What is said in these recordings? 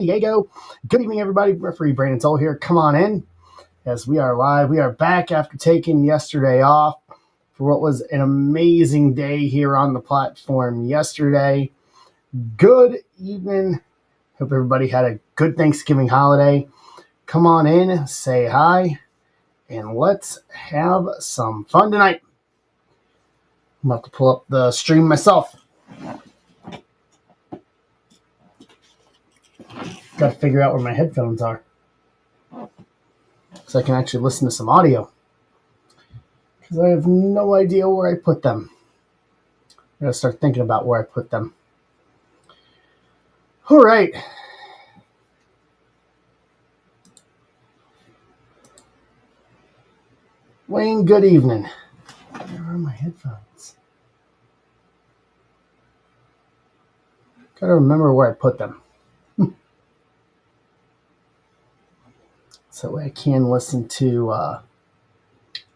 Diego. Good evening, everybody. Referee Brandon Toll here. Come on in as we are live. We are back after taking yesterday off for what was an amazing day here on the platform yesterday. Good evening. Hope everybody had a good Thanksgiving holiday. Come on in, say hi, and let's have some fun tonight. I'm about to pull up the stream myself. Got to figure out where my headphones are so I can actually listen to some audio, because I have no idea where I put them. I gotta start thinking about where I put them. All right. Wayne, good evening. Where are my headphones? Gotta remember where I put them. So that way I can listen to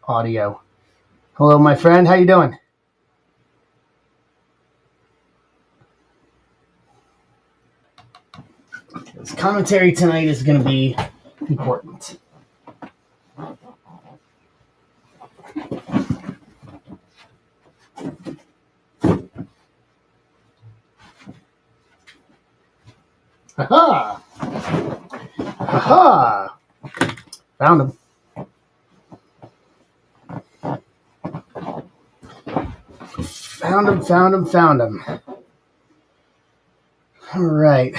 audio. Hello, my friend. How you doing? This commentary tonight is going to be important. Aha! Aha! Found him. Found him. All right.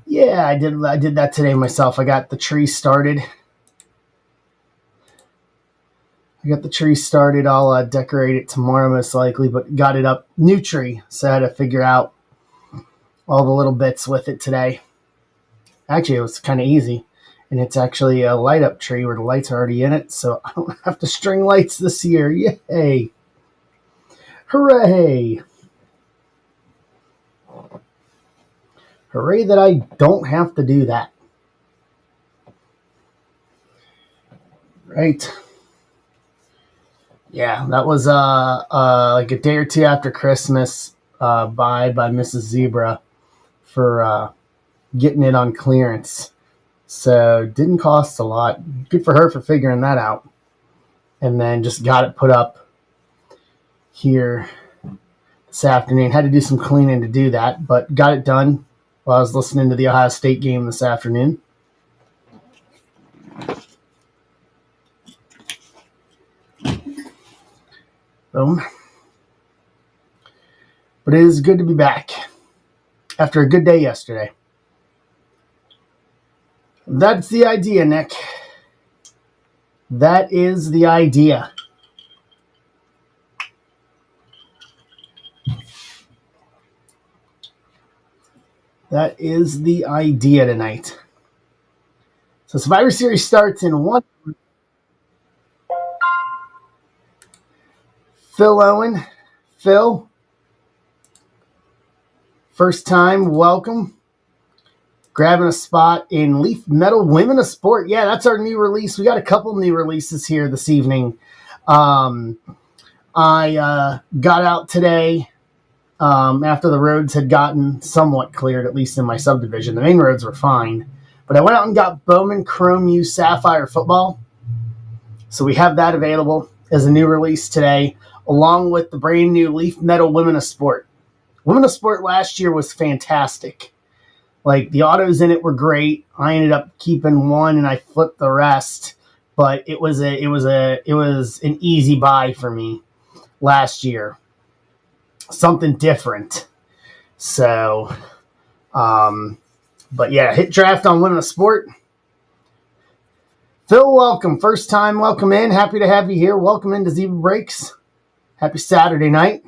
Yeah, I did that today myself. I got the tree started. I'll decorate it tomorrow most likely, but got it up. New tree, so I had to figure out all the little bits with it today. Actually, it was kind of easy, and it's actually a light up tree where the lights are already in it, so I don't have to string lights this year. Yay! Hooray! Hooray that I don't have to do that. Right. Yeah, that was like a day or two after Christmas by Mrs. Zebra for getting it on clearance. So didn't cost a lot. Good for her for figuring that out. And then just got it put up here this afternoon. Had to do some cleaning to do that, but got it done while I was listening to the Ohio State game this afternoon. Boom. But it is good to be back after a good day yesterday. That's the idea, Nick. That is the idea. That is the idea tonight. So Survivor Series starts in one. Phil Owen. Phil, first time, welcome. Grabbing a spot in Leaf Metal Women of Sport. Yeah, that's our new release. We got a couple new releases here this evening. I got out today after the roads had gotten somewhat cleared, at least in my subdivision. The main roads were fine. But I went out and got Bowman Chrome U Sapphire Football. So we have that available as a new release today, along with the brand new Leaf Metal Women of Sport. Women of Sport last year was fantastic. Like, the autos in it were great. I ended up keeping one and I flipped the rest, but it was an easy buy for me last year. Something different. So, but yeah, hit draft on Women of Sport. Phil, welcome. First time, welcome in. Happy to have you here. Welcome into Zebra Breaks. Happy Saturday night.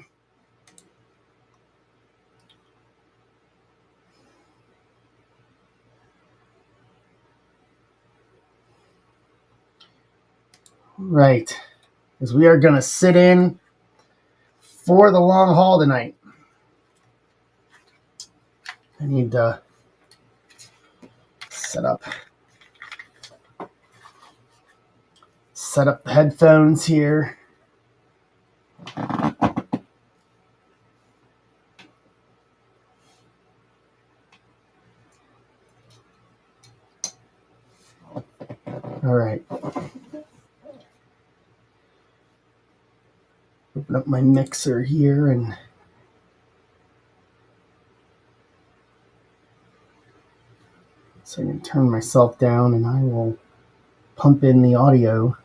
Right. Because we are going to sit in for the long haul tonight. I need to set up the headphones here. All right. Open up my mixer here and so I can turn myself down and I will pump in the audio.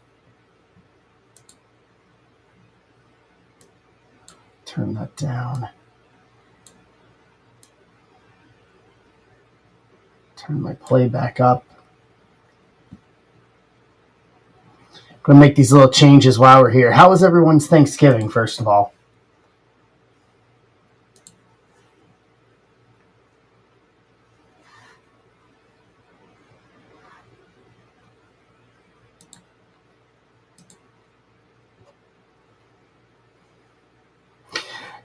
Turn that down. Turn my playback up. I'm going to make these little changes while we're here. How was everyone's Thanksgiving, first of all?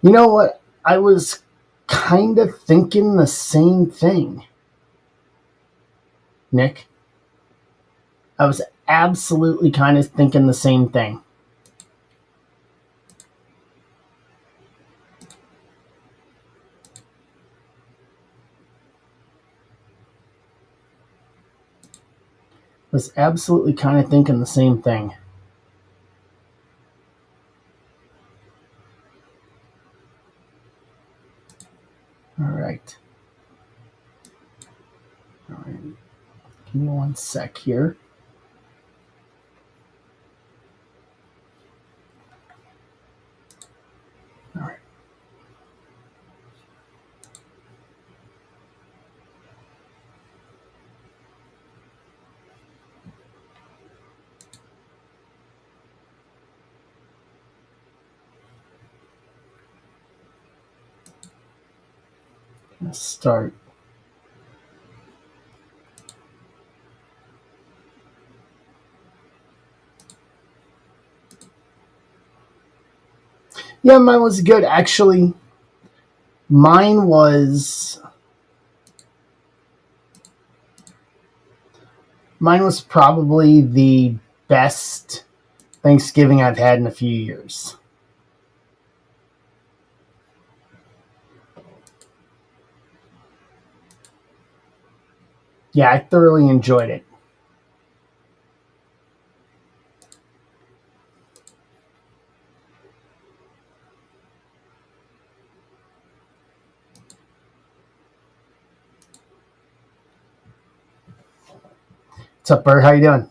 You know what? I was kind of thinking the same thing, Nick. I was absolutely kind of thinking the same thing. Was absolutely kind of thinking the same thing. All right. All right. Give me one sec here. All right. Let's start. Yeah, mine was good. Actually, mine was probably the best Thanksgiving I've had in a few years. Yeah, I thoroughly enjoyed it. What's up, Bert? How you doing?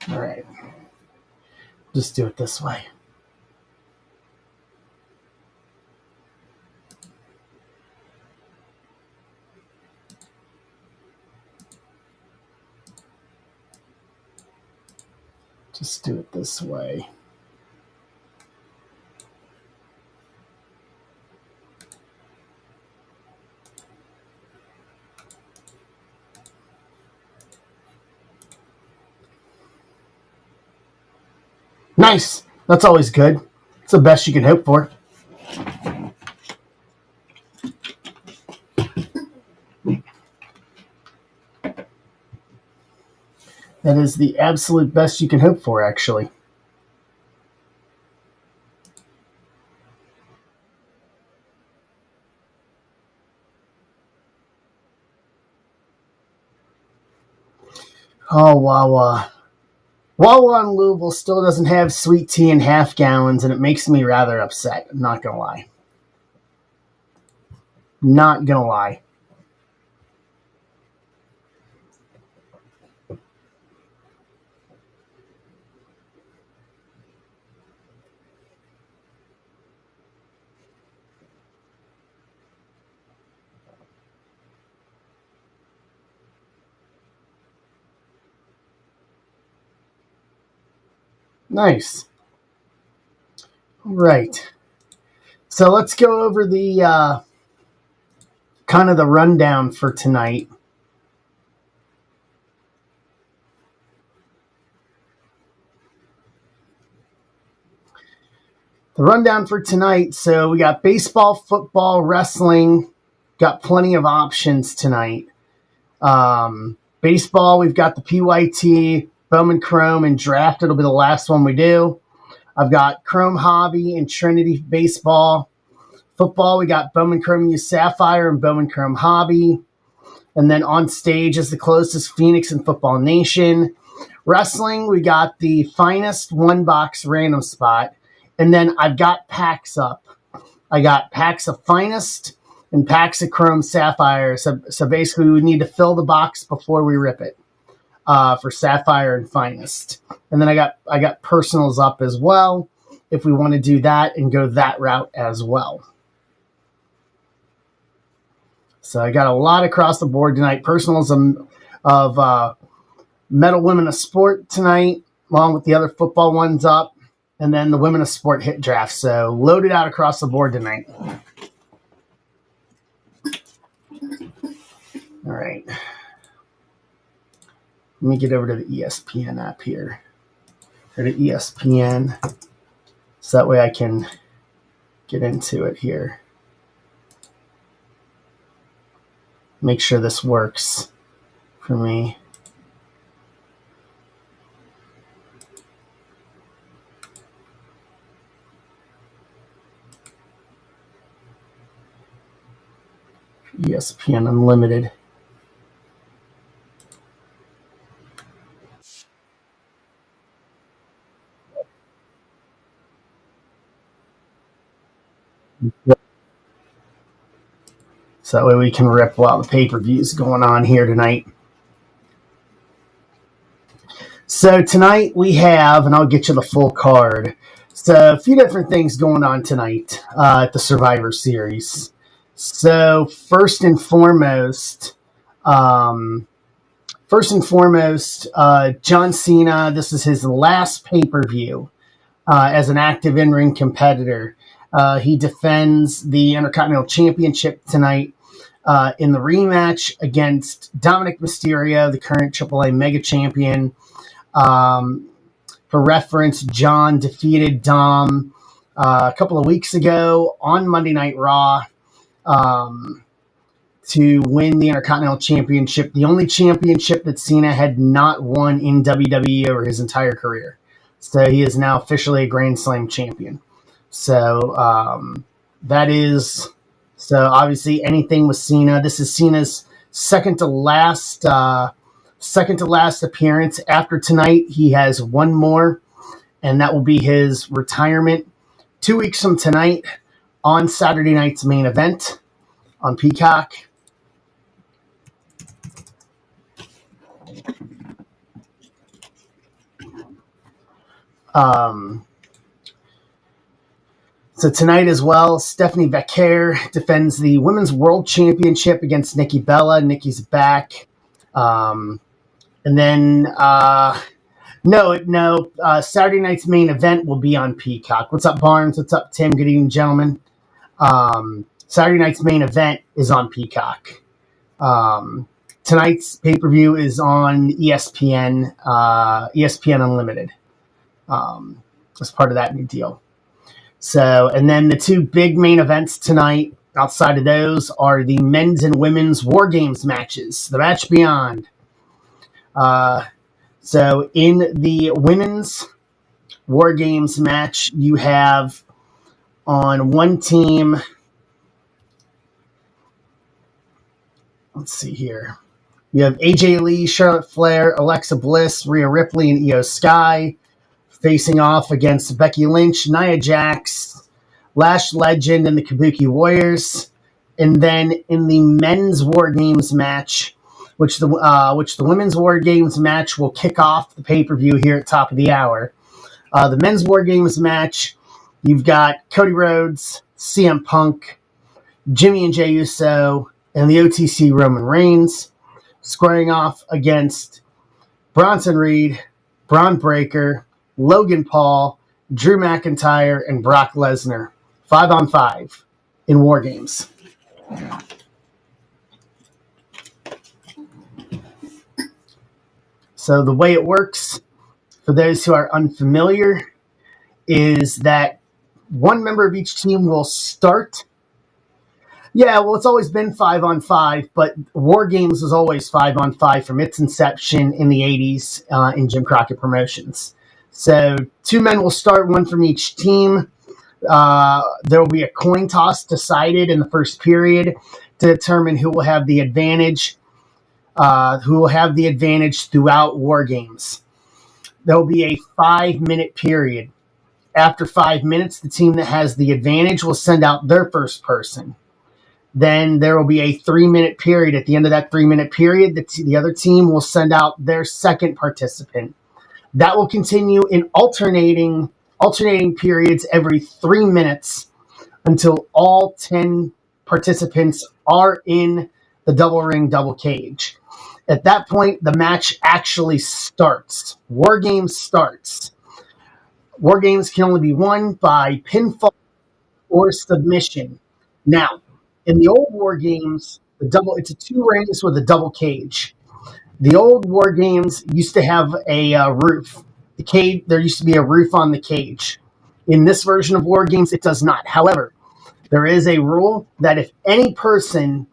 All right. Just do it this way. Just do it this way. Nice. That's always good. It's the best you can hope for. That is the absolute best you can hope for, actually. Oh, Wawa. Wawa in Louisville still doesn't have sweet tea in half gallons, and it makes me rather upset. I'm not going to lie. Not going to lie. Nice. All right. So let's go over the kind of the rundown for tonight. The rundown for tonight. So we got baseball, football, wrestling. Got plenty of options tonight. Baseball, we've got the PYT, Bowman Chrome, and Draft. It'll be the last one we do. I've got Chrome Hobby and Trinity Baseball. Football, we got Bowman Chrome U Sapphire and Bowman Chrome Hobby. And then on stage is the closest Phoenix and Football Nation. Wrestling, we got the finest one box random spot. And then I've got packs up. I got packs of finest and packs of Chrome Sapphire. So basically, we need to fill the box before we rip it for Sapphire and finest. And then I got personals up as well if we want to do that and go that route as well. So I got a lot across the board tonight. Personals of Metal Women of Sport tonight, along with the other football ones up, and then the Women of Sport hit draft. So loaded out across the board tonight. All right. Let me get over to the ESPN app here. Go to ESPN. So that way I can get into it here. Make sure this works for me. ESPN Unlimited. So that way we can rip while the pay-per-view is going on here tonight. So tonight we have, and I'll get you the full card. So a few different things going on tonight at the Survivor Series. So first and foremost, John Cena, this is his last pay-per-view as an active in-ring competitor. He defends the Intercontinental Championship tonight in the rematch against Dominic Mysterio, the current AAA Mega Champion. For reference, John defeated Dom a couple of weeks ago on Monday Night Raw to win the Intercontinental Championship, the only championship that Cena had not won in WWE over his entire career. So he is now officially a Grand Slam champion. So that is, so obviously anything with Cena. This is Cena's second to last appearance. After tonight, he has one more, and that will be his retirement 2 weeks from tonight on Saturday night's main event on Peacock. So tonight as well, Stephanie Becker defends the Women's World Championship against Nikki Bella. Nikki's back. And then, Saturday night's main event will be on Peacock. What's up, Barnes? What's up, Tim? Good evening, gentlemen. Saturday night's main event is on Peacock. Tonight's pay-per-view is on ESPN, ESPN Unlimited, as part of that new deal. So, and then the two big main events tonight, outside of those, are the men's and women's War Games matches, the Match Beyond. So in the women's War Games match, you have on one team, let's see here. You have AJ Lee, Charlotte Flair, Alexa Bliss, Rhea Ripley, and Io Sky facing off against Becky Lynch, Nia Jax, Lash Legend, and the Kabuki Warriors. And then in the men's War Games match, which the women's War Games match will kick off the pay-per-view here at top of the hour. The men's War Games match, you've got Cody Rhodes, CM Punk, Jimmy and Jey Uso, and the OTC Roman Reigns, squaring off against Bronson Reed, Braun Breaker, Logan Paul, Drew McIntyre, and Brock Lesnar. 5-on-5 in War Games. So the way it works, for those who are unfamiliar, is that one member of each team will start. Yeah, well, it's always been 5-on-5, but War Games was always 5-on-5 from its inception in the 80s in Jim Crockett Promotions. So 2 men will start, one from each team. There will be a coin toss decided in the first period to determine who will have the advantage. Throughout War Games. There will be a 5-minute period. After 5 minutes, the team that has the advantage will send out their first person. Then there will be a 3-minute period. At the end of that 3-minute period, the other team will send out their second participant. That will continue in alternating periods every 3 minutes until all 10 participants are in the double ring, double cage. At that point, the match actually starts. War Games starts. War Games can only be won by pinfall or submission. Now, in the old War Games, it's a 2 rings with a double cage. The old War Games used to have a roof. The cage, there used to be a roof on the cage. In this version of War Games, it does not. However, there is a rule that if any person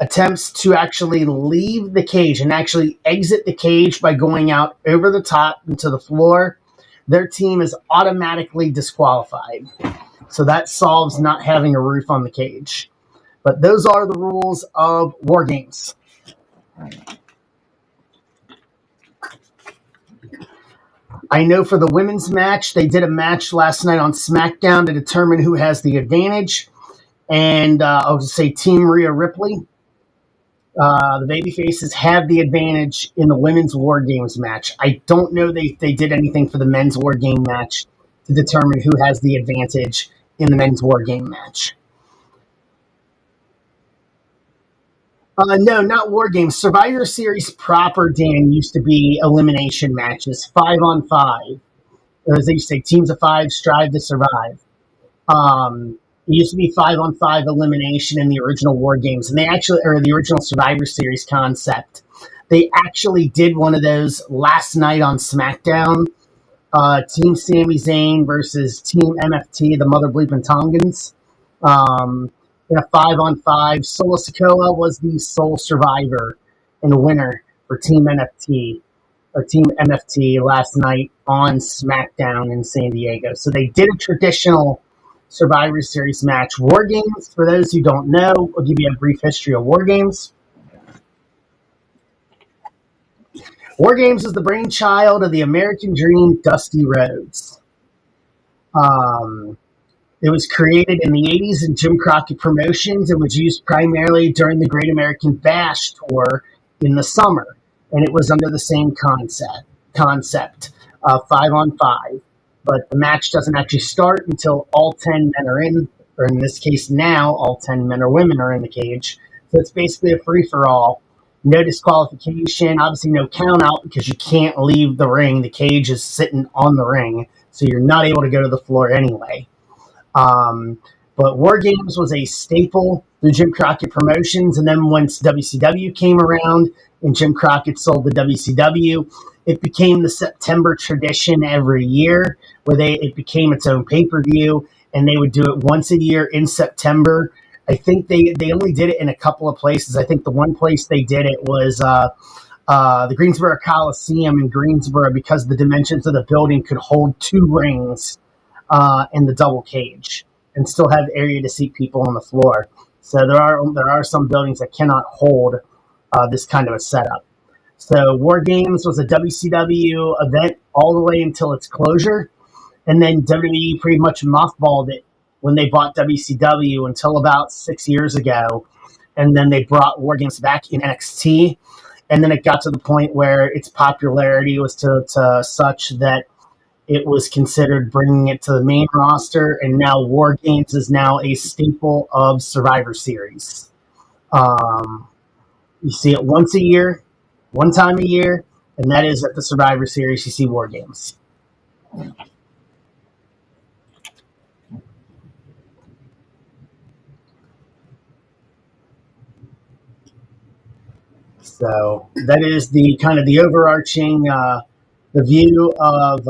attempts to actually leave the cage and actually exit the cage by going out over the top into the floor, their team is automatically disqualified. So that solves not having a roof on the cage. But those are the rules of War Games. I know for the women's match, they did a match last night on SmackDown to determine who has the advantage. And I'll just say Team Rhea Ripley. The babyfaces have the advantage in the women's War Games match. I don't know they did anything for the men's War Game match to determine who has the advantage in the men's War Game match. No, not War Games. Survivor Series proper, Dan, used to be elimination matches, 5-on-5. As they used to say, teams of 5 strive to survive. It used to be 5-on-5 elimination in the original War Games, and or the original Survivor Series concept. They actually did one of those last night on SmackDown. Team Sami Zayn versus Team MFT, the Mother Bleepin' Tongans. In a 5-on-5, Solo Sikoa was the sole survivor and the winner for Team MFT last night on SmackDown in San Diego. So they did a traditional Survivor Series match. War Games, for those who don't know, I'll give you a brief history of War Games. War Games is the brainchild of the American Dream, Dusty Rhodes. It was created in the 80s in Jim Crockett Promotions and was used primarily during the Great American Bash tour in the summer. And it was under the same concept of 5-on-5. But the match doesn't actually start until all 10 men are in, or in this case now, all 10 men or women are in the cage. So it's basically a free-for-all. No disqualification, obviously no count-out because you can't leave the ring. The cage is sitting on the ring, so you're not able to go to the floor anyway. But War Games was a staple through Jim Crockett Promotions, and then once WCW came around and Jim Crockett sold the WCW, it became the September tradition every year where it became its own pay-per-view, and they would do it once a year in September. I think they only did it in a couple of places. I think the one place they did it was the Greensboro Coliseum in Greensboro because the dimensions of the building could hold 2 rings in the double cage and still have area to seat people on the floor. So there are some buildings that cannot hold this kind of a setup. So War Games was a WCW event all the way until its closure, and then WWE pretty much mothballed it when they bought WCW until about 6 years ago, and then they brought War Games back in NXT, and then it got to the point where its popularity was to such that it was considered bringing it to the main roster, and now War Games is now a staple of Survivor Series. You see it once a year, one time a year, and that is at the Survivor Series. You see War Games. So that is the kind of the overarching the view of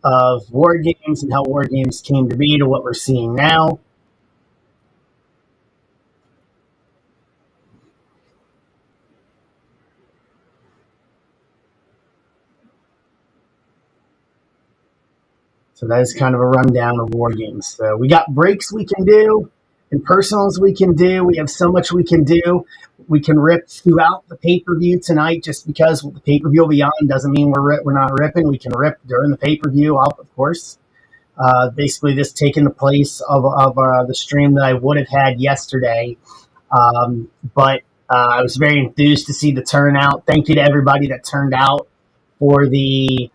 of war games and how war games came to be to what we're seeing now. So that is kind of a rundown of war games. So we got breaks we can do and personals we can do. We have so much we can do. We can rip throughout the pay-per-view tonight just because the pay-per-view will be on doesn't mean we're not ripping. We can rip during the pay-per-view, of course. Basically, this taking the place of the stream that I would have had yesterday. But I was very enthused to see the turnout. Thank you to everybody that turned out for the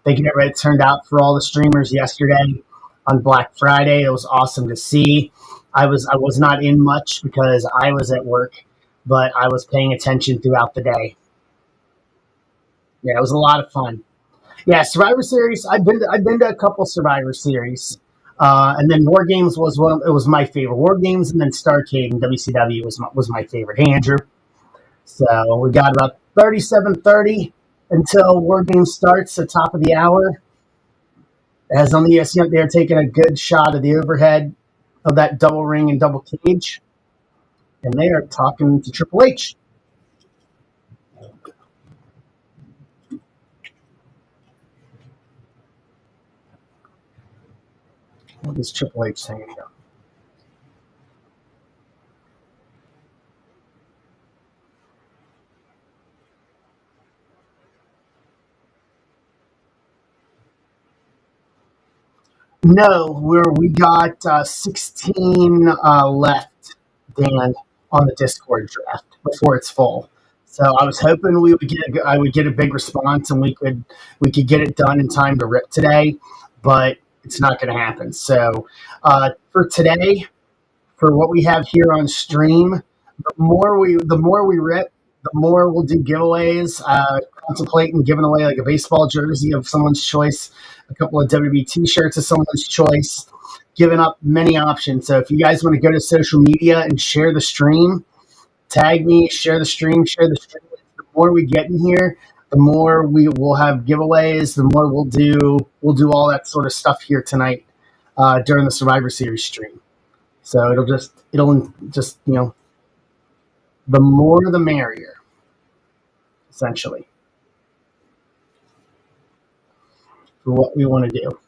thank you to everybody that turned out for all the streamers yesterday on Black Friday. It was awesome to see. I was not in much because I was at work, but I was paying attention throughout the day. Yeah, it was a lot of fun. Yeah, Survivor Series. I've been to a couple Survivor Series, and then War Games was one. It was my favorite. War Games, and then Starcade and WCW was my favorite. Hey, Andrew. So we got about 37:30 until War Games starts at top of the hour. As on the ESPN, they're taking a good shot of the overhead of that double ring and double cage, and they are talking to Triple H. What is Triple H saying here? No, we got 16 left, Dan, on the Discord draft before it's full. So I was hoping I would get a big response and we could get it done in time to rip today, but it's not going to happen. So for today, for what we have here on stream, the more we rip, the more we'll do giveaways. Contemplating giving away like a baseball jersey of someone's choice, a couple of WWE t-shirts of someone's choice, giving up many options. So if you guys want to go to social media and share the stream, tag me, share the stream, share the stream. The more we get in here, the more we will have giveaways. The more we'll do all that sort of stuff here tonight during the Survivor Series stream. So it'll just the more the merrier, essentially, for what we want to do.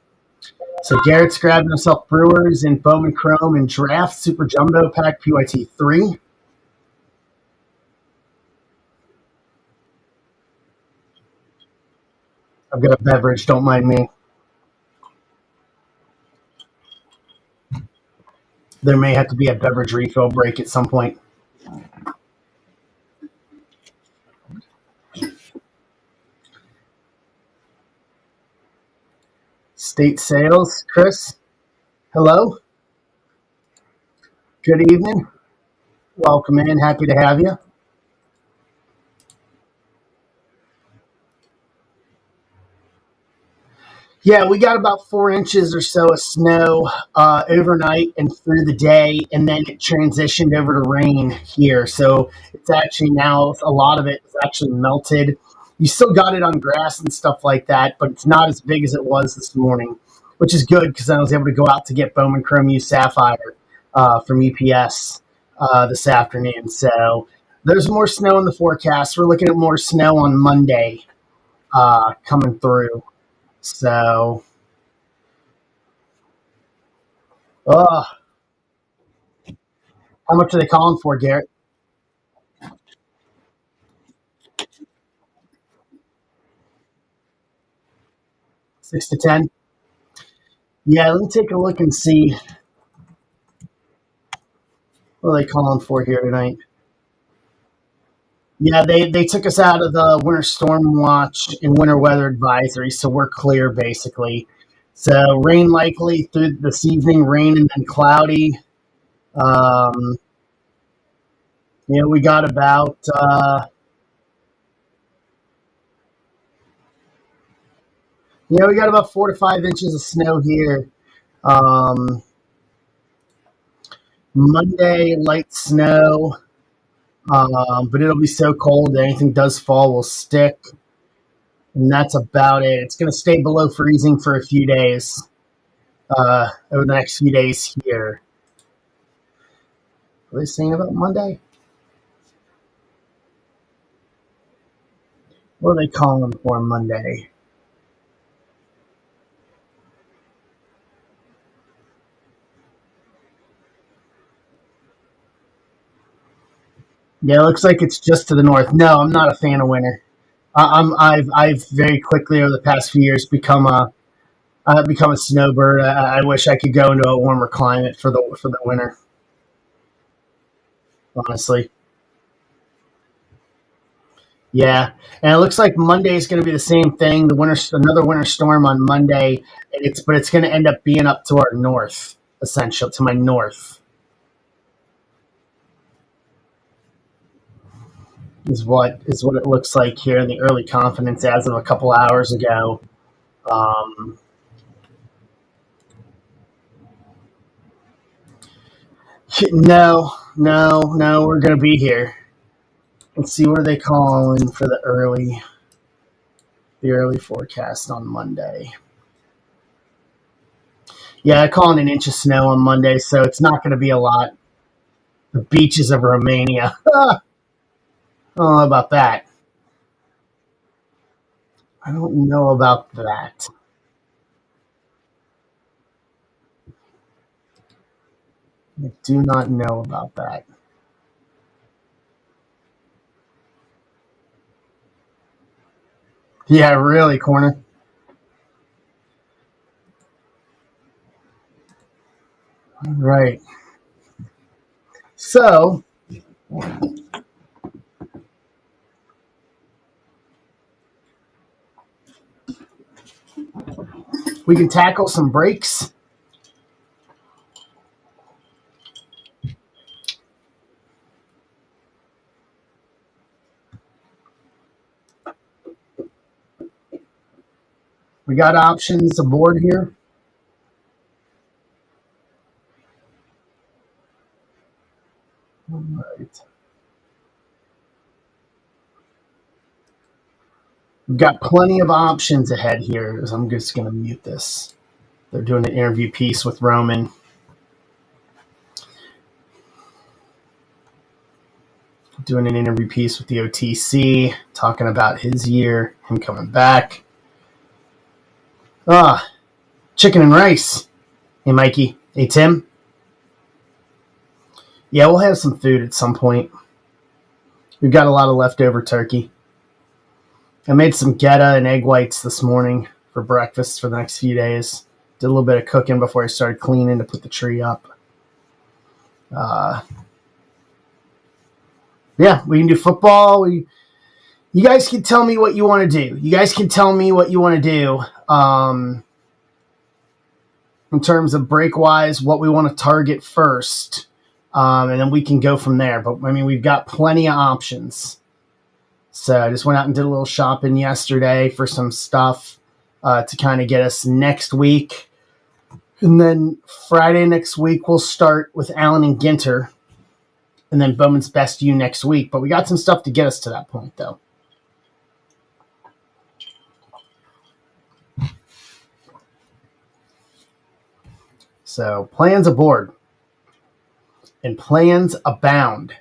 So Garrett's grabbing himself Brewers and Bowman Chrome and Draft Super Jumbo Pack PYT 3. I've got a beverage, don't mind me. There may have to be a beverage refill break at some point. State sales, Chris. Hello. Good evening. Welcome in. Happy to have you. Yeah, we got about 4 inches or so of snow overnight and through the day, and then it transitioned over to rain here. So it's actually now a lot of it is actually melted. You still got it on grass and stuff like that, but it's not as big as it was this morning, which is good because I was able to go out to get Bowman Chrome U Sapphire from UPS this afternoon. So there's more snow in the forecast. We're looking at more snow on Monday coming through. So, how much are they calling for, Garrett? 6 to 10. Yeah, let me take a look and see what are they calling for here tonight. Yeah, they took us out of the winter storm watch and winter weather advisory, so we're clear basically. So rain likely through this evening, rain and then cloudy. Um, we got about we got about 4 to 5 inches of snow here. Um, Monday, light snow, but it'll be so cold that anything does fall will stick. And that's about it. It's going to stay below freezing for a few days, over the next few days here. What are they saying about Monday? What are they calling for Monday? Yeah, it looks like it's just to the north. No, I'm not a fan of winter. I've very quickly over the past few years become a snowbird. I wish I could go into a warmer climate for the winter. Honestly, yeah. And it looks like Monday is going to be the same thing. Another winter storm on Monday. It's going to end up being up to our north, essentially to my north is what it looks like here in the early confidence as of a couple hours ago. Um, no, no, no. We're going to be here. Let's see what are they calling for the early forecast on Monday. Yeah, I'm calling an inch of snow on Monday, so it's not going to be a lot. The beaches of Romania. I don't know about that. I don't know about that. I do not know about that. Yeah, really, corner. Right. So we can tackle some breaks. We got options aboard here. All right. We've got plenty of options ahead here. I'm just going to mute this. They're doing an interview piece with Roman, doing an interview piece with the OTC, talking about his year, him coming back. Ah, chicken and rice. Hey, Mikey. Hey, Tim. Yeah, we'll have some food at some point. We've got a lot of leftover turkey. I made some geta and egg whites this morning for breakfast for the next few days. Did a little bit of cooking before I started cleaning to put the tree up. Uh, yeah, we can do football. You guys can tell me what you want to do. You guys can tell me what you want to do in terms of break wise, what we want to target first, and then we can go from there. But I mean, we've got plenty of options. So I just went out and did a little shopping yesterday for some stuff to kind of get us next week. And then Friday next week, we'll start with Allen and Ginter. And then Bowman's Best U next week. But we got some stuff to get us to that point, though. So plans aboard. And plans abound.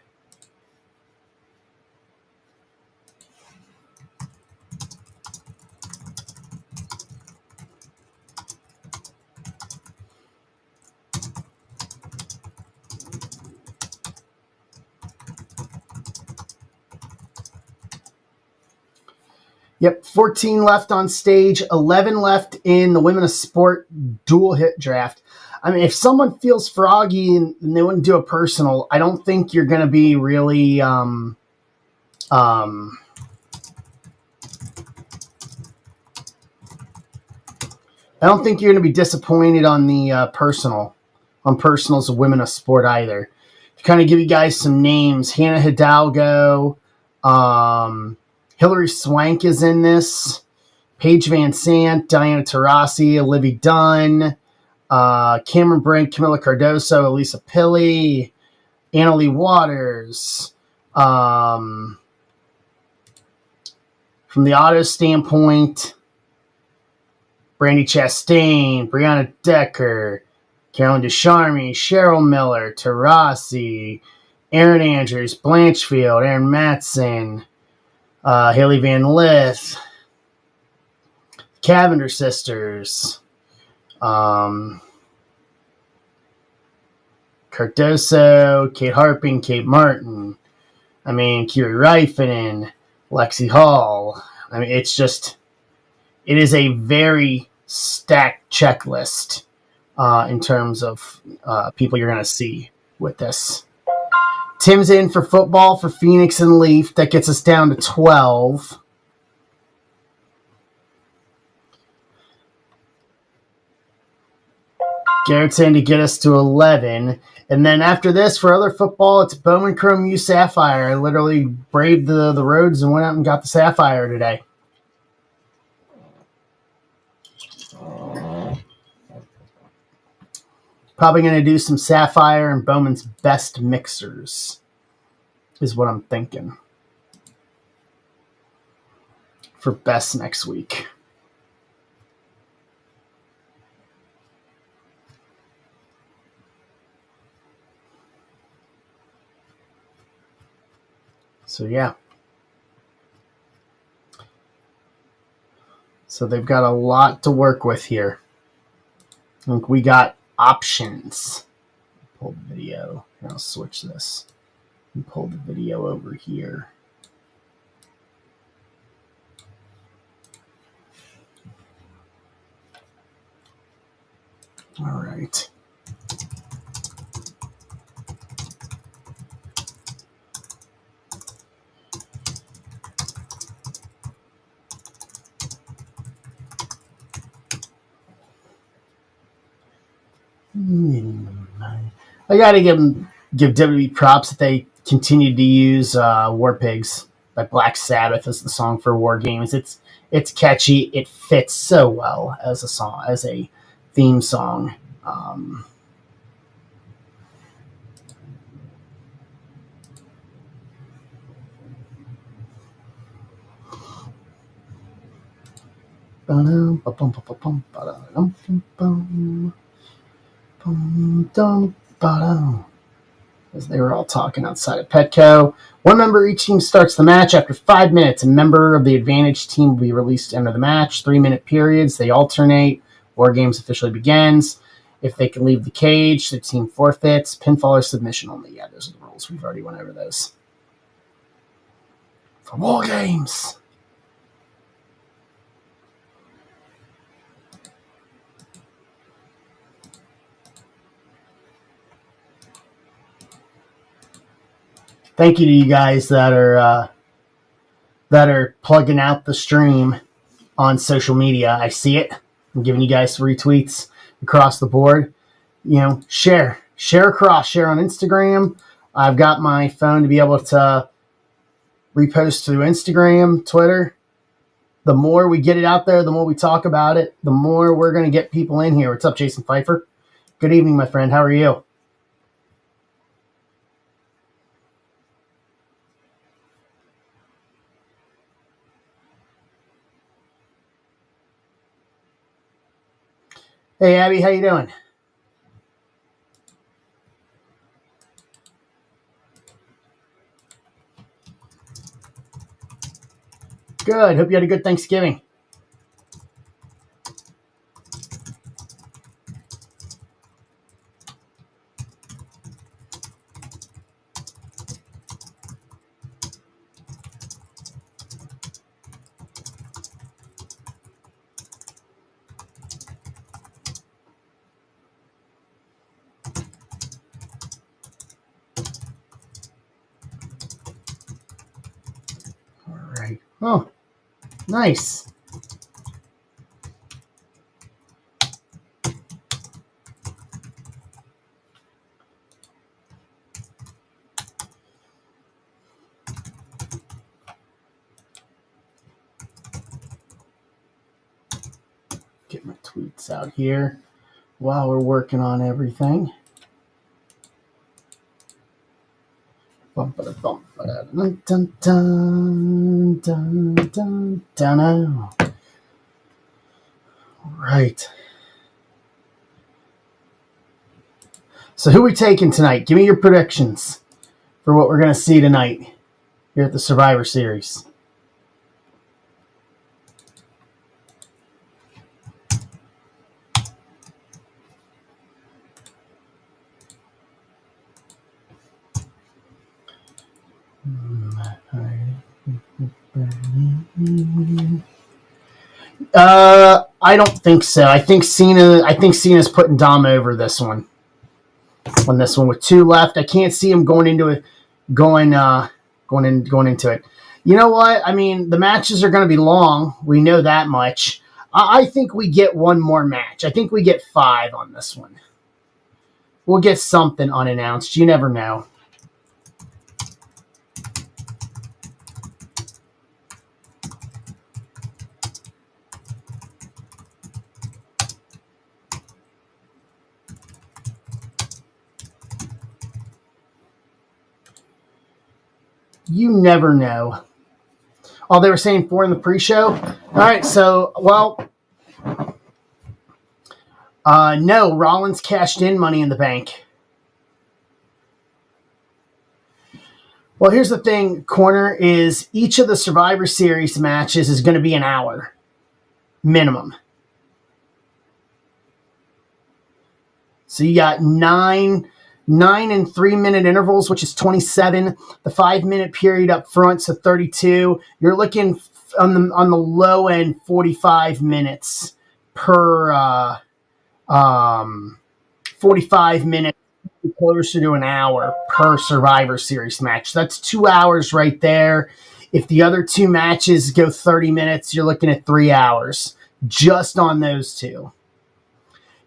Yep, 14 left on stage, 11 left in the Women of Sport dual hit draft. I mean, if someone feels froggy and they want to do a personal, I don't think you're going to be really um, I don't think you're going to be disappointed on the on personals of Women of Sport either. To kind of give you guys some names, Hannah Hidalgo, Hillary Swank is in this, Paige Van Sant, Diana Taurasi, Olivia Dunn, Cameron Brink, Camila Cardoso, Elisa Pilley, Annalie Waters. From from the auto standpoint, Brandi Chastain, Brianna Decker, Carolyn Ducharme, Cheryl Miller, Taurasi, Erin Andrews, Blanchfield, Aaron Matson, Haley Van Lith, Cavendish sisters, Cardoso, Kate Harping, Kate Martin. I mean, Kiri Reifenen, Lexi Hall. I mean, it is a very stacked checklist in terms of people you're going to see with this. Tim's in for football for Phoenix and Leaf. That gets us down to 12. Garrett's in to get us to 11. And then after this, for other football, it's Bowman Chrome U Sapphire. I literally braved the roads and went out and got the Sapphire today. Probably going to do some Sapphire and Bowman's best mixers is what I'm thinking for best next week. So, yeah. So they've got a lot to work with here. I think we got options. Pull the video. I'll switch this and pull the video over here. All right. I gotta give WWE props that they continued to use War Pigs by Black Sabbath as the song for War Games. It's catchy. It fits so well as a song, as a theme song. As they were all talking outside of Petco. One member of each team starts the match. After 5 minutes, a member of the advantage team will be released to enter the match. 3-minute periods. They alternate. War Games officially begins. If they can leave the cage, the team forfeits. Pinfall or submission only. Yeah, those are the rules. We've already went over those. For War Games. Thank you to you guys that are plugging out the stream on social media. I see it. I'm giving you guys retweets across the board. You know, share across, share on Instagram. I've got my phone to be able to repost through Instagram, Twitter. The more we get it out there, the more we talk about it, the more we're going to get people in here. What's up, Jason Pfeiffer? Good evening, my friend. How are you? Hey, Abby, how you doing? Good. Hope you had a good Thanksgiving. All right. Oh, nice. Get my tweets out here while we're working on everything. Bum, ba, bum, ba, dun, dun, dun, dun, dun, dun. Right. So who are we taking tonight? Give me your predictions for what we're going to see tonight here at the Survivor Series. I don't think so. I think Cena's putting Dom over this one. On this one with 2 left, I can't see him going into it, going into it. You know what? I mean, the matches are going to be long. We know that much. I think we get one more match. I think we get 5 on this one. We'll get something unannounced. You never know. You never know. Oh, they were saying 4 in the pre-show? All right, so, well, no, Rollins cashed in Money in the Bank. Well, here's the thing, Corner, is each of the Survivor Series matches is going to be an hour minimum. So you got 9 and 3-minute intervals, which is 27. The 5-minute period up front, so 32. You're looking on the low end 45 minutes per 45 minutes, closer to an hour per Survivor Series match. That's 2 hours right there. If the other 2 matches go 30 minutes, you're looking at 3 hours just on those 2.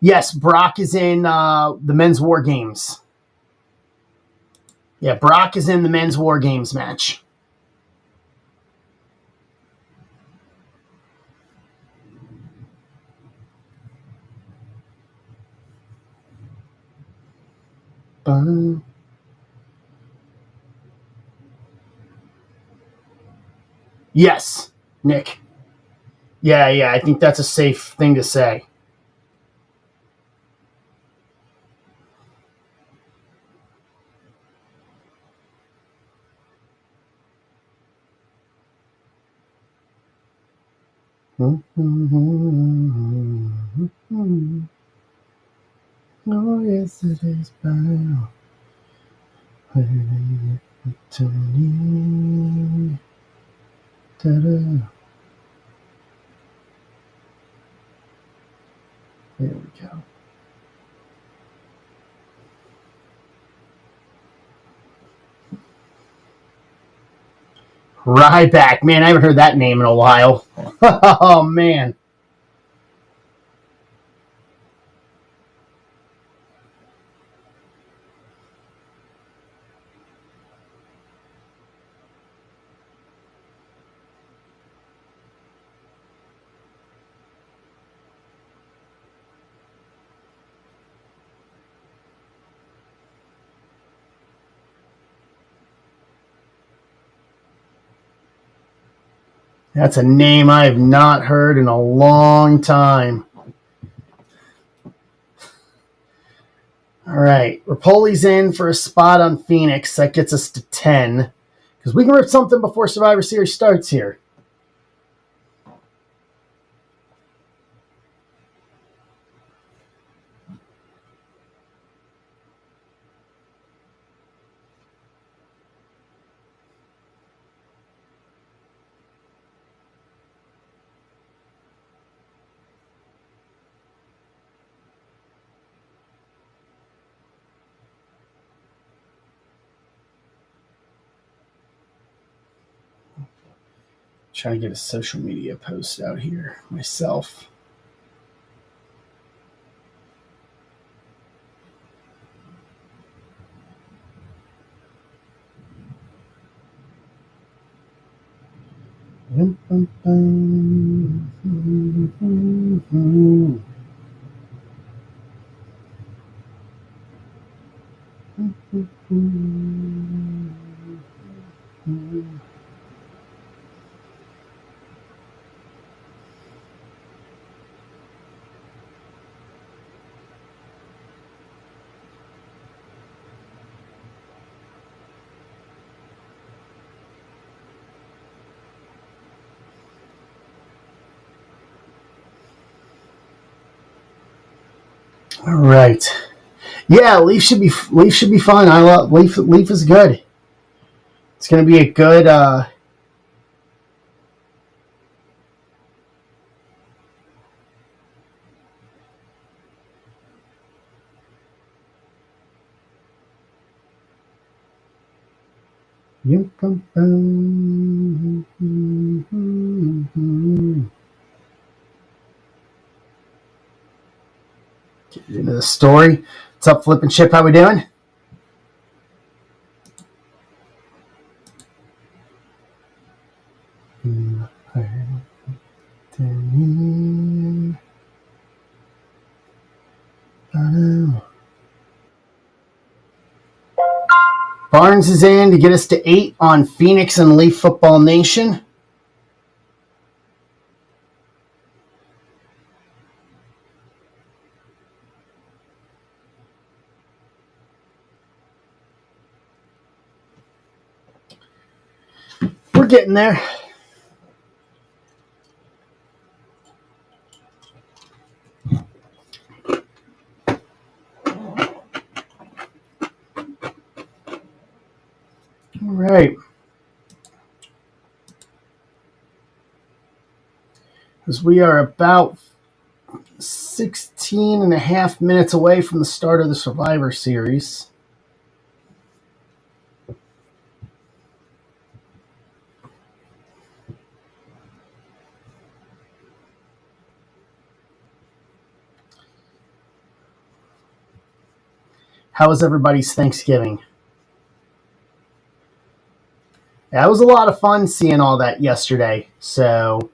Yes, Brock is in the Men's War Games. Yeah, Brock is in the Men's War Games match. Yes, Nick. Yeah, I think that's a safe thing to say. Oh, yes, it is. There we go. Ryback. Man, I haven't heard that name in a while. Oh, man. That's a name I have not heard in a long time. All right. Rapoli's in for a spot on Phoenix. That gets us to 10. Because we can rip something before Survivor Series starts here. Trying to get a social media post out here myself. All right. Yeah, Leaf should be fun. I love Leaf. Leaf is good. It's going to be a good. Get into the story. What's up, Flip and Chip? How we doing? Barnes is in to get us to 8 on Phoenix and Leaf Football Nation. We're getting there. All right. Because we are about 16 and a half minutes away from the start of the Survivor Series. How was everybody's Thanksgiving? Yeah, it was a lot of fun seeing all that yesterday. So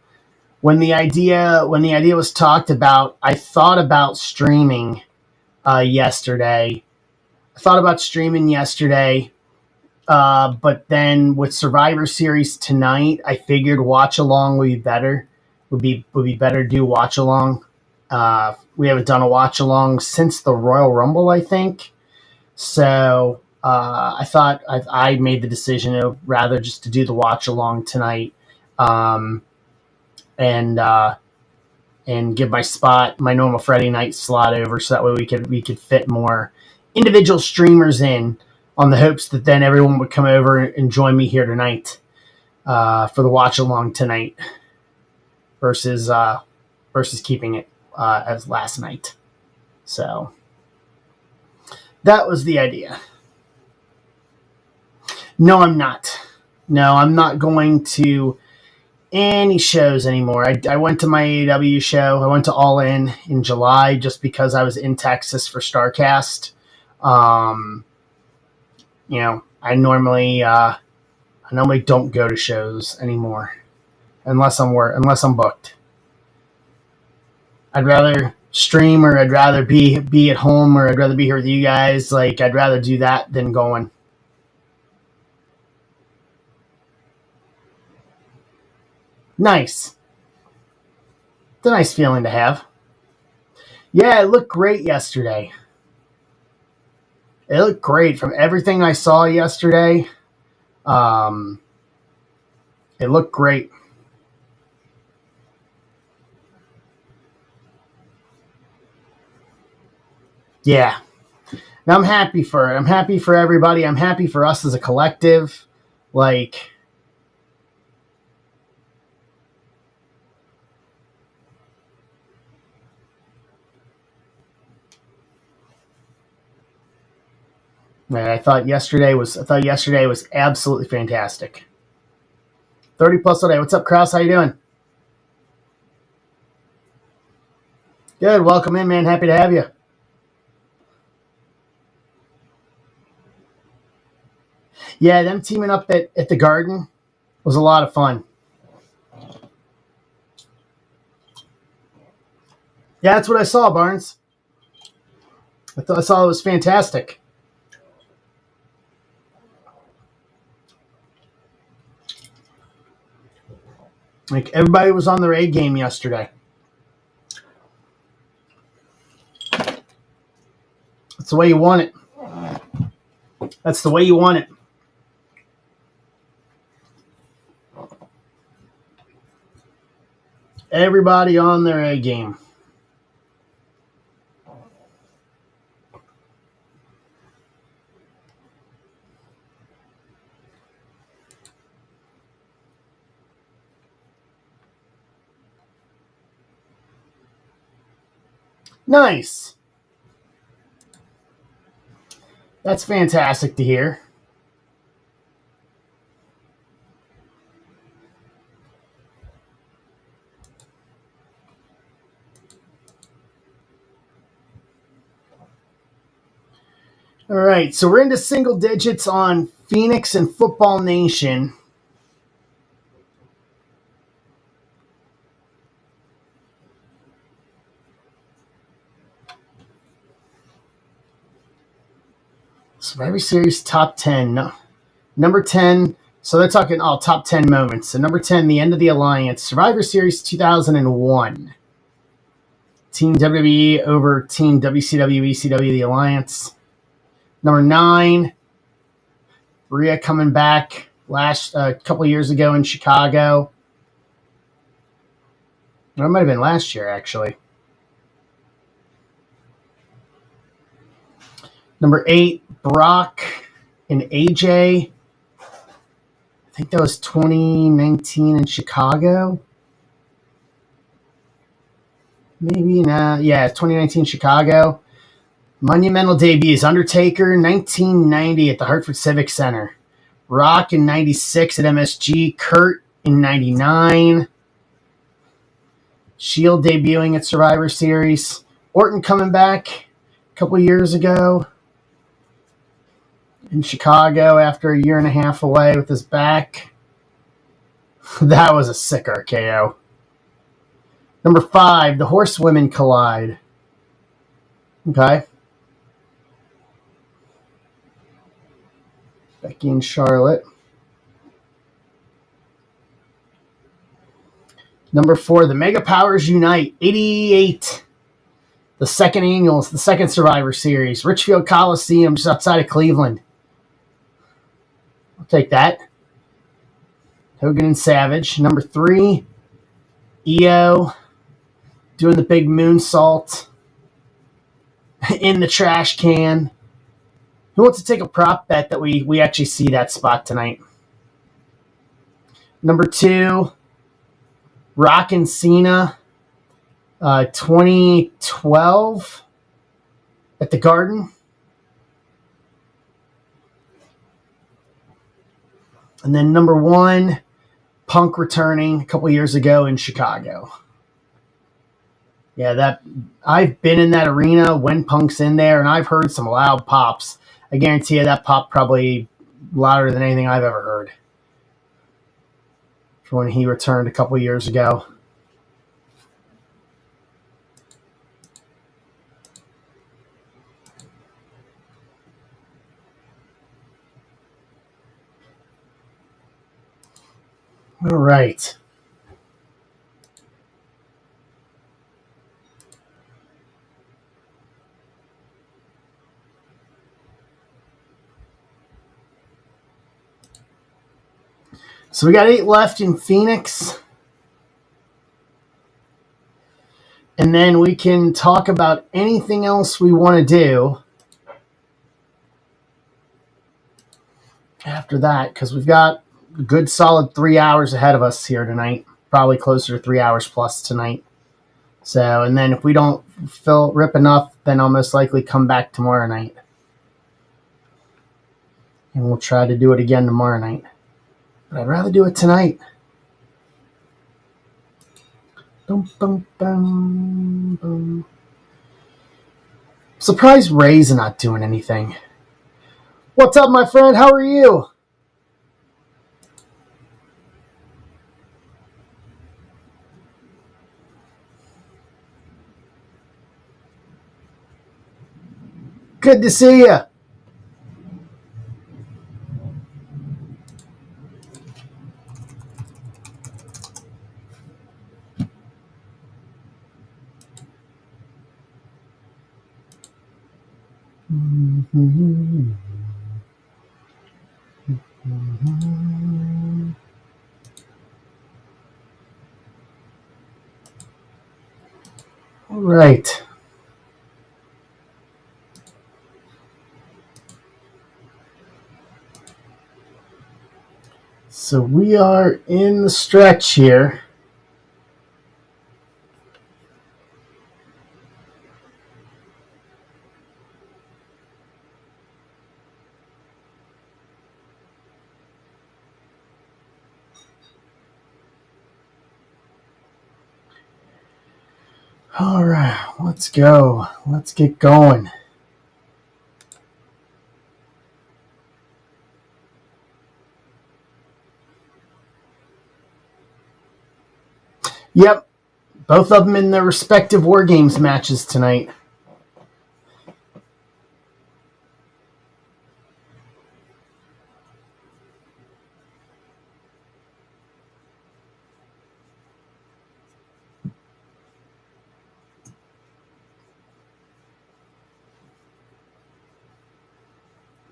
when the idea was talked about, I thought about streaming yesterday. I thought about streaming yesterday, but then with Survivor Series tonight, I figured Watchalong would be better. Would be better to do Watchalong. We haven't done a Watchalong since the Royal Rumble, I think. So I thought I made the decision of rather just to do the Watchalong tonight, um, and give my normal Friday night slot over, so that way we could fit more individual streamers in, on the hopes that then everyone would come over and join me here tonight for the watch along tonight versus keeping it as last night. So that was the idea. No, I'm not. No, I'm not going to any shows anymore. I went to my AEW show. I went to All in July just because I was in Texas for StarCast. Um, I normally don't go to shows anymore unless I'm booked. I'd rather stream, or I'd rather be at home, or I'd rather be here with you guys. Like, I'd rather do that than going. Nice. It's a nice feeling to have. Yeah, it looked great yesterday. It looked great from everything I saw yesterday. Um, it looked great. Yeah. And I'm happy for it. I'm happy for everybody. I'm happy for us as a collective. Like, man, I thought yesterday was absolutely fantastic. 30 plus a day. What's up, Kraus? How you doing? Good. Welcome in, man. Happy to have you. Yeah, them teaming up at the Garden was a lot of fun. Yeah, that's what I saw, Barnes. I saw it was fantastic. Like, everybody was on their A game yesterday. That's the way you want it. That's the way you want it. Everybody on their A game. Nice. That's fantastic to hear. All right, so we're into single digits on Phoenix and Football Nation. Survivor Series top 10. No. Number 10, so they're talking top 10 moments. So number 10, the end of the alliance. Survivor Series 2001. Team WWE over Team WCW, ECW, the alliance. Number 9, Rhea coming back last a couple years ago in Chicago. Or it might have been last year, actually. Number 8, Brock and AJ. I think that was 2019 in Chicago. Maybe not. Yeah, 2019 Chicago. Monumental debuts. Undertaker, 1990 at the Hartford Civic Center. Rock in 96 at MSG. Kurt in 99. Shield debuting at Survivor Series. Orton coming back a couple years ago in Chicago after a year and a half away with his back. That was a sick RKO. Number 5, the Horsewomen collide. Okay. Becky and Charlotte. Number 4, the Mega Powers Unite. 88. The second annual, the second Survivor Series. Richfield Coliseum, just outside of Cleveland. I'll take that. Hogan and Savage. Number 3, EO doing the big moonsault in the trash can. Who wants to take a prop bet that we actually see that spot tonight? Number 2, Rock and Cena, 2012 at the Garden. And then number 1, Punk returning a couple years ago in Chicago. Yeah, that I've been in that arena when Punk's in there, and I've heard some loud pops. I guarantee you that pop probably louder than anything I've ever heard for when he returned a couple years ago. All right. So we got 8 left in Phoenix. And then we can talk about anything else we want to do after that, because we've got a good solid 3 hours ahead of us here tonight. Probably closer to 3 hours plus tonight. So, and then if we don't rip enough, then I'll most likely come back tomorrow night. And we'll try to do it again tomorrow night. But I'd rather do it tonight. Boom, boom, boom, boom. Surprised Ray's not doing anything. What's up, my friend? How are you? Good to see you. All right. So we are in the stretch here. All right, let's go. Let's get going. Yep, both of them in their respective War Games matches tonight.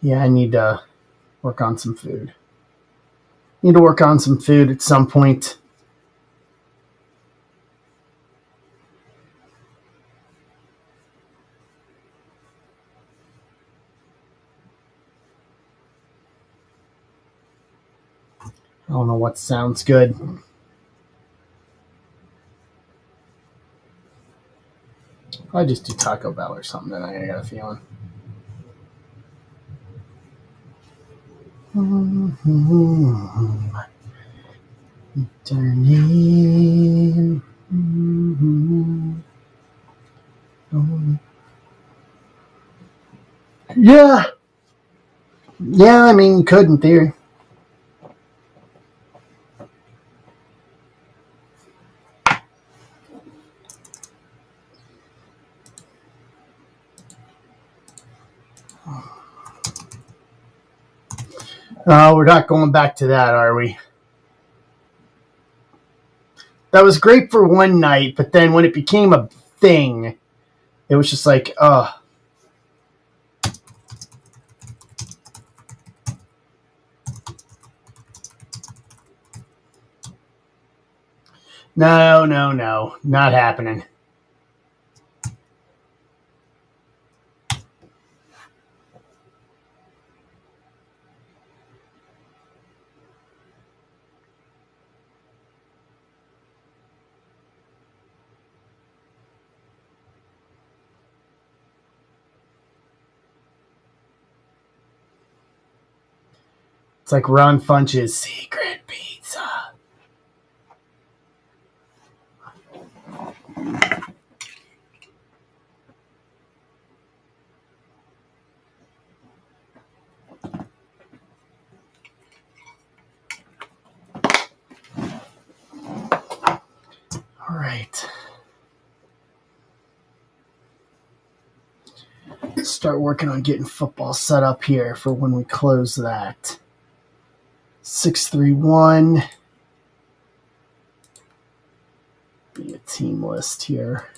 Yeah, I need to work on some food. Need to work on some food at some point. I don't know what sounds good. I just do Taco Bell or something tonight, I got a feeling. Turning. Yeah. Yeah, I mean, you could in theory. We're not going back to that, are we? That was great for one night, but then when it became a thing, it was just like, no, not happening. It's like Ron Funch's secret pizza. All right. Start working on getting football set up here for when we close that. 631. Be a team list here.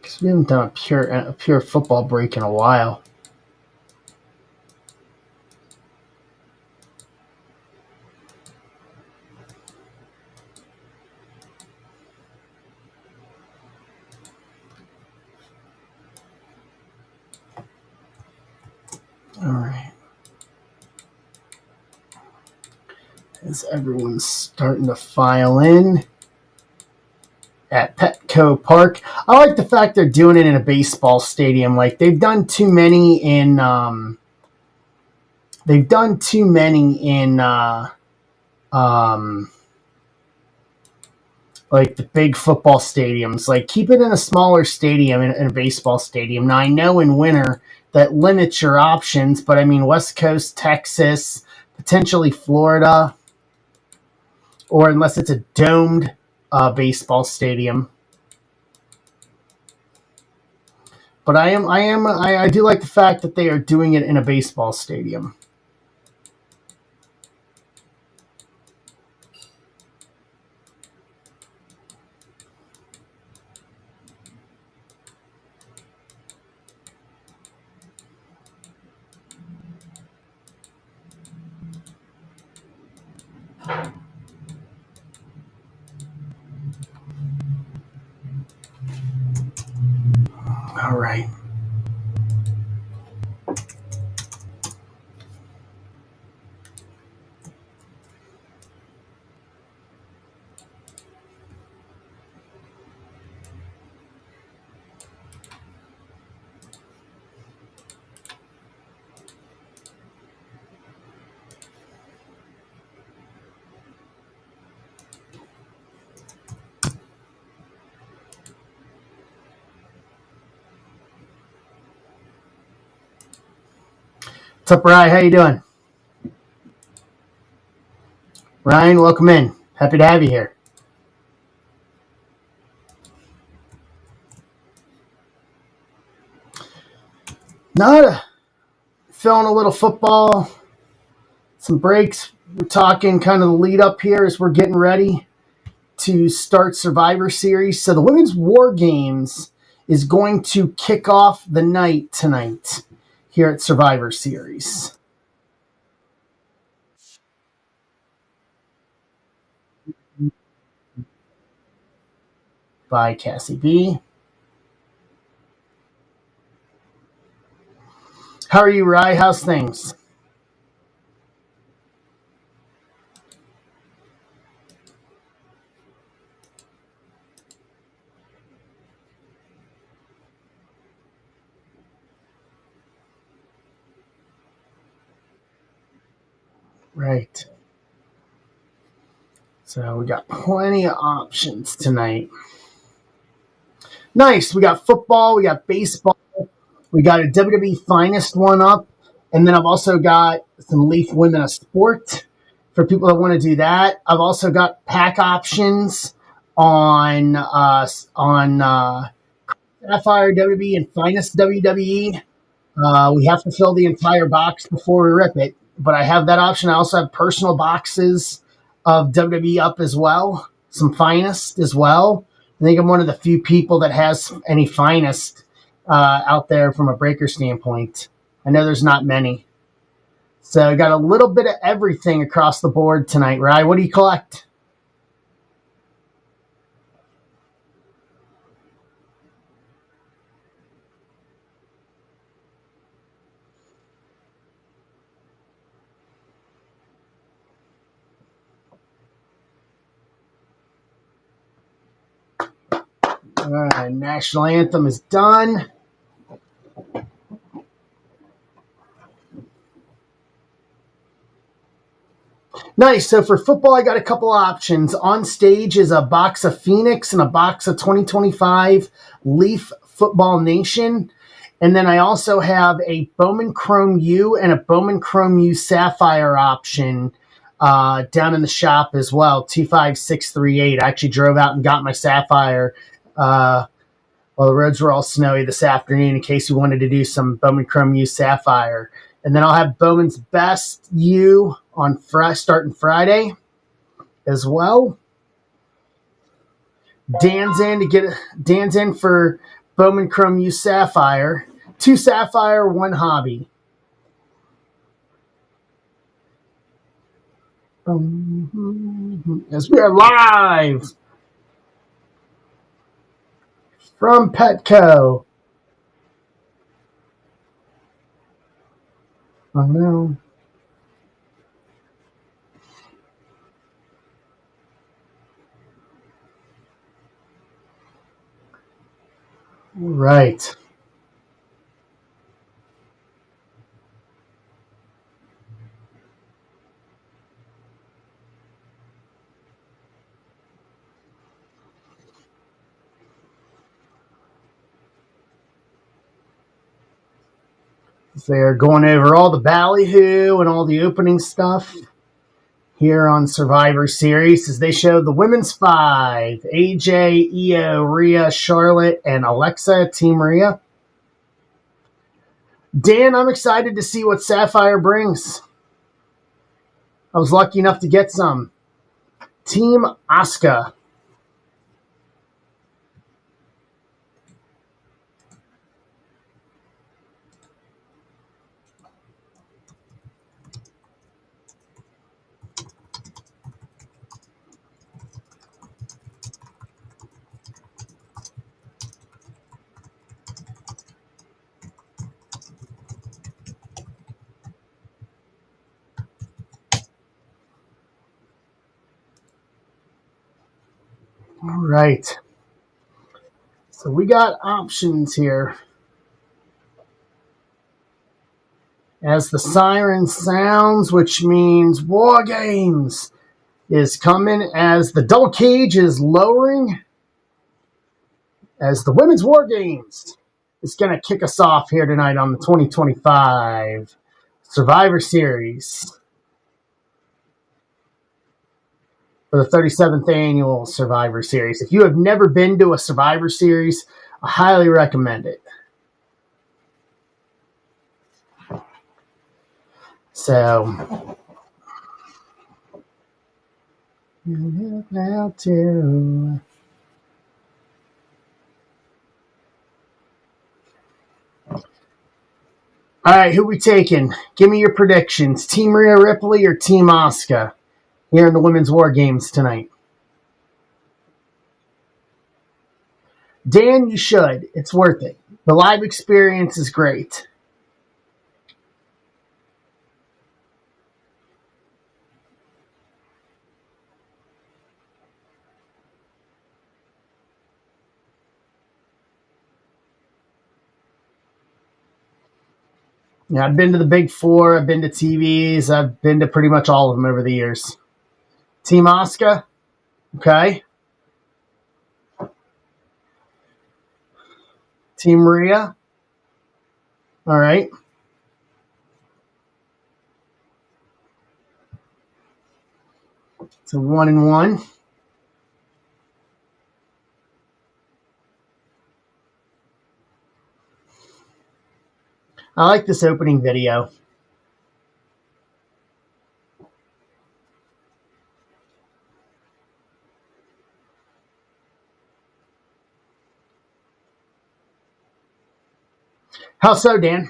Because we haven't done a pure football break in a while. All right. As everyone's starting to file in at Petco Park. I like the fact they're doing it in a baseball stadium. Like they've done too many in um, like the big football stadiums. Like keep it in a smaller stadium in a baseball stadium. Now I know in winter that limits your options, but I mean West Coast, Texas, potentially Florida, or unless it's a domed baseball stadium. But I do like the fact that they are doing it in a baseball stadium. All right. What's up, Ryan? How you doing? Ryan, welcome in. Happy to have you here. Not feeling a little football, some breaks. We're talking kind of the lead up here as we're getting ready to start Survivor Series. So the Women's War Games is going to kick off the night tonight here at Survivor Series. By Cassie B. How are you, Rye? How's things? Right. So we got plenty of options tonight. Nice. We got football, we got baseball, we got a WWE Finest one up, and then I've also got some Leaf Women of Sport for people that want to do that. I've also got pack options on Sapphire WWE and Finest WWE. We have to fill the entire box before we rip it, but I have that option. I also have personal boxes of WWE up as well, some Finest as well. I think I'm one of the few people that has any Finest out there from a breaker standpoint. I know there's not many. So I got a little bit of everything across the board tonight, right? What do you collect? All right, national anthem is done. Nice. So for football, I got a couple options. On stage is a box of Phoenix and a box of 2025 Leaf Football Nation. And then I also have a Bowman Chrome U and a Bowman Chrome U Sapphire option down in the shop as well, 25638. I actually drove out and got my Sapphire while the roads were all snowy this afternoon in case we wanted to do some Bowman Chrome U Sapphire. And then I'll have Bowman's Best U on starting Friday as well. Dan's in for Bowman Chrome U Sapphire. 2 Sapphire, 1 Hobby. As we are live from Petco. Oh no. All right. They're going over all the ballyhoo and all the opening stuff here on Survivor Series as they show the women's 5, AJ, Io, Rhea, Charlotte, and Alexa, Team Rhea. Dan, I'm excited to see what Sapphire brings. I was lucky enough to get some. Team Asuka. All right. So we got options here. As the siren sounds, which means War Games is coming as the double cage is lowering as the Women's War Games is going to kick us off here tonight on the 2025 Survivor Series for the 37th annual Survivor Series. If you have never been to a Survivor Series, I highly recommend it. So, now too. All right, who we taking? Give me your predictions. Team Rhea Ripley or Team Asuka here in the Women's War Games tonight? Dan, you should. It's worth it. The live experience is great. Yeah, I've been to the Big Four. I've been to TVs. I've been to pretty much all of them over the years. Team Asuka, okay. Team Rhea, all right. It's a 1-1. I like this opening video. How so, Dan?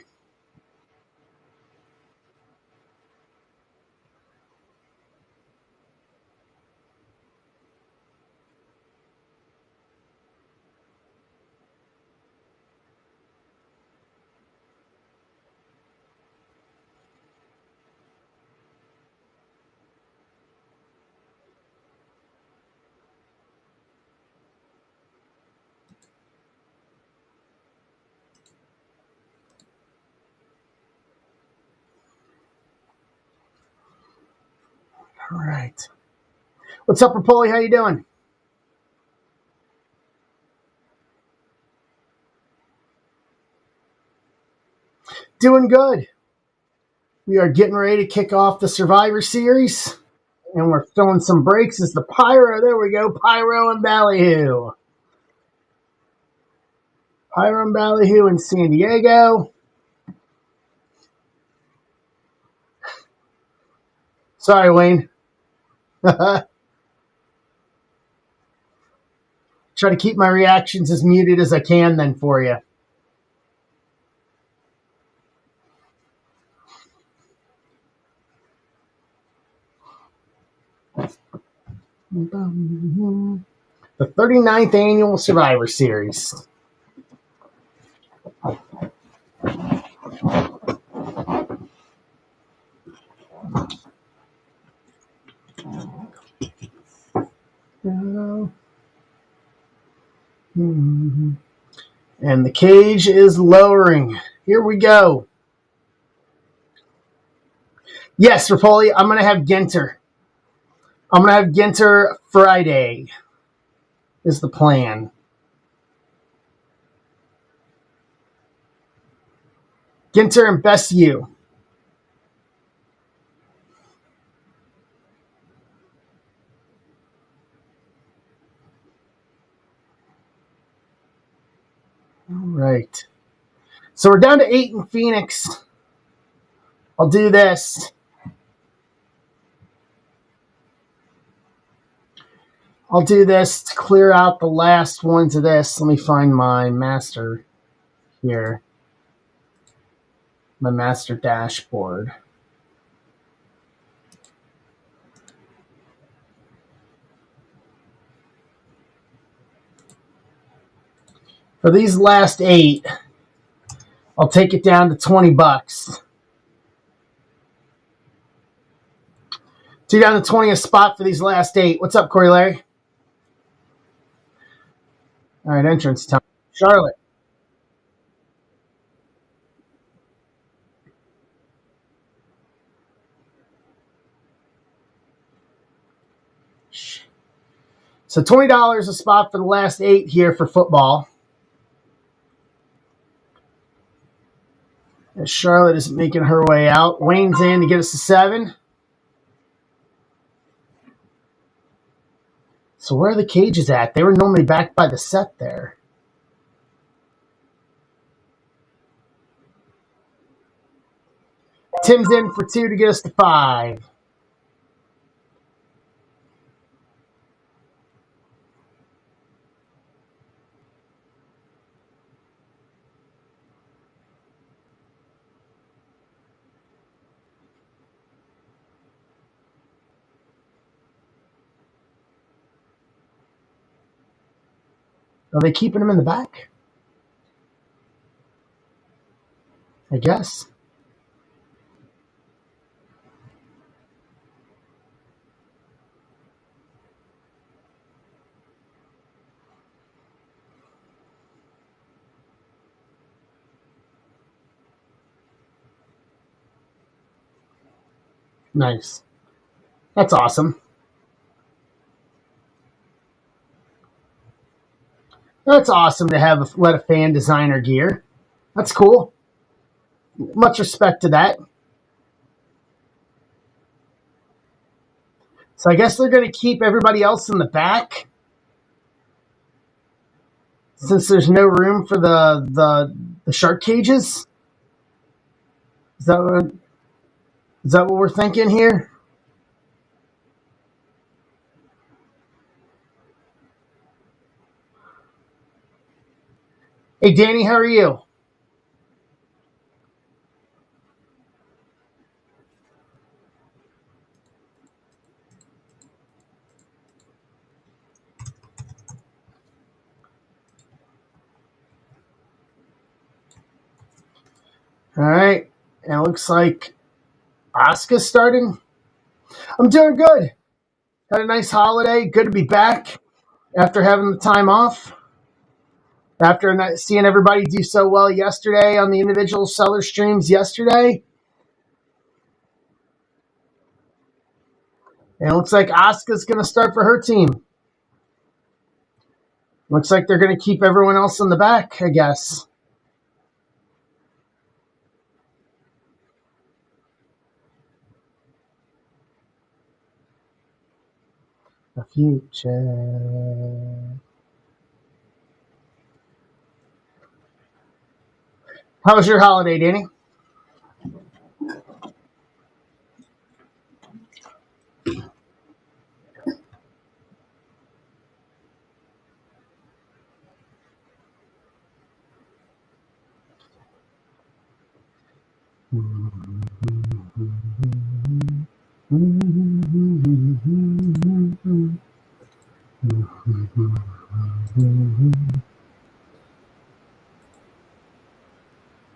All right. What's up, Rapoli? How you doing? Doing good. We are getting ready to kick off the Survivor Series, and we're filling some breaks. Is the Pyro? There we go. Pyro and Ballyhoo. Pyro and Ballyhoo in San Diego. Sorry, Wayne. Try to keep my reactions as muted as I can then for you. The 39th annual Survivor Series. And the cage is lowering. Here we go. Yes, Rapoli, I'm going to have Ginter. I'm going to have Ginter Friday is the plan. Ginter and Best You. All right. So we're down to 8 in Phoenix. I'll do this. I'll do this to clear out the last ones of this. Let me find my master here. My master dashboard. For these last 8, I'll take it down to $20. Down to 20th spot for these last 8. What's up, Corey Larry? All right, entrance time. Charlotte. So $20 a spot for the last 8 here for football. Charlotte is making her way out. Wayne's in to get us to 7. So where are the cages at? They were normally back by the set there. Tim's in for 2 to get us to 5. Are they keeping him in the back? I guess. Nice. That's awesome. That's awesome to have let a fan design our gear. That's cool. Much respect to that. So I guess they're going to keep everybody else in the back since there's no room for the shark cages. Is that what we're thinking here? Hey, Danny, how are you? All right. And it looks like Asuka's starting. I'm doing good. Had a nice holiday. Good to be back after having the time off. After seeing everybody do so well yesterday on the individual seller streams yesterday. And it looks like Asuka's going to start for her team. Looks like they're going to keep everyone else in the back, I guess. The future. How was your holiday, Danny?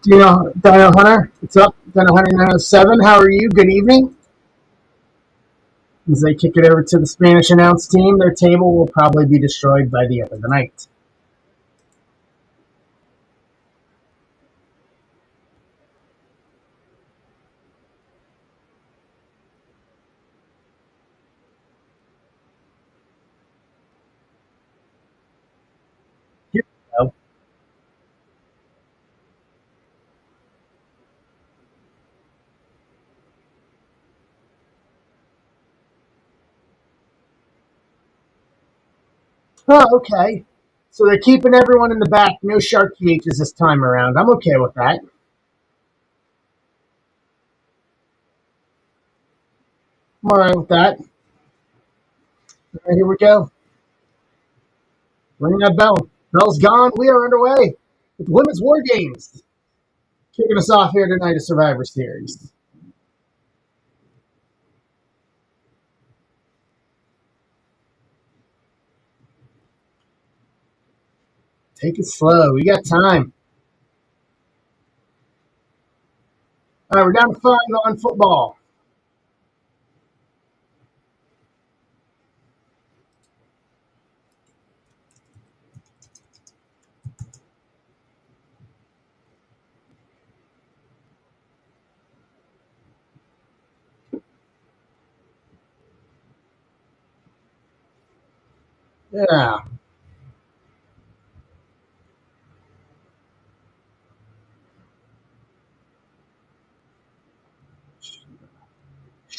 Dino Hunter? What's up? Dino Hunter 907. How are you? Good evening. As they kick it over to the Spanish announce team, their table will probably be destroyed by the end of the night. Here we go. Oh, okay. So they're keeping everyone in the back. No shark cages this time around. I'm okay with that. I'm all right with that. All right, here we go. Ring that bell. Bell's gone. We are underway with the Women's War Games. Kicking us off here tonight at Survivor Series. Take it slow. We got time. All right, we're down to 5 on football. Yeah.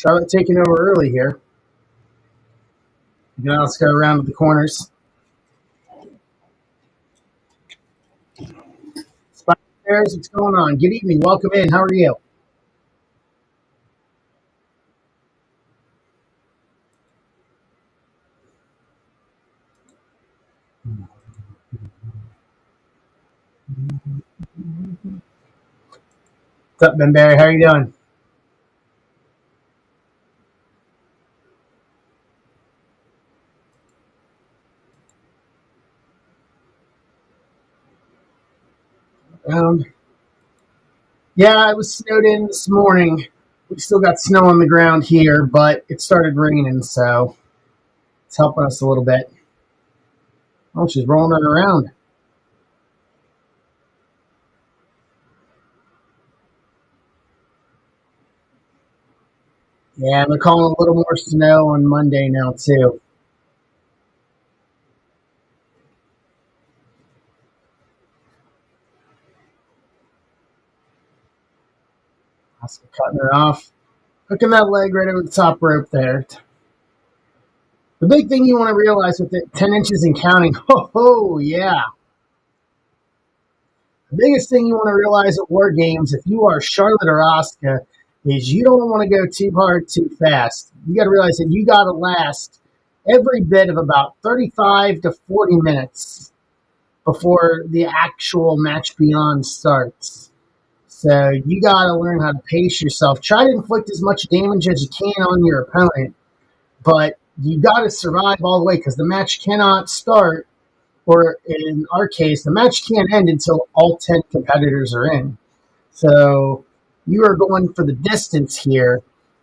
Charlotte taking over early here. You can also go around to the corners. Spike Bears, what's going on? Good evening. Welcome in. How are you? What's up, Ben Barry? How are you doing? Um, yeah, it was snowed in this morning. We still got snow on the ground here, but it started raining, so it's helping us a little bit. Oh, she's rolling it around. Yeah, and they're calling a little more snow on Monday now, too. Oscar cutting her off. Hooking that leg right over the top rope there. The big thing you want to realize with it, 10 inches and counting. Oh, yeah. The biggest thing you want to realize at War Games, if you are Charlotte or Asuka, is you don't want to go too hard too fast. You got to realize that you got to last every bit of about 35 to 40 minutes before the actual match beyond starts. So you got to learn how to pace yourself. Try to inflict as much damage as you can on your opponent, but you got to survive all the way because the match cannot start, or in our case, the match can't end until all 10 competitors are in. So you are going for the distance here.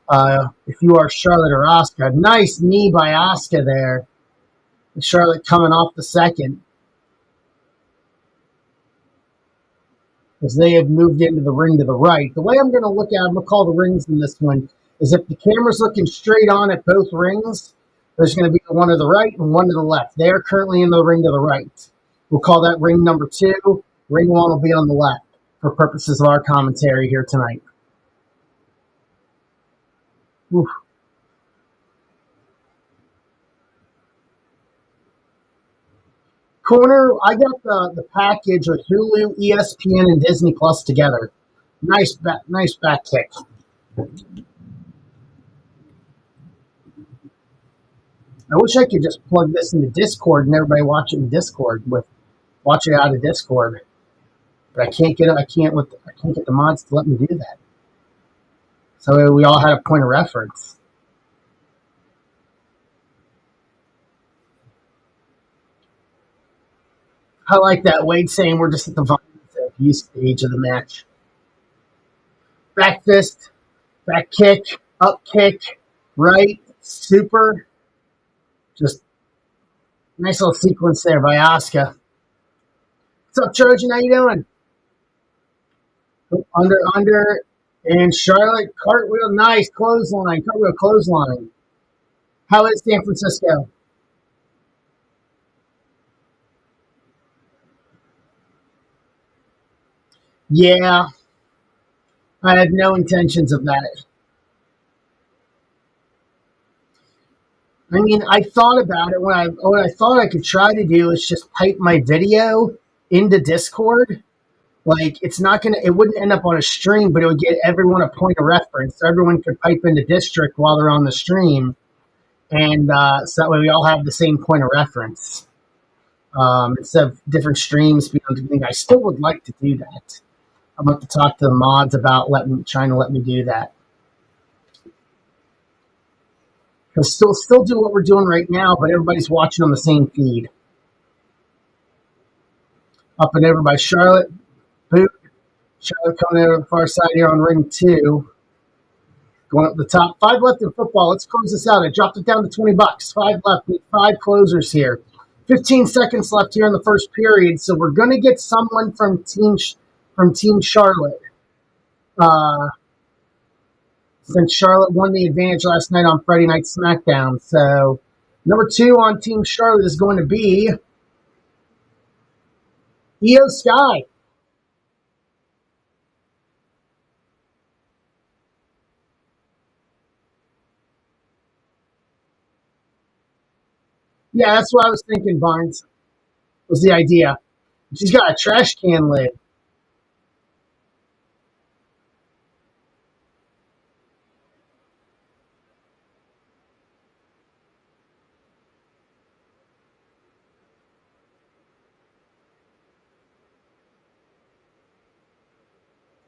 If you are Charlotte or Asuka, nice knee by Asuka there. Charlotte coming off the second as they have moved into the ring to the right. The way I'm going to look at, I'm going to call the rings in this one, is if the camera's looking straight on at both rings, there's going to be one to the right and one to the left. They are currently in the ring to the right. We'll call that ring number 2. Ring 1 will be on the left for purposes of our commentary here tonight. Oof. Corner, I got the package with Hulu, ESPN, and Disney Plus together. Nice back kick. I wish I could just plug this into Discord and everybody watch it in Discord watch it out of Discord. But I can't get the mods to let me do that. So we all had a point of reference. I like that. Wade saying we're just at the view stage of the match. Back fist, back kick, up kick, right, super. Just nice little sequence there by Asuka. What's up, Trojan? How you doing? Under, and Charlotte cartwheel, nice clothesline, cartwheel clothesline. How is San Francisco? Yeah, I had no intentions of that. I mean, I thought about it what I thought I could try to do is just pipe my video into Discord. Like it wouldn't end up on a stream, but it would get everyone a point of reference, so everyone could pipe into District while they're on the stream, and so that way we all have the same point of reference instead of different streams being on. I still would like to do that. I'm about to talk to the mods about trying to let me do that. Because still do what we're doing right now, but everybody's watching on the same feed. Up and over by Charlotte. Boot. Charlotte coming over the far side here on ring 2. Going up the top. 5 left in football. Let's close this out. I dropped it down to $20. 5 left. We have 5 closers here. 15 seconds left here in the first period. So we're going to get someone from Team Charlotte. Since Charlotte won the advantage last night on Friday Night SmackDown. So number 2 on Team Charlotte is going to be Io Sky. Yeah, that's what I was thinking, Barnes, was the idea. She's got a trash can lid.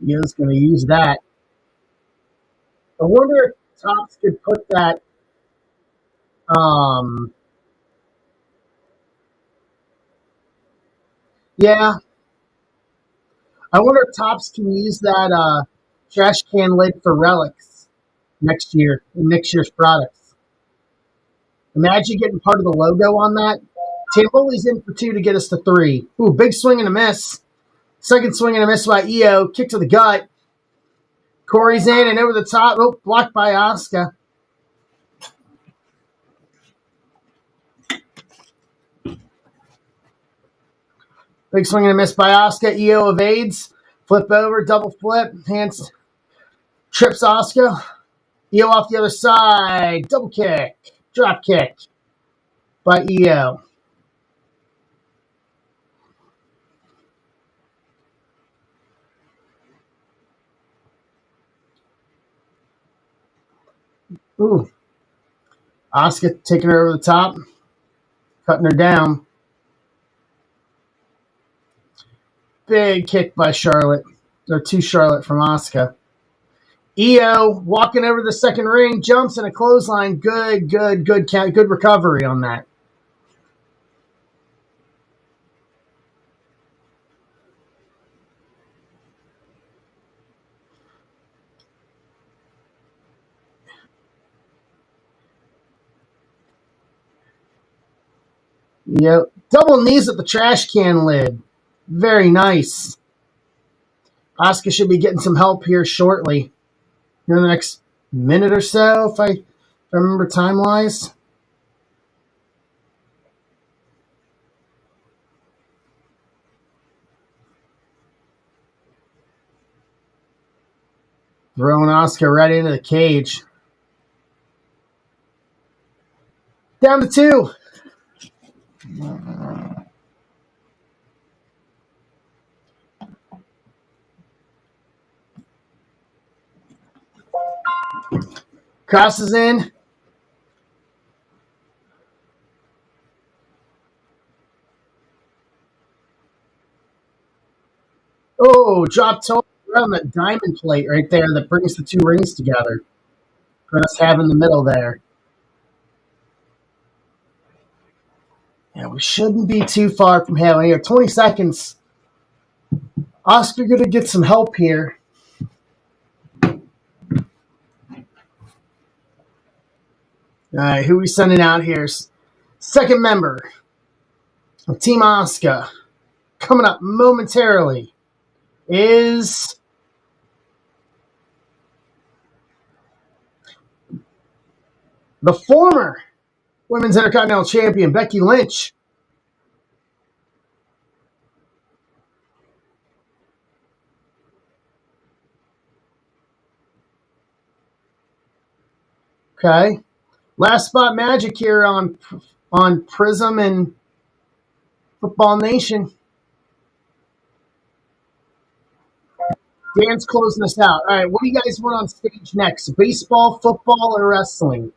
Yo's going to use that. I wonder if Tops could put that. Um, yeah, I wonder if Tops can use that trash can lid for relics next year in next year's products. Imagine getting part of the logo on that. Tamboli's in for two to get us to three. Ooh, big swing and a miss. Second swing and a miss by EO. Kick to the gut. Corey's in and over the top. Oh, blocked by Oscar. Big swing and a miss by Oscar. EO evades. Flip over, double flip. Hands trips Oscar. EO off the other side. Double kick. Drop kick by EO. Ooh. Oscar taking her over the top. Cutting her down. Big kick by Charlotte. Or to Charlotte from Oscar. EO walking over the second ring, jumps in a clothesline. Good recovery on that. Yep. Double knees at the trash can lid. Very nice. Asuka should be getting some help here shortly. Here in the next minute or so, if I remember time wise. Throwing Asuka right into the cage. Down to two. Crosses in. Oh, drop toe around that diamond plate right there that brings the two rings together. Press have in the middle there. Yeah, we shouldn't be too far from having here. 20 seconds. Oscar gonna get some help here. All right, who we sending out here? Second member of Team Oscar coming up momentarily is the former Women's Intercontinental Champion, Becky Lynch. Okay. Last spot magic here on Prism and Football Nation. Dan's closing us out. All right, what do you guys want on stage next? Baseball, football, or wrestling?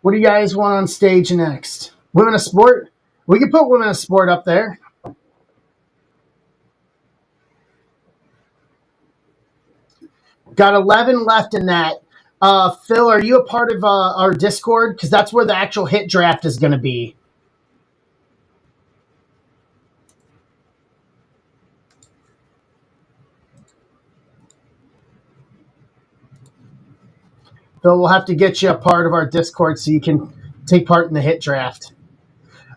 What do you guys want on stage next? Women of sport? We can put women of sport up there. Got 11 left in that. Phil, are you a part of our Discord? Because that's where the actual hit draft is going to be. Phil, we'll have to get you a part of our Discord so you can take part in the hit draft.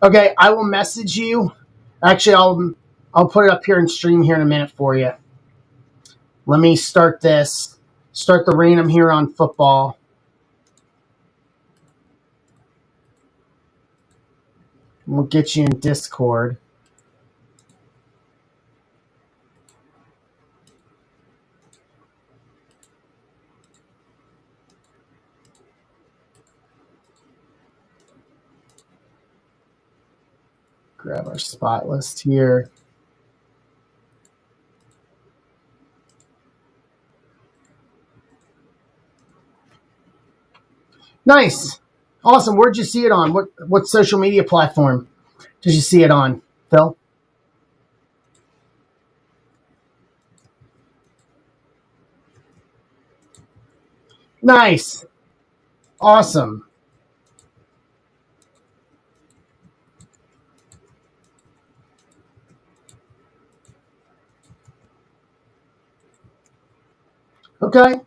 Okay, I will message you. Actually, I'll put it up here and stream here in a minute for you. Let me start this. Start the random here on football. We'll get you in Discord. Grab our spot list here. Nice. Awesome. Where'd you see it on? What social media platform did you see it on, Phil? Nice. Awesome. Okay.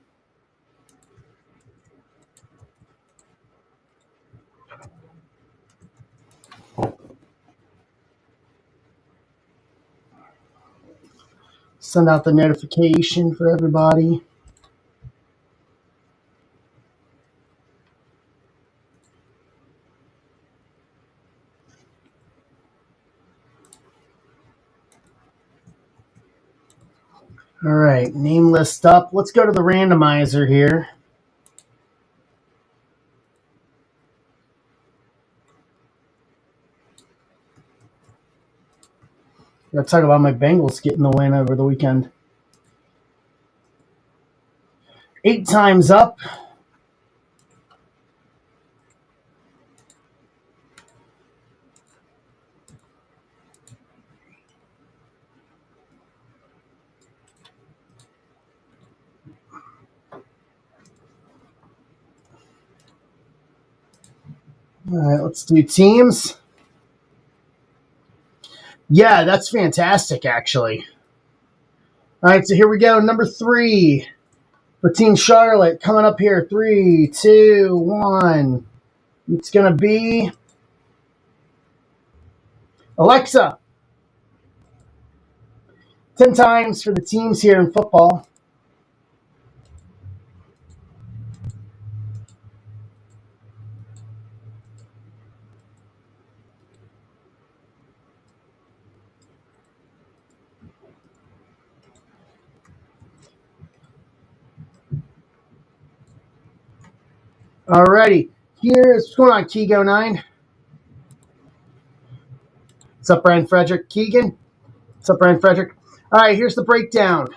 Send out the notification for everybody. All right, name list up. Let's go to the randomizer here. Gotta talk about my Bengals getting the win over the weekend. 8 times up. All right, let's do teams. Yeah, that's fantastic, actually. All right, so here we go. Number 3 for Team Charlotte coming up here. 3, 2, 1. It's going to be Alexa. 10 times for the teams here in football. All righty. Here's what's going on, Kigo 9. What's up, Brian Frederick? Keegan? What's up, Brian Frederick? All right, here's the breakdown.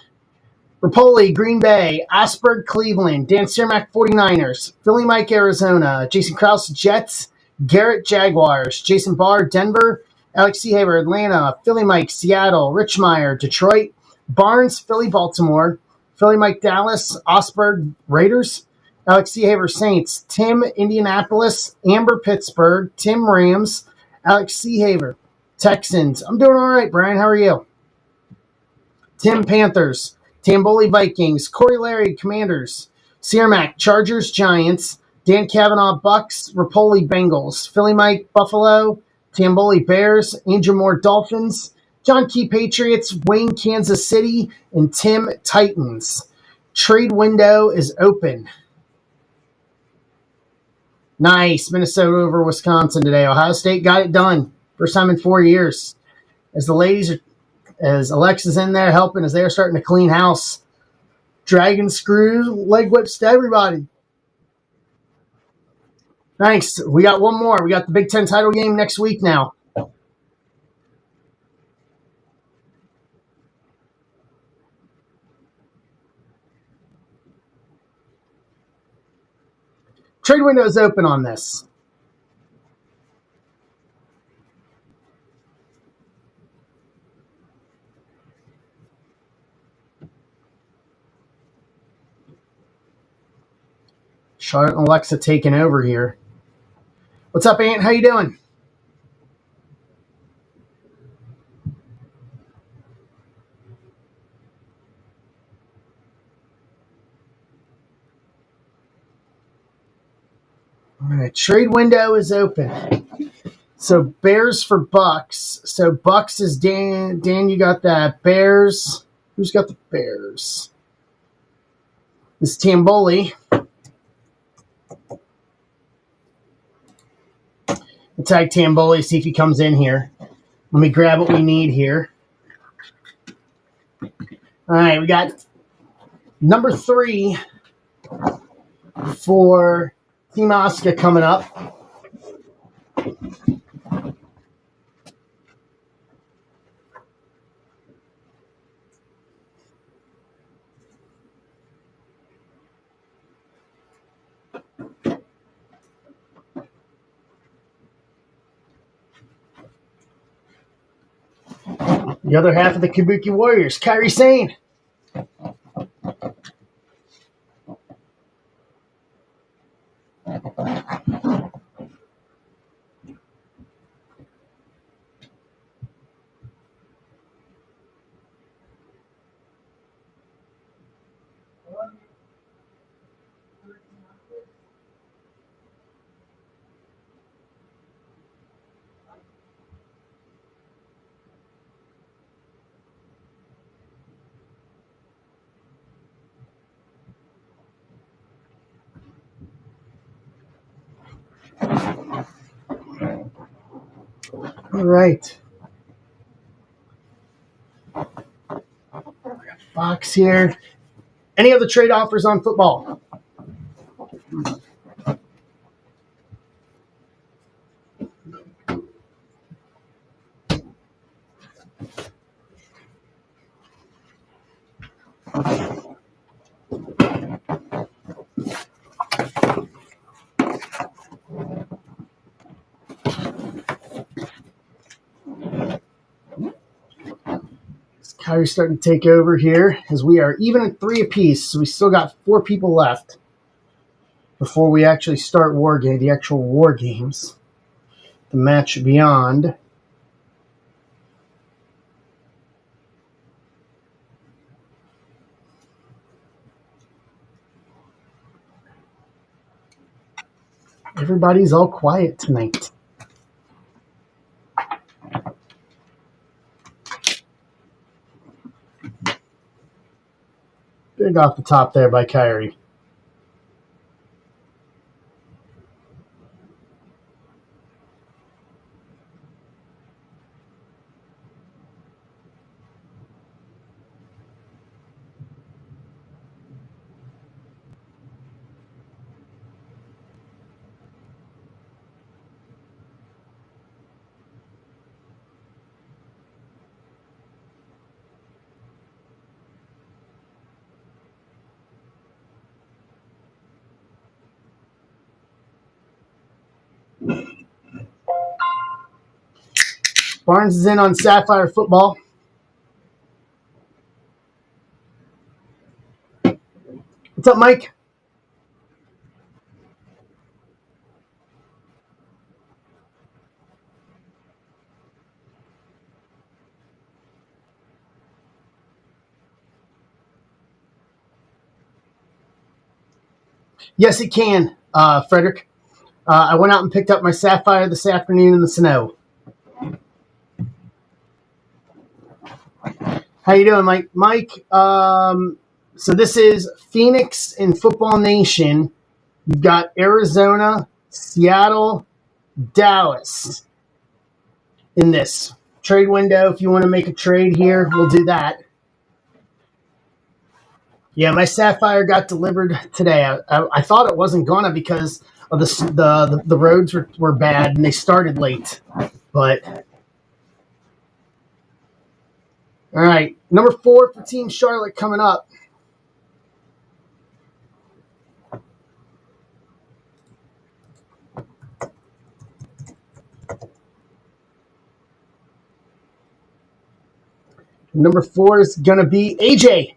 Rapoli, Green Bay, Asperg, Cleveland, Dan Cermak, 49ers, Philly Mike, Arizona, Jason Krause, Jets, Garrett, Jaguars, Jason Barr, Denver, Alex Seahaver, Atlanta, Philly Mike, Seattle, Rich Meyer, Detroit, Barnes, Philly, Baltimore, Philly Mike, Dallas, Osberg, Raiders, Alex Seahaver, Saints, Tim, Indianapolis, Amber, Pittsburgh, Tim, Rams, Alex Seahaver, Texans. I'm doing all right, Brian. How are you? Tim, Panthers. Tamboli, Vikings. Corey Larry, Commanders. Cermak, Chargers, Giants. Dan Kavanaugh, Bucks. Rapoli, Bengals. Philly Mike, Buffalo. Tamboli, Bears. Angel Moore, Dolphins. John Key, Patriots. Wayne, Kansas City. And Tim, Titans. Trade window is open. Nice. Minnesota over Wisconsin today. Ohio State got it done. First time in 4 years. As Alexa's in there helping, as they're starting to clean house. Dragon screw, leg whips to everybody. Nice. We got one more. We got the Big Ten title game next week now. Trade window is open on this. Charlotte and Alexa taking over here. What's up, Ant? How you doing? All right, trade window is open. So Bears for Bucks. So Bucks is Dan. Dan, you got that. Bears. Who's got the Bears? This is Tamboli. We'll tag Tamboli, see if he comes in here. Let me grab what we need here. All right, we got number 3 for Team Oscar coming up. The other half of the Kabuki Warriors, Kyrie Sane. All right. Fox here. Any other trade offers on football? Kyrie's starting to take over here as we are even at 3 apiece. So we still got 4 people left before we actually start the actual war games. The match beyond. Everybody's all quiet tonight. Big off the top there by Kyrie. Barnes is in on Sapphire football. What's up, Mike? Yes, it can, Frederick. I went out and picked up my Sapphire this afternoon in the snow. How you doing, Mike? Mike, so this is Phoenix in Football Nation. You've got Arizona, Seattle, Dallas in this trade window. If you want to make a trade here, we'll do that. Yeah, my Sapphire got delivered today. I thought it wasn't gonna because of the roads were bad and they started late. But all right, number 4 for Team Charlotte coming up. Number 4 is gonna be AJ.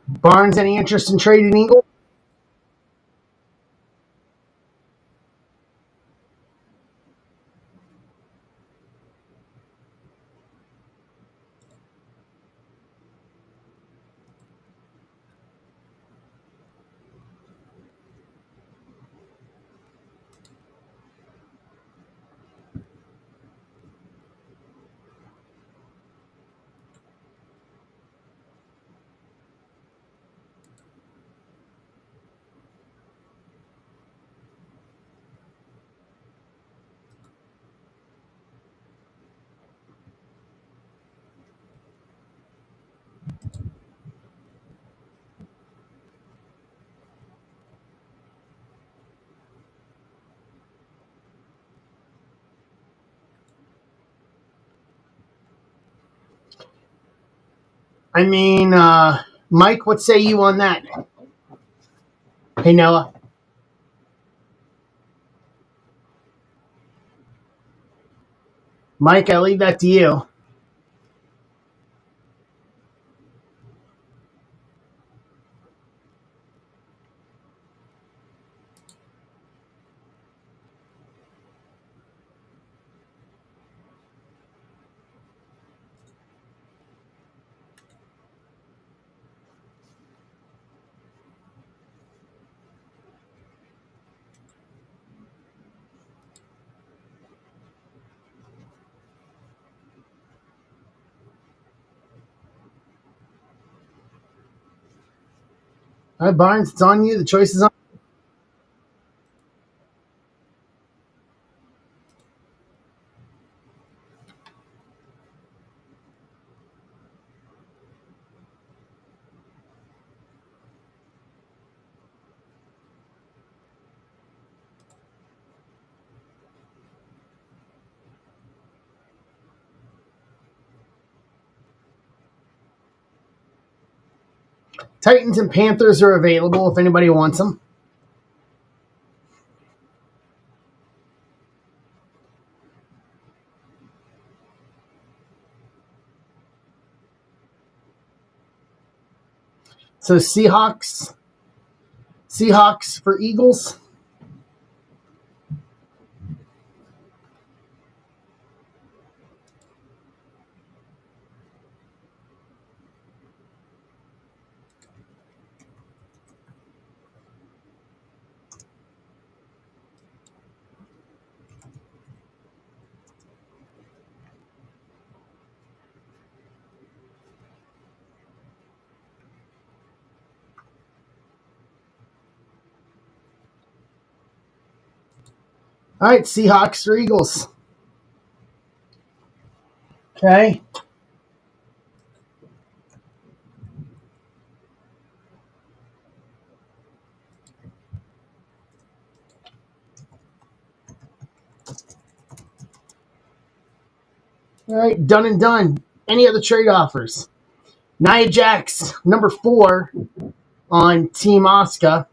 Barnes, any interest in trading Eagle? I mean, Mike, what say you on that? Hey, Noah. Mike, I leave that to you. All right, Barnes, it's on you. The choice is on. Titans and Panthers are available if anybody wants them. So Seahawks for Eagles. All right, Seahawks for Eagles. Okay. All right, done and done. Any other trade offers? Nia Jax, number 4 on Team Oscar.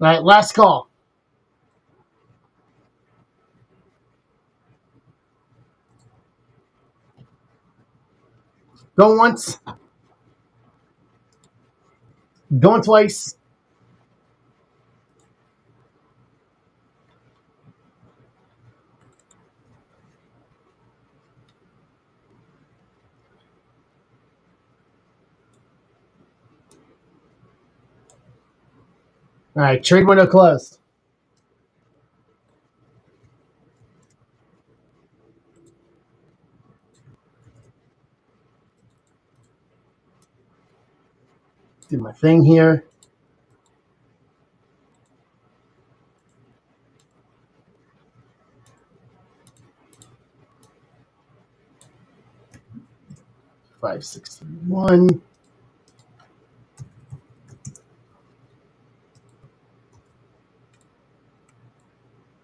All right, last call. Going once, going twice. All right, trade window closed. Do my thing here. Five, 6, 3, 1.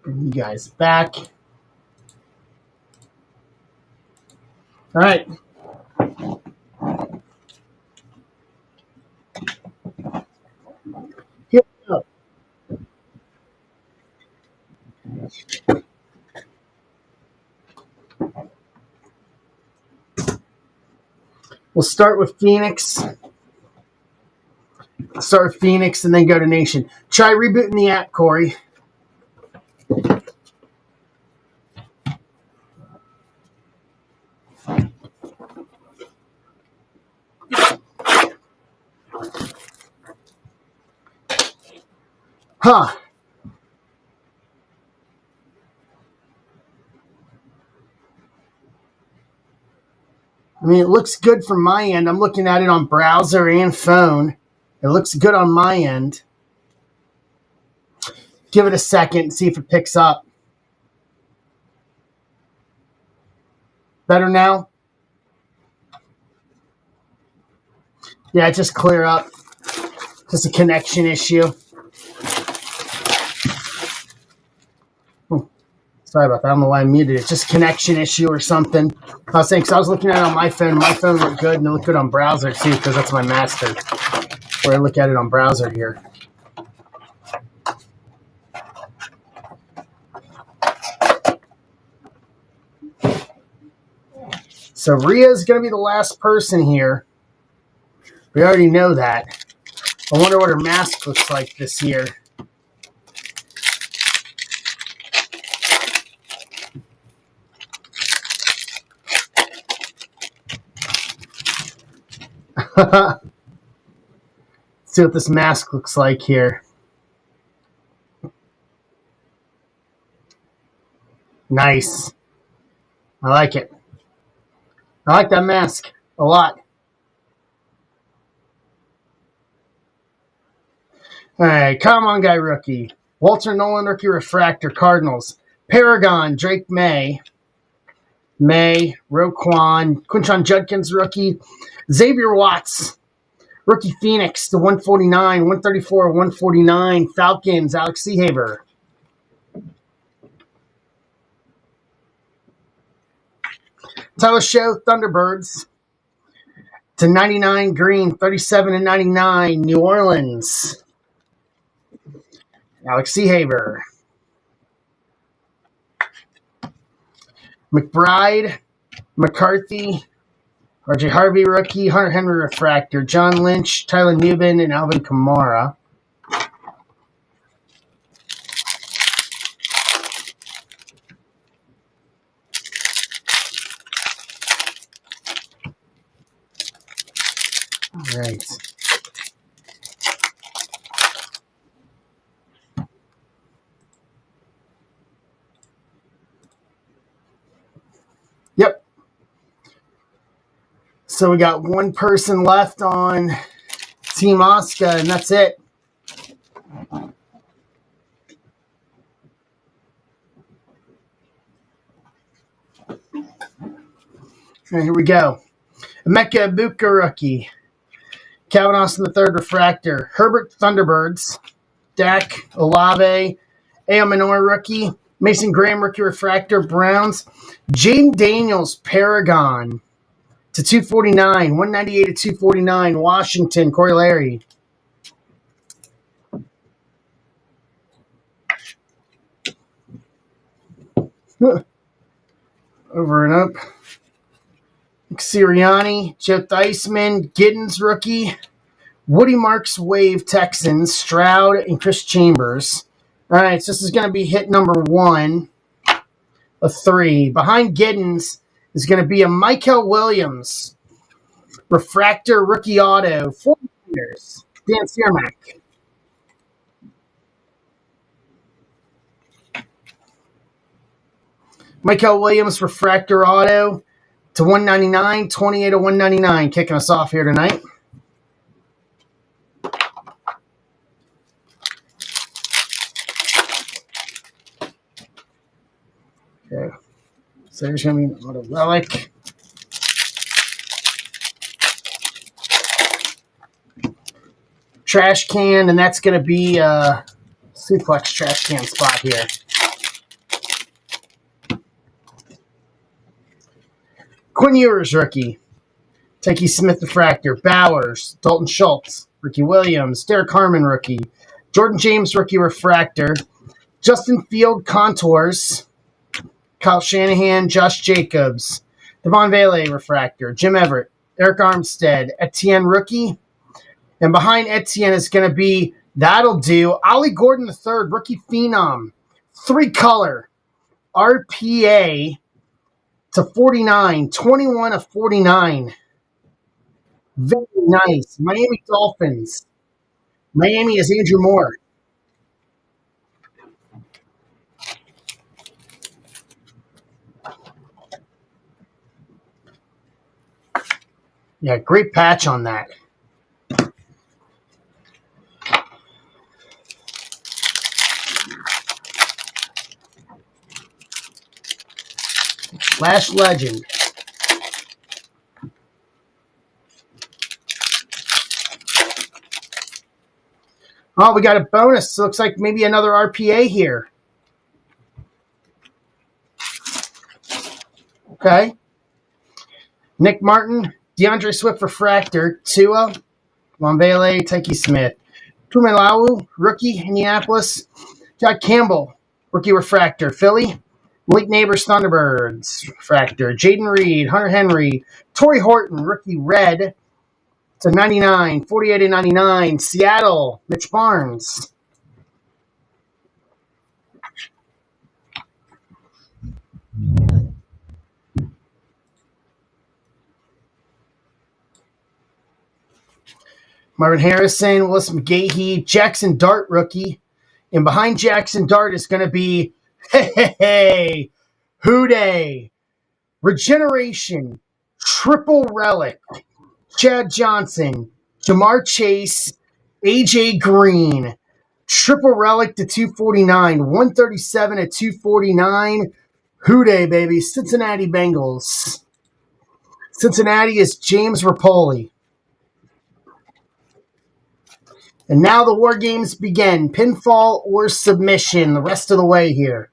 Bring you guys back. All right. Here we go. We'll start with Phoenix. Start with Phoenix and then go to Nation. Try rebooting the app, Corey. Huh. I mean, it looks good from my end. I'm looking at it on browser and phone. It looks good on my end. give it a second, see if it picks up. Better now? Yeah, just clear up. Just a connection issue. Sorry about that. I don't know why I muted it. Just connection issue or something. I was saying, because I was looking at it on my phone. My phone looked good, and it looked good on browser, too, because that's my master. Where I look at it on browser here. So Rhea's going to be the last person here. We already know that. I wonder what her mask looks like this year. Let's see what this mask looks like here. Nice. I like it. I like that mask a lot. All right, come on, guy rookie. Walter Nolan rookie refractor, Cardinals. Paragon, Drake May, Roquan, Quinton Judkins rookie. Xavier Watts, rookie Phoenix to 149, 134, 149. Falcons, Alex Seahaver. Tyler Show, Thunderbirds to 99, green, 37 and 99. New Orleans, Alex Seahaver. McBride, McCarthy, RJ Harvey rookie, Hunter Henry refractor, John Lynch, Tyler Newman, and Alvin Kamara. All right. Yep. So we got one person left on Team Oscar, and that's it. All right, here we go. Emeka Ibuka rookie. Calvin Austin III refractor. Herbert Thunderbirds. Dak Olave. A.O. Manoir rookie. Mason Graham rookie refractor. Browns. Jaden Daniels Paragon to 249. 198 to 249. Washington. Corey Larry. Over and up. Sirianni, Joe Theismann, Giddens rookie, Woody Marks Wave Texans, Stroud, and Chris Chambers. All right, so this is going to be hit number 1 of 3. Behind Giddens is going to be a Michael Williams, refractor rookie auto, 4 years, Dan Cermak. Michael Williams, refractor auto to 199, 28 to 199, kicking us off here tonight. Okay. So there's going to be an auto relic. Trash can, and that's going to be a suplex trash can spot here. Quinn Ewers rookie. Teki Smith refractor. Bowers. Dalton Schultz. Ricky Williams. Derek Harmon rookie. Jordan James rookie refractor. Justin Field contours. Kyle Shanahan. Josh Jacobs. Devon Vele refractor. Jim Everett. Eric Armstead. Etienne rookie. And behind Etienne is going to be, that'll do, Ollie Gordon III, rookie phenom. 3-color. RPA to 49. 21 of 49. Very nice. Miami Dolphins. Miami is Andrew Moore. Yeah, great patch on that. Flash Legend. Oh, we got a bonus. Looks like maybe another RPA here. Okay. Nick Martin, DeAndre Swift Refractor, Tua, Wambele, Tyke Smith. Tumelau, rookie, Indianapolis. Jack Campbell, rookie Refractor, Philly. Malik Neighbors, Thunderbirds, Refractor. Jaden Reed, Hunter Henry. Torrey Horton, rookie red. To 99, 48 and 99. Seattle, Mitch Barnes. Marvin Harrison, Willis McGahee, Jackson Dart rookie. And behind Jackson Dart is going to be, hey, Houday, Regeneration, Triple Relic, Chad Johnson, Jamar Chase, AJ Green, Triple Relic to 249, 137 at 249. Houday, baby, Cincinnati Bengals. Cincinnati is James Rapoli. And now the war games begin. Pinfall or submission the rest of the way here.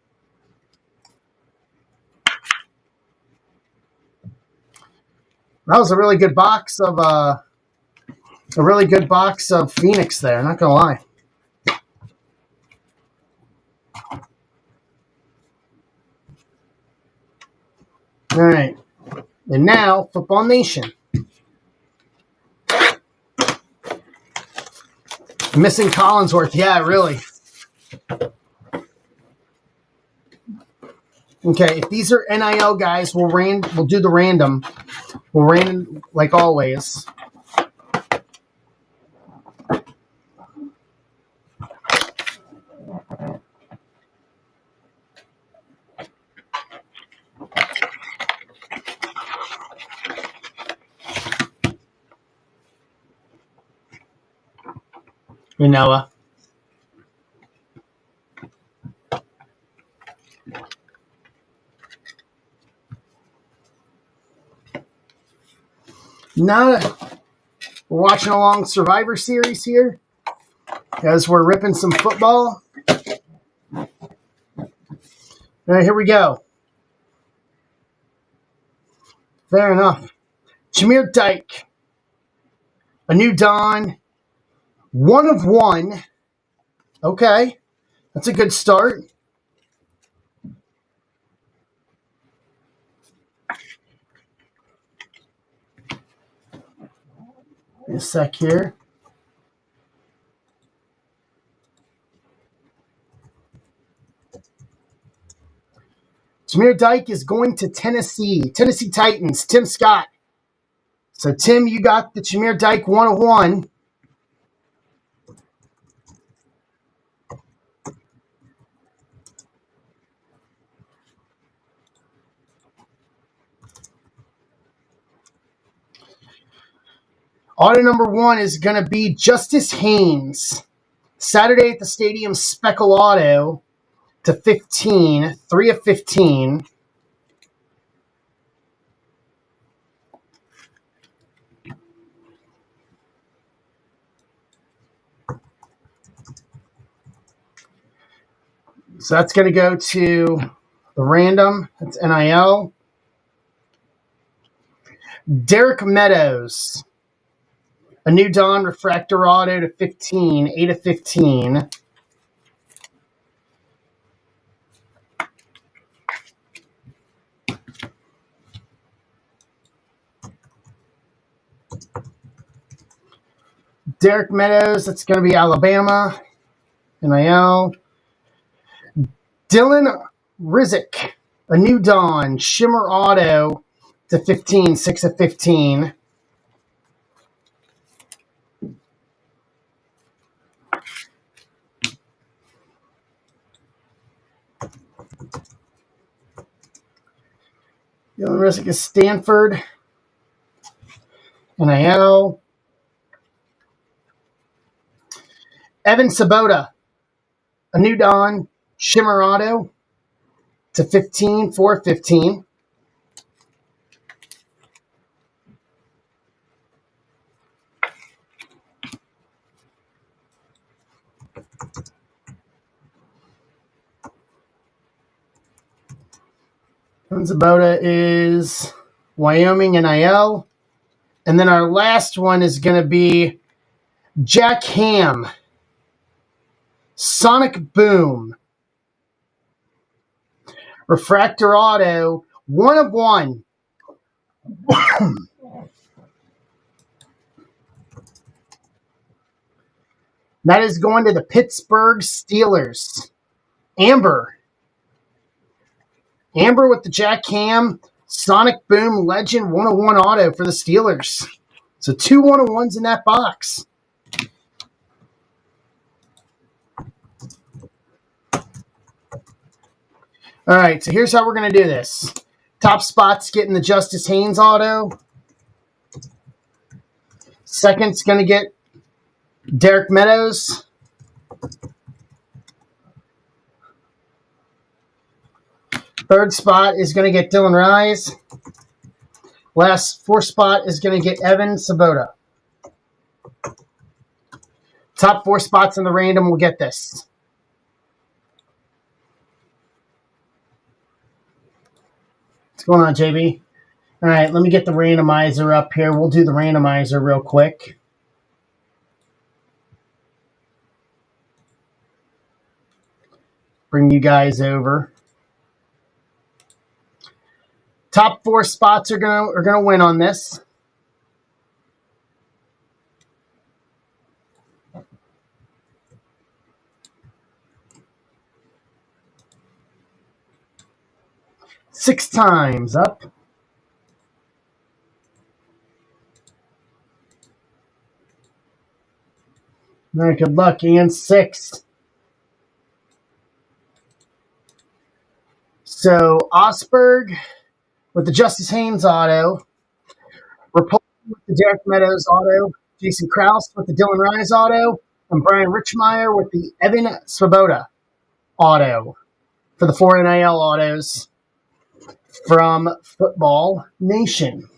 That was a really good box of Phoenix there, not gonna lie. All right. And now, Football Nation. Missing Collinsworth. Yeah, really. Okay, if these are NIL guys, we'll do the random. We'll random like always. Noah. Now we're watching along Survivor Series here as we're ripping some football. All right, here we go. Fair enough. Jameer Dyke, A New Dawn, 1 of 1. Okay, that's a good start. A sec here. Jameer Dyke is going to Tennessee. Tennessee Titans, Tim Scott. So, Tim, you got the Jameer Dyke 1 of 1. Auto number 1 is going to be Justice Haynes. Saturday at the Stadium Speckle Auto to 15. 3 of 15. So that's going to go to the random. That's NIL. Derek Meadows. A New Dawn Refractor Auto to 15. 8 of 15. Derek Meadows, that's going to be Alabama. NIL. Dylan Rizek, A New Dawn, Shimmer Auto to 15, 6 of 15. Dylan Rizek is Stanford. NIL. Evan Sabota, A New Dawn, Shimmer Auto to 15, 4 of 15. Sabota is Wyoming NIL. And then our last one is going to be Jack Ham, Sonic Boom, Refractor Auto, 1 of 1. That is going to the Pittsburgh Steelers. Amber with the Jack Ham, Sonic Boom Legend 1 of 1 auto for the Steelers. So 2 1 of 1s in that box. All right, so here's how we're going to do this. Top spot's getting the Justice Haynes auto. Second's going to get Derek Meadows. Third spot is going to get Dylan Rise. Last 4th spot is going to get Evan Sabota. Top 4 spots in the random will get this. What's going on, JB? All right, let me get the randomizer up here. We'll do the randomizer real quick. Bring you guys over. Top 4 spots are gonna win on this. Six times up. All right, good luck. And 6. So Osberg with the Justice Haynes auto. Rapoli with the Derek Meadows auto. Jason Krause with the Dylan Rise auto. And Brian Richmeyer with the Evan Swoboda auto for the 4 NIL autos from Football Nation.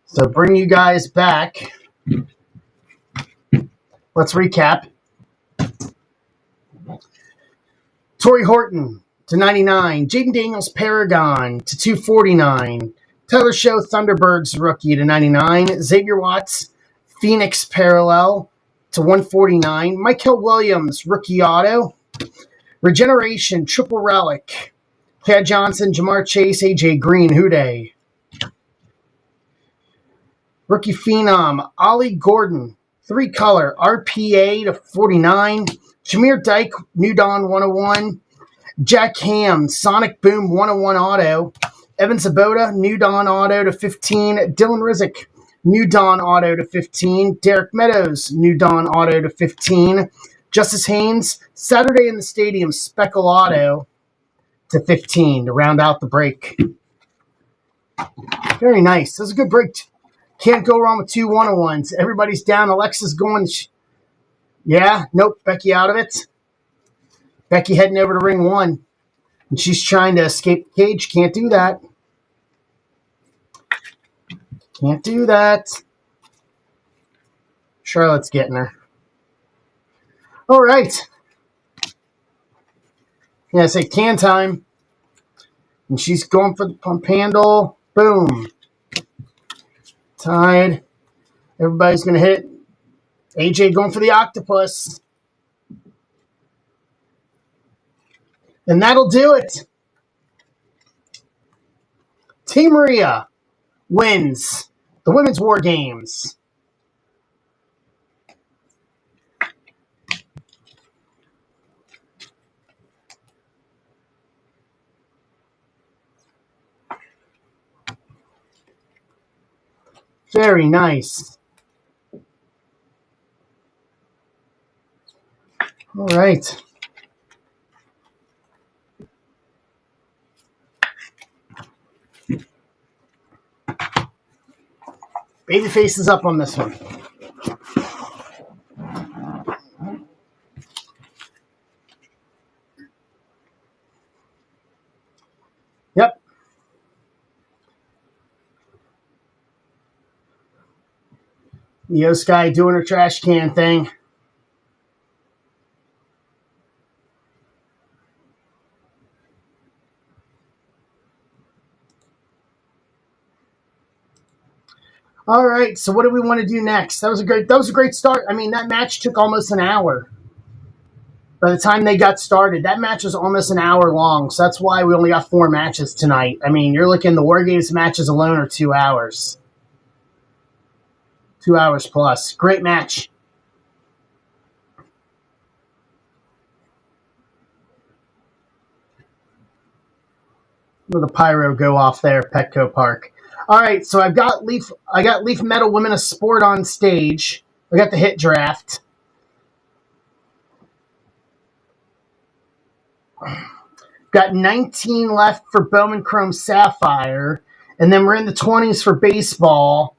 So bring you guys back. Let's recap. Torrey Horton to 99. Jaden Daniels Paragon to 249. Tyler Show Thunderbirds rookie to 99. Xavier Watts Phoenix Parallel to 149. Michael Williams rookie auto. Regeneration Triple Relic. Chad Johnson, Jamar Chase, AJ Green, Houday. Rookie Phenom Ollie Gordon 3-color RPA to 49. Jameer Dyke New Dawn 101. Jack Ham Sonic Boom 101 auto. Evan Sabota New Dawn auto to 15. Dylan Rizek New Dawn auto to 15. Derek Meadows New Dawn auto to 15. Justice Haynes Saturday in the Stadium Speckle auto to 15 to round out the break. Very nice. That was a good break. Can't go wrong with 2 101s. Everybody's down. Alexa's going. Yeah, nope. Becky out of it. Becky heading over to ring 1. And she's trying to escape the cage. Can't do that. Can't do that. Charlotte's getting her. All right. Yeah, I say can time. And she's going for the pump handle. Boom. Tied. Everybody's going to hit it. AJ going for the octopus. And that'll do it. Team Maria wins the Women's War Games. Very nice. All right. Babyface is up on this one. Yep. Yo Sky doing her trash can thing. All right, so what do we want to do next? That was a great start. I mean, that match took almost an hour. By the time they got started, that match was almost an hour long. So that's why we only got 4 matches tonight. I mean, you're looking, the War Games matches alone are 2 hours. 2 hours plus. Great match. Let the pyro go off there, Petco Park. All right, so I got Leaf Metal Women of Sport on stage. I got the hit draft. Got 19 left for Bowman Chrome Sapphire, and then we're in the 20s for baseball,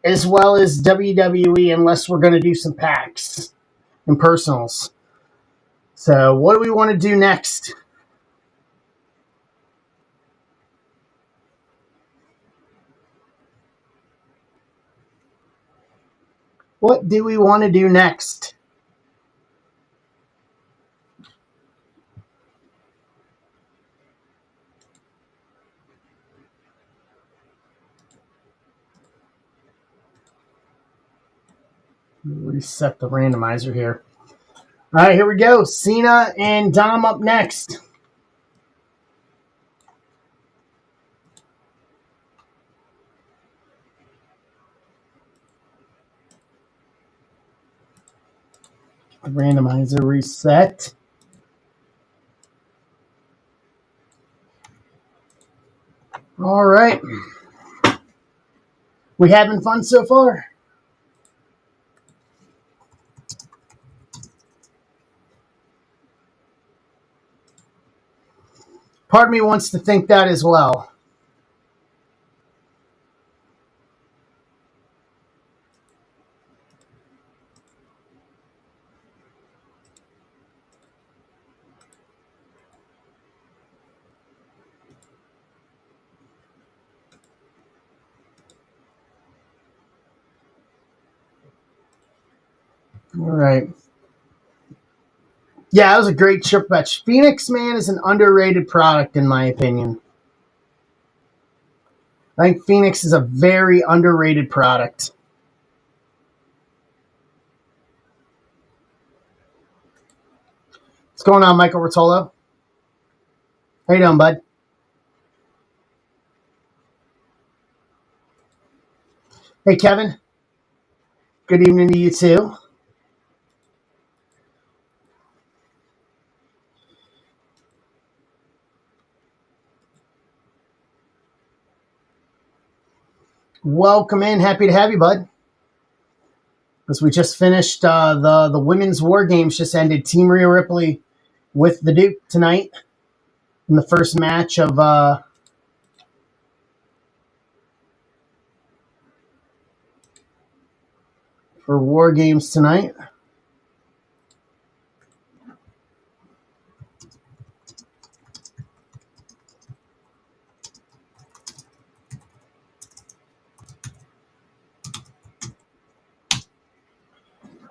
as well as WWE, unless we're going to do some packs and personals. So what do we want to do next? What do we want to do next? Reset the randomizer here. All right, here we go. Cena and Dom up next. The randomizer reset. All right. We having fun so far? Part of me wants to think that as well. All right. Yeah, that was a great trip match. Phoenix, man, is an underrated product, in my opinion. I think Phoenix is a very underrated product. What's going on, Michael Rotolo? How you doing, bud? Hey, Kevin. Good evening to you, too. Welcome in. Happy to have you, bud. As we just finished the women's war games, just ended. Team Rhea Ripley with the Duke tonight in the first match of for war games tonight.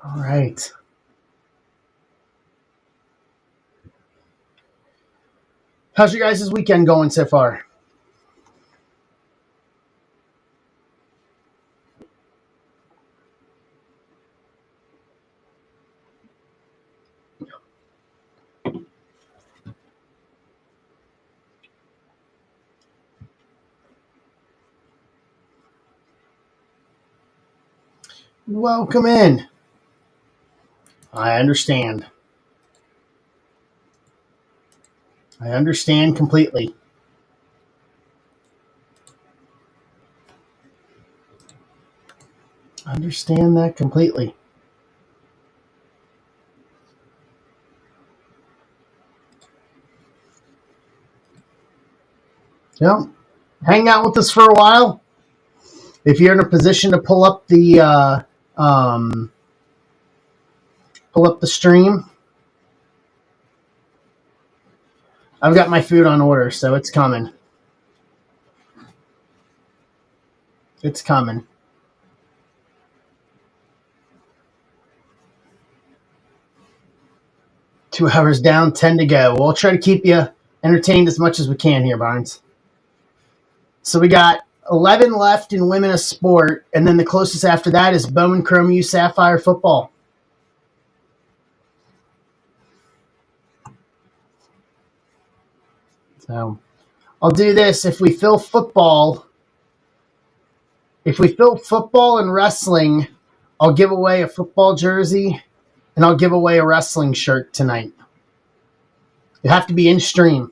All right. How's your guys' weekend going so far? Welcome in. I understand. I understand completely. Understand that completely. Yep. Hang out with us for a while. If you're in a position to pull up the stream, I've got my food on order, so it's coming. It's coming. 2 hours down, 10 to go. We'll try to keep you entertained as much as we can here, Barnes. So we got 11 left in women of sport, and then the closest after that is Bowman Chrome U Sapphire football. So I'll do this. If we fill football and wrestling, I'll give away a football jersey and I'll give away a wrestling shirt tonight. You have to be in stream.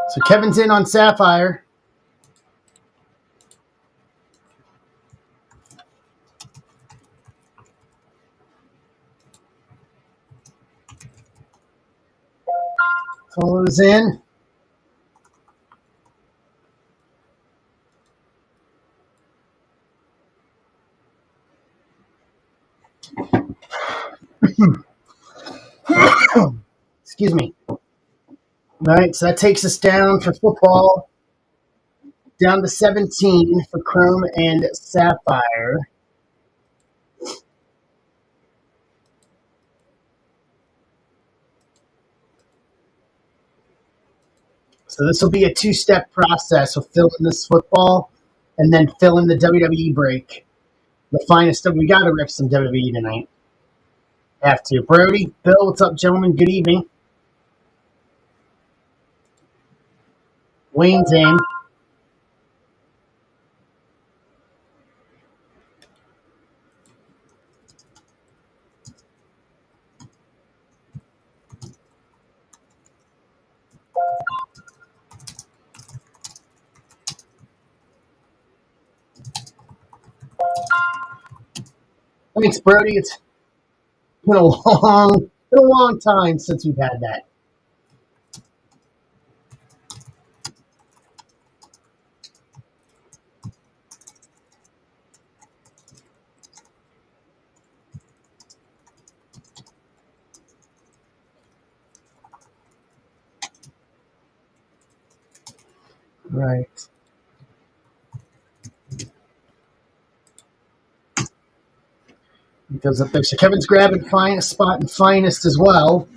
So Kevin's in on Sapphire. Follows in. Excuse me. All right, so that takes us down for football, down to 17 for Chrome and Sapphire. So this will be a two-step process. We'll fill in this football and then fill in the WWE break. The finest stuff. We got to rip some WWE tonight. Have to. Brody, Bill, what's up, gentlemen? Good evening. Wayne's in. Thanks, Brody. It's been a long time since we've had that. Right. He goes up there. So Kevin's grabbing finest spot and finest as well.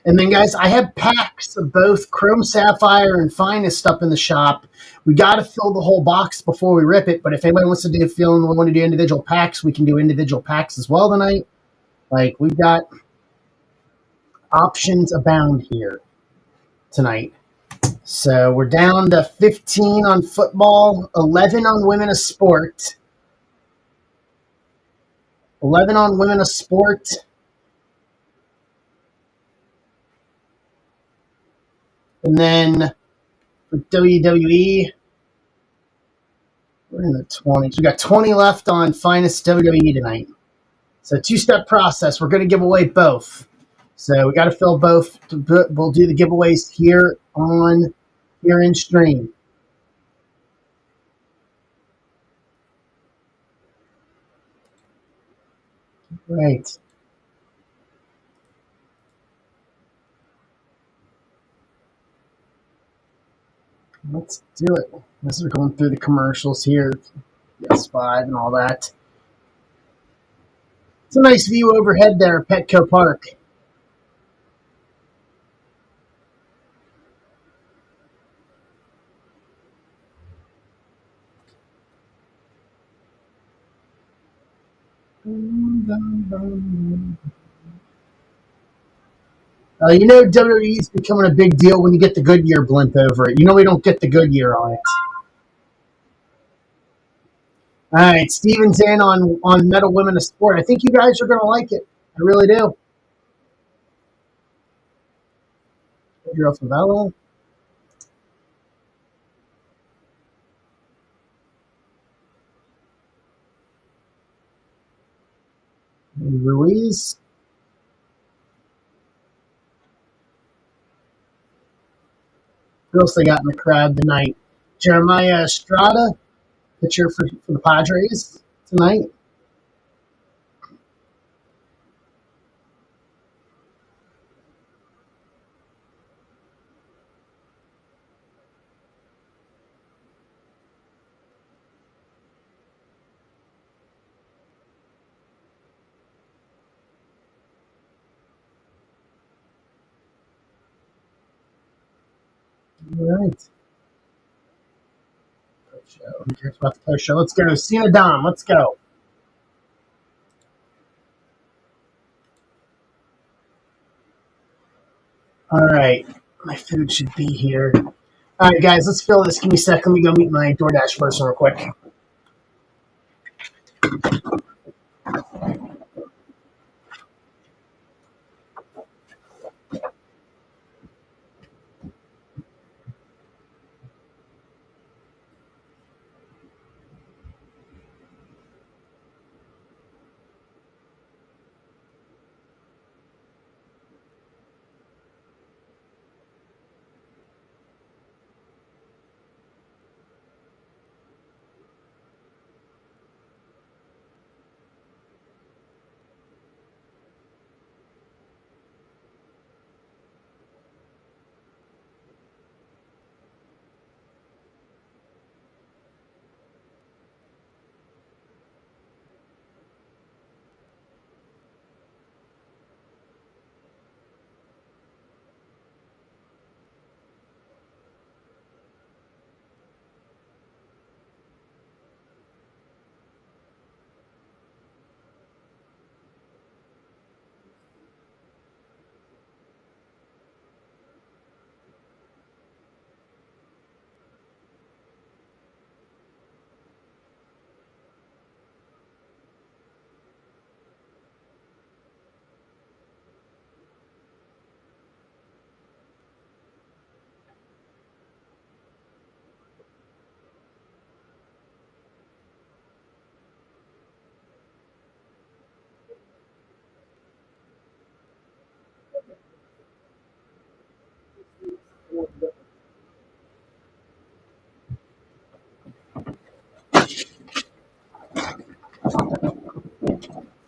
And then, guys, I have packs of both Chrome Sapphire and Finest up in the shop. We got to fill the whole box before we rip it. But if anybody wants to want to do individual packs, we can do individual packs as well tonight. Like, we've got options abound here tonight. So we're down to 15 on football, 11 on women of sport. 11 on women of sport. And then for WWE, we're in the 20s. We got 20 left on Finest WWE tonight. So two-step process. We're going to give away both. So we got to fill both. We'll do the giveaways here in stream. Right. Let's do it. As we're going through the commercials here, S5 and all that. It's a nice view overhead there at Petco Park. You know WWE is becoming a big deal when you get the Goodyear blimp over it. You know we don't get the Goodyear on it. All right, Steven's in on Metal Women of Sport. I think you guys are going to like it. I really do. Pedro Favela. Ruiz. Who else they got in the crowd tonight? Jeremiah Estrada, pitcher for the Padres tonight. All right. Show. Who cares about the post show? Let's go. Cena Dom. Let's go. All right. My food should be here. All right, guys. Let's fill this. Give me a sec. Let me go meet my DoorDash person real quick.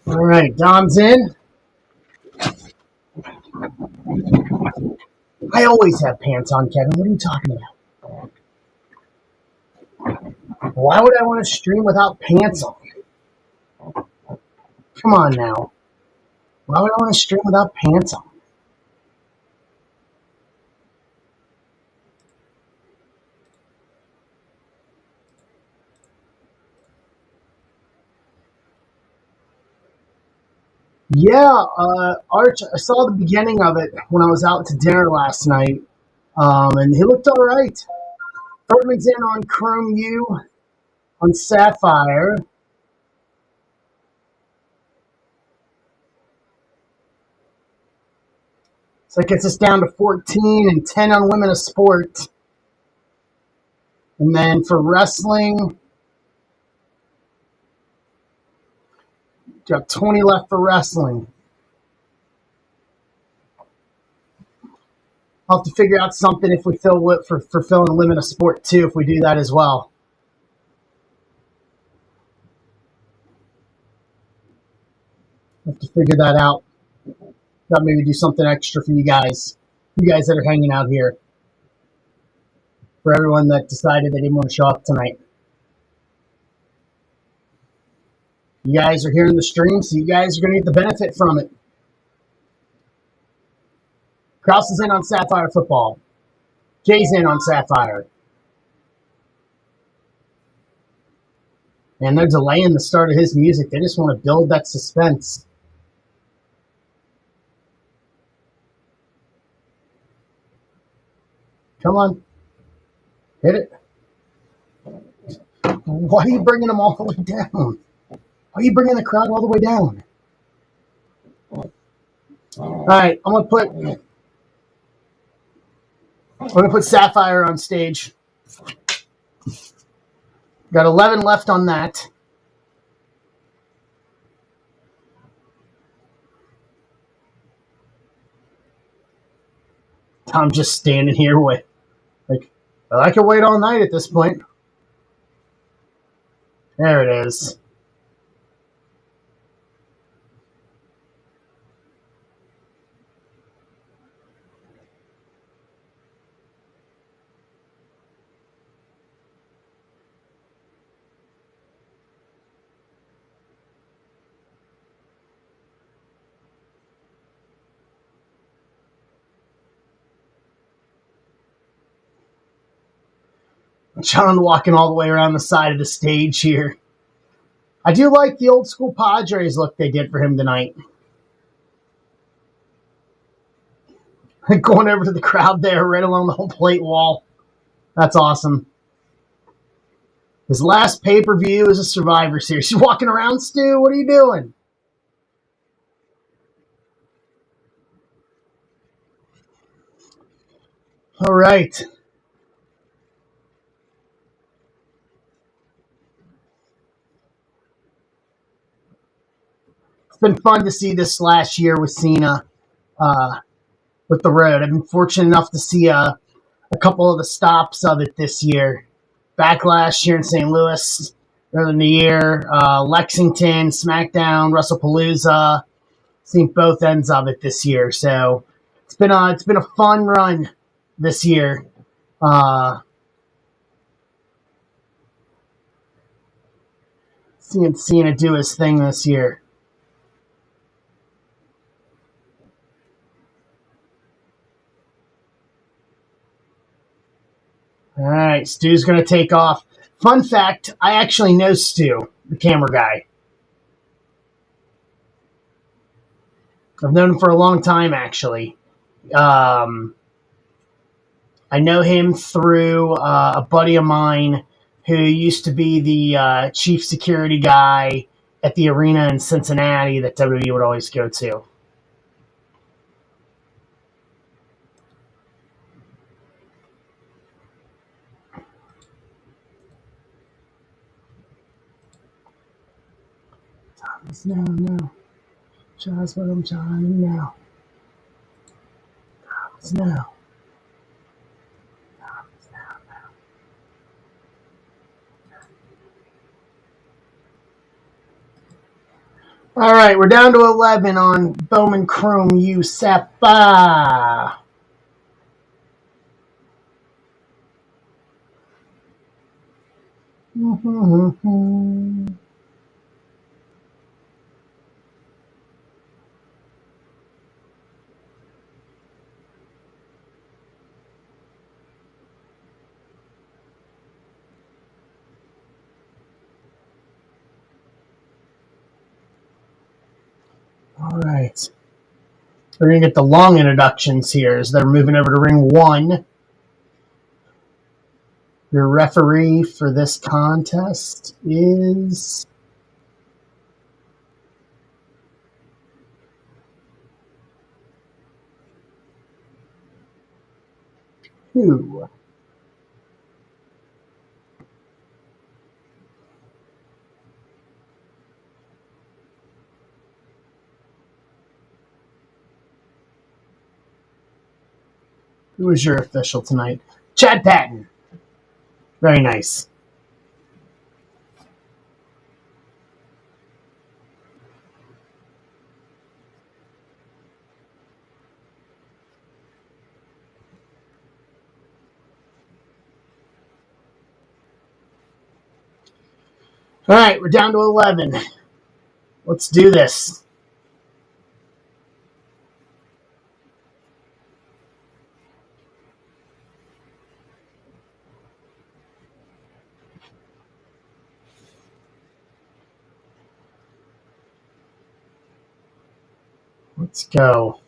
All right. Dom's in. I always have pants on, Kevin. What are you talking about? Why would I want to stream without pants on? Come on now. Why would I want to stream without pants on? Yeah, Arch, I saw the beginning of it when I was out to dinner last night, and he looked all right. Bertman's in on Chrome U, on Sapphire. So that gets us down to 14 and 10 on Women of Sport. And then for wrestling, got 20 left for wrestling. I'll have to figure out something if we fill for filling Women of Sport too, if we do that as well. Have to figure that out. Got maybe do something extra for you guys that are hanging out here. For everyone that decided they didn't want to show up tonight. You guys are here in the stream, so you guys are going to get the benefit from it. Kraus is in on Sapphire football. Jay's in on Sapphire. And they're delaying the start of his music. They just want to build that suspense. Come on. Hit it. Why are you bringing them all the way down? Why are you bringing the crowd all the way down? All right, I'm gonna put Sapphire on stage. Got 11 left on that. I'm just standing here with, like, I could wait all night at this point. There it is. John walking all the way around the side of the stage here. I do like the old school Padres look they did for him tonight. Going over to the crowd there, right along the home plate wall. That's awesome. His last pay-per-view is a Survivor Series. You walking around, Stu? What are you doing? All right. It's been fun to see this last year with Cena with the road. I've been fortunate enough to see a couple of the stops of it this year. Backlash here in St. Louis earlier in the year, Lexington, SmackDown, WrestlePalooza. Seen both ends of it this year, so it's been a fun run this year. Seeing Cena do his thing this year. All right, Stu's going to take off. Fun fact, I actually know Stu, the camera guy. I've known him for a long time, actually. Um, I know him through a buddy of mine who used to be the chief security guy at the arena in Cincinnati that WWE would always go to. Thomas, no, no. Just what I'm trying now. Thomas, no. All right, we're down to 11 on Bowman Chrome Usepa. All right. We're going to get the long introductions here as they're moving over to ring one. Your referee for this contest is who? Who is your official tonight? Chad Patton. Very nice. All right, we're down to 11. Let's do this. Let's go.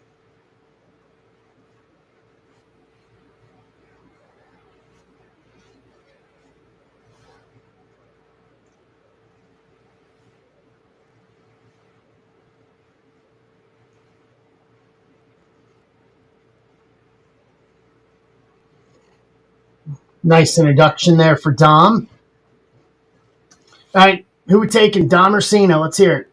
Nice introduction there for Dom. All right, who we taking, Dom or Cena? Let's hear it.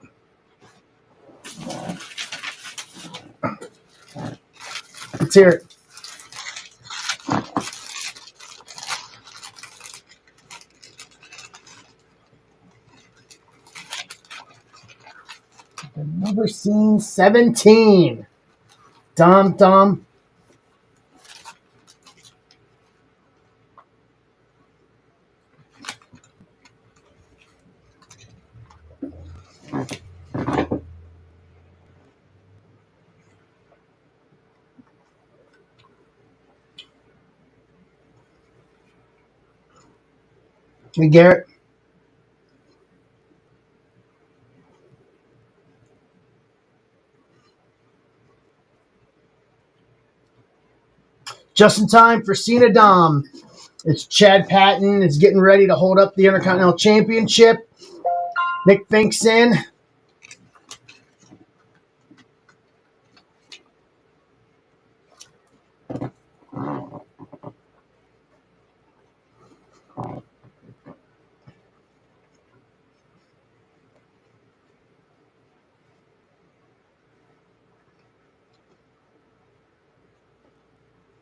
Let's hear it. Number scene 17. Dom. Hey, Garrett. Just in time for Cena Dom. It's Chad Patton is getting ready to hold up the Intercontinental Championship. Nick Fink's in.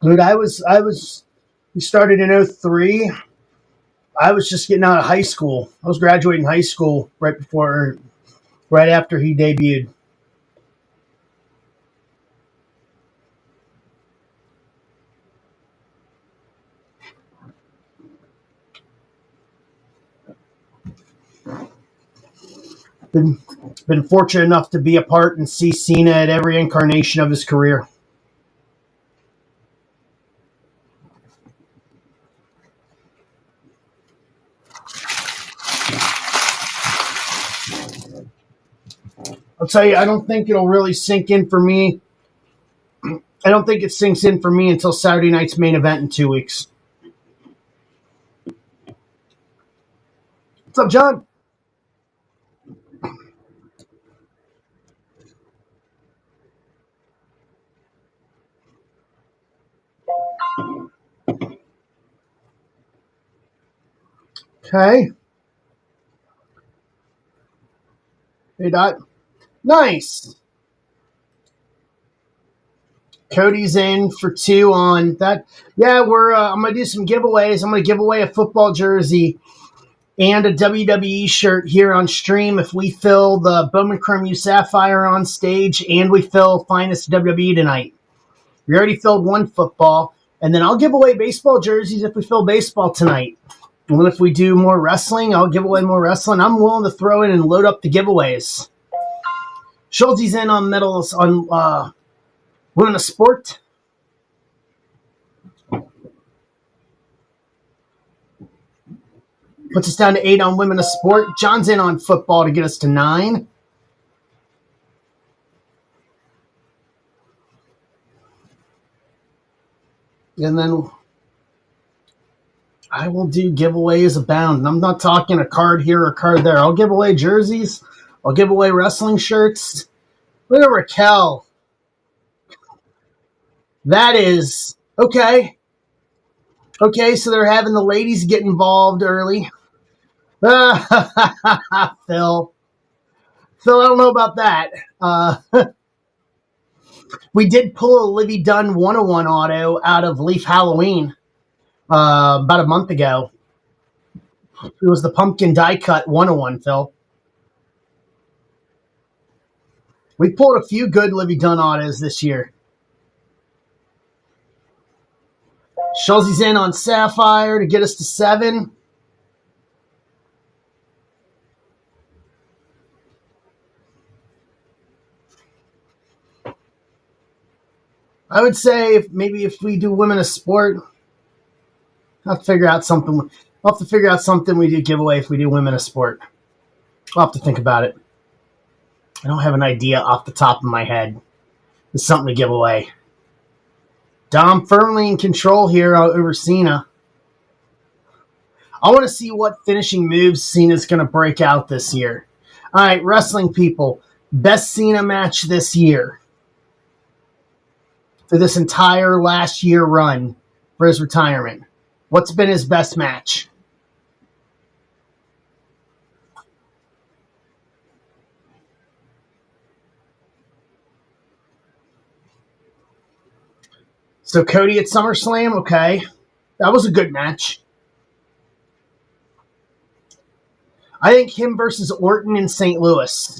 Dude, we started in 03. I was just getting out of high school. I was graduating high school right after he debuted. Been, been fortunate enough to be a part and see Cena at every incarnation of his career. I'll tell you, I don't think it'll really sink in for me. I don't think it sinks in for me until Saturday night's main event in 2 weeks. What's up, John? Okay. Hey, Dot. Nice. Cody's in for 2 on that. Yeah, we're. I'm gonna do some giveaways. I'm gonna give away a football jersey and a WWE shirt here on stream if we fill the Bowman Chrome U Sapphire on stage and we fill Finest WWE tonight. We already filled one football, and then I'll give away baseball jerseys if we fill baseball tonight. And then if we do more wrestling, I'll give away more wrestling. I'm willing to throw in and load up the giveaways. Schulte's in on medals on Women of Sport. Puts us down to 8 on Women of Sport. John's in on football to get us to 9. And then I will do giveaways abound. And I'm not talking a card here or a card there. I'll give away jerseys. I'll give away wrestling shirts. Look at Raquel. That is okay. Okay, so they're having the ladies get involved early. Phil. Phil, I don't know about that. We did pull a Livy Dunn 101 auto out of Leaf Halloween about a month ago. It was the pumpkin die cut 101, Phil. We pulled a few good Livy Dunn autos this year. Schulze's in on Sapphire to get us to 7. I would say maybe if we do Women of Sport, I'll have to figure out something. I'll have to figure out something we do giveaway if we do Women of Sport. I'll have to think about it. I don't have an idea off the top of my head. It's something to give away. Dom firmly in control here over Cena. I want to see what finishing moves Cena's going to break out this year. All right, wrestling people. Best Cena match this year. For this entire last year run for his retirement. What's been his best match? So Cody at SummerSlam, okay. That was a good match. I think him versus Orton in St. Louis.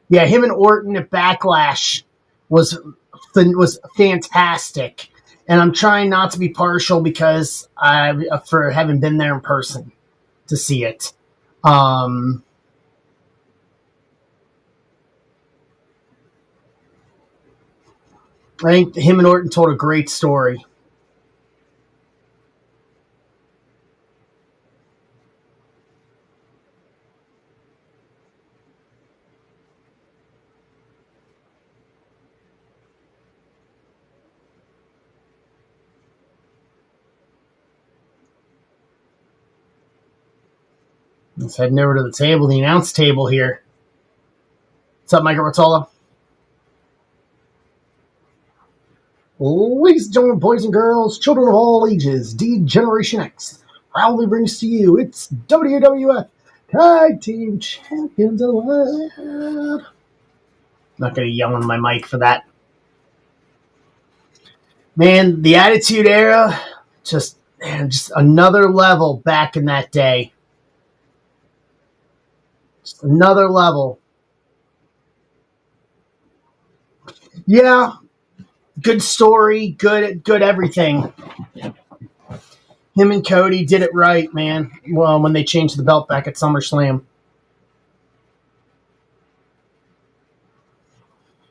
Yeah, him and Orton at Backlash was fantastic. And I'm trying not to be partial because for having been there in person to see it. I think him and Orton told a great story. Let's head over to the table, the announce table here. What's up, Michael Rotolo? Ladies and gentlemen, boys and girls, children of all ages, D Generation X proudly brings to you its WWF Tag Team Champions of the World. Not going to yell on my mic for that. Man, the Attitude Era, just another level back in that day. Just another level. Yeah, good story, good everything. Him and Cody did it right, man. Well, when they changed the belt back at SummerSlam.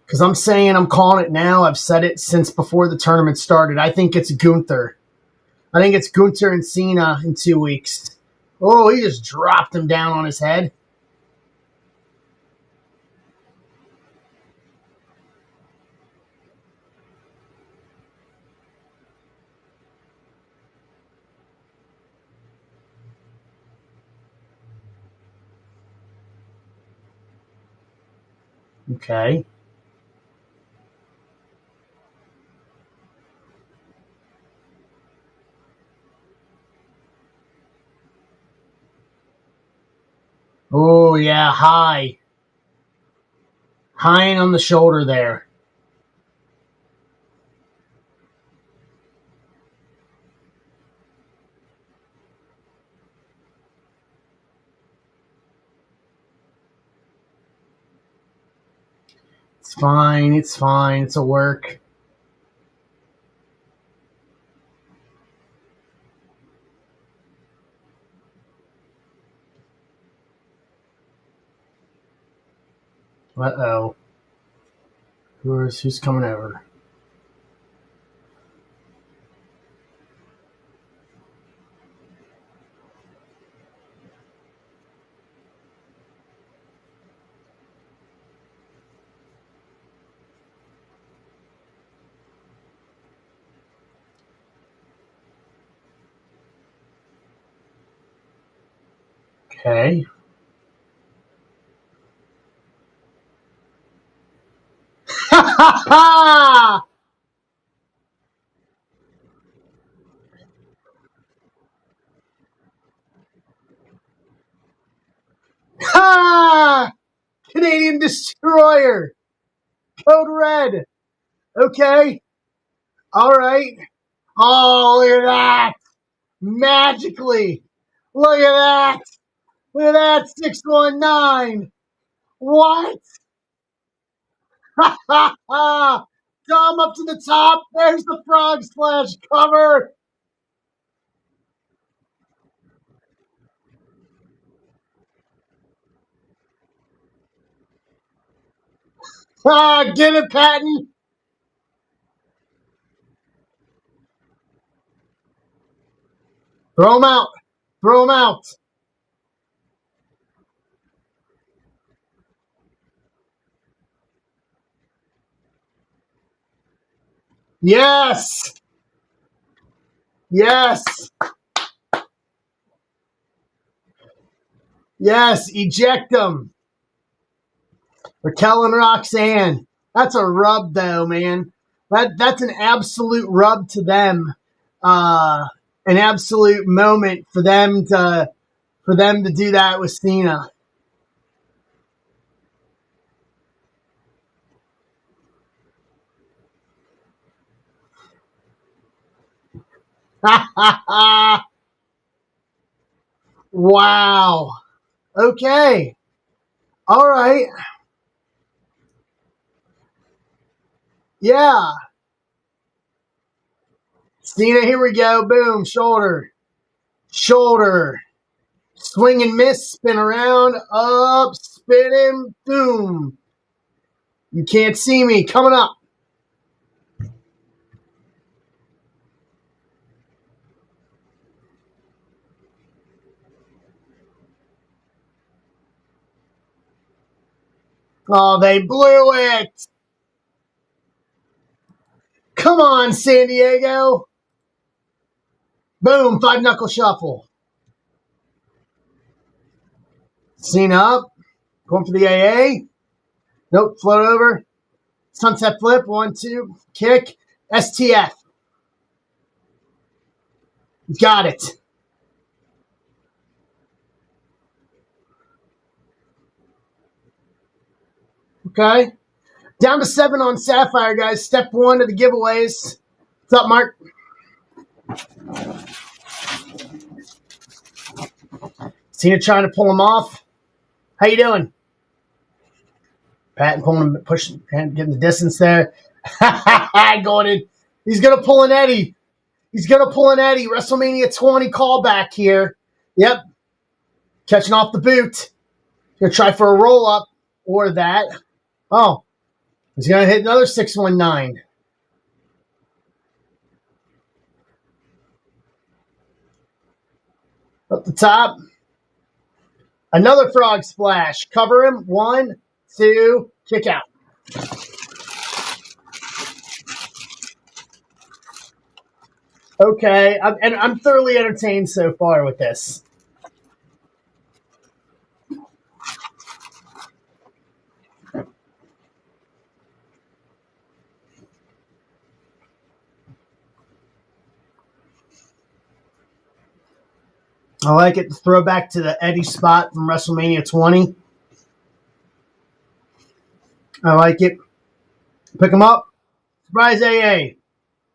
Because I'm calling it now. I've said it since before the tournament started. I think it's Gunther. I think it's Gunther and Cena in 2 weeks. Oh, he just dropped him down on his head. Okay. Oh, yeah, high. High on the shoulder there. It's fine. It's fine. It's a work. Uh-oh. Who's coming over? Okay. Ha ha ha! Ha! Canadian Destroyer. Code Red. Okay. All right. Oh, look at that. Magically. Look at that. Look at that. 619. What? Ha ha ha. Dumb up to the top. There's the frog splash cover. Ah, get it, Patton. Throw him out. Throw him out. Yes. Yes. Yes. Eject him. Raquel and Roxanne. That's a rub, though, man. That's an absolute rub to them. An absolute moment for them to do that with Cena. Wow. Okay. All right. Yeah. Cena, here we go. Boom. Shoulder. Shoulder. Swing and miss. Spin around. Up. Spin him. Boom. You can't see me. Coming up. Oh, they blew it. Come on, San Diego. Boom. Five knuckle shuffle. Cena up. Going for the AA. Nope. Float over. Sunset flip. 1, 2. Kick. STF. Got it. Okay. Down to 7 on Sapphire, guys. Step 1 of the giveaways. What's up, Mark? Cena trying to pull him off. How you doing? Patton pulling him, pushing, getting the distance there. Going in. He's going to pull an Eddie. He's going to pull an Eddie. WrestleMania 20 callback here. Yep. Catching off the boot. Going to try for a roll-up or that. Oh. He's going to hit another 619. Up the top. Another frog splash. Cover him. 1, 2, kick out. Okay. I'm thoroughly entertained so far with this. I like it. The throwback to the Eddie spot from WrestleMania 20. I like it. Pick him up. Surprise AA.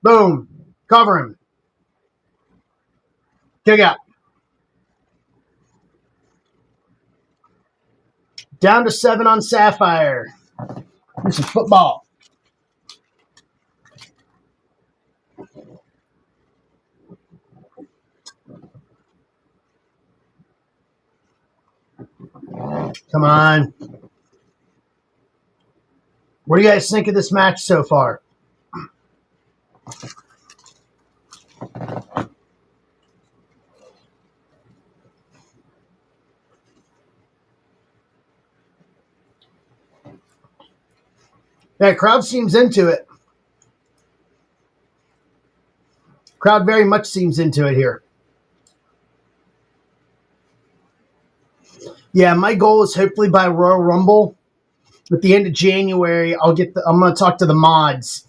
Boom. Cover him. Kick out. Down to 7 on Sapphire. Here's some football. Come on. What do you guys think of this match so far? Yeah, crowd seems into it. Crowd very much seems into it here. Yeah, my goal is hopefully by Royal Rumble, at the end of January, I'm going to talk to the mods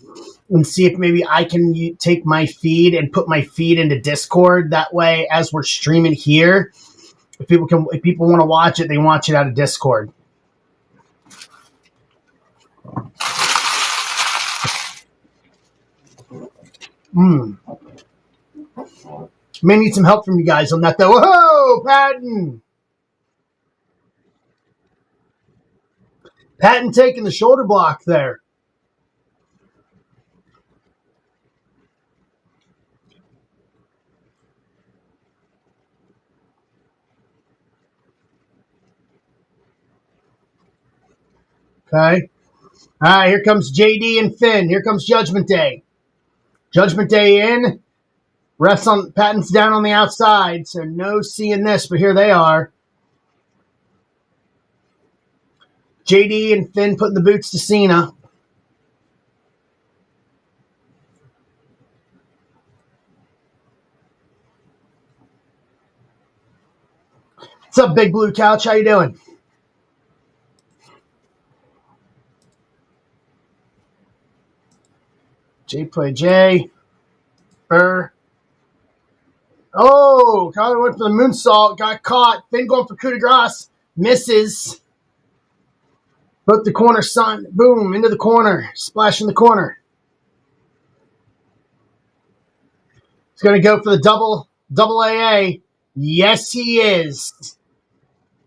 and see if maybe I can take my feed and put my feed into Discord. That way, as we're streaming here, if people want to watch it, they watch it out of Discord. May need some help from you guys on that, though. Whoa, Patton! Patton taking the shoulder block there. Okay. All right, here comes JD and Finn. Here comes Judgment Day. Judgment Day in. Refs on Patton's down on the outside, so no seeing this, but here they are. JD and Finn putting the boots to Cena. What's up, Big Blue Couch? How you doing? J play J. Burr. Oh, Tyler went for the moonsault, got caught. Finn going for coup de grace. Misses. Both the corner, son. Boom, into the corner. Splash in the corner. He's going to go for the double AA. Yes, he is.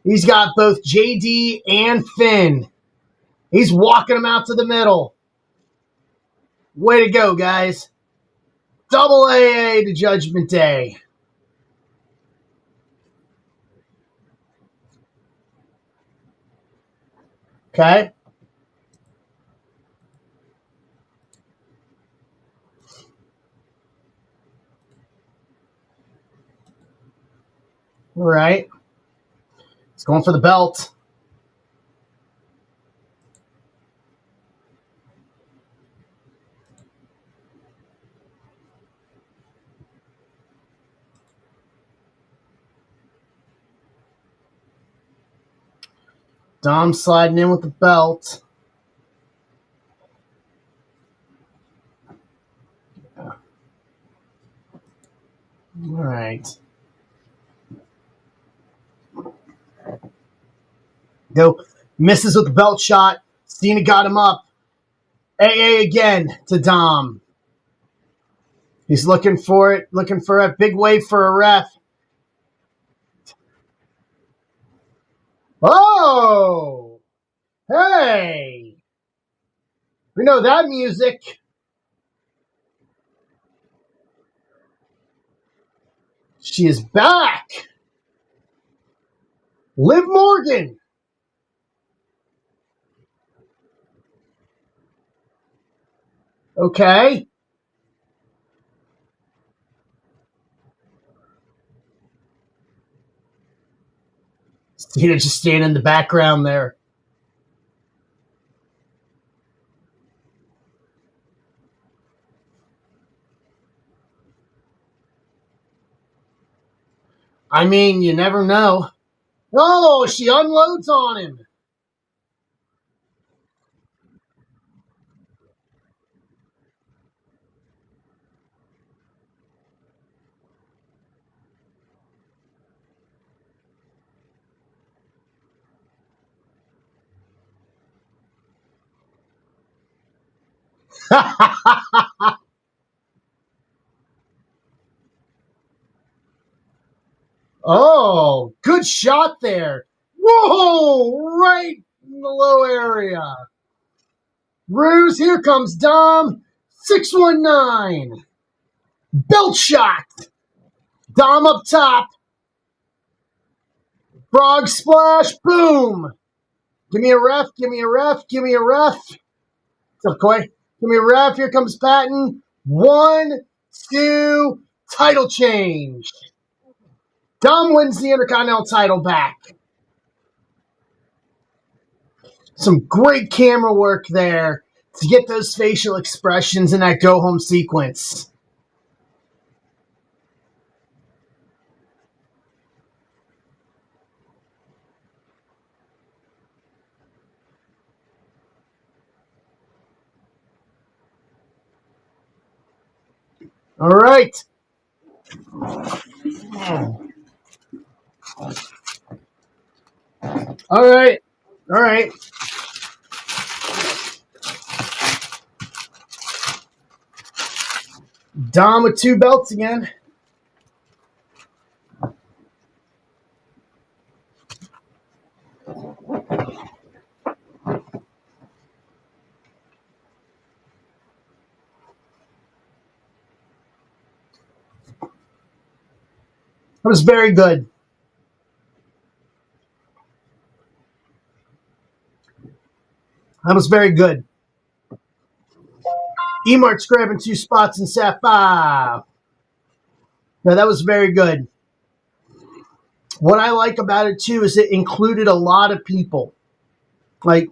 He's got both JD and Finn. He's walking them out to the middle. Way to go, guys. Double AA to Judgment Day. Okay. All right. He's going for the belt. Dom sliding in with the belt. All right. Go. Misses with the belt shot. Cena got him up. AA again to Dom. He's looking for it. Looking for a big wave for a ref. Oh! Hey! We know that music. She is back. Liv Morgan. Okay. Cena just standing in the background there. I mean, you never know. Oh, she unloads on him. Oh, good shot there. Whoa, right in the low area. Ruse, here comes Dom. 619. Belt shot. Dom up top. Frog splash. Boom. Give me a ref. Give me a ref. Give me a ref. What's up, Coy? Give me a ref. Here comes Patton. 1, 2, title change. Dom wins the Intercontinental title back. Some great camera work there to get those facial expressions in that go-home sequence. All right. All right. All right. Dom with 2 belts again. That was very good. That was very good. E-Mart's grabbing 2 spots in Sapphire. Yeah, that was very good. What I like about it, too, is it included a lot of people. Like,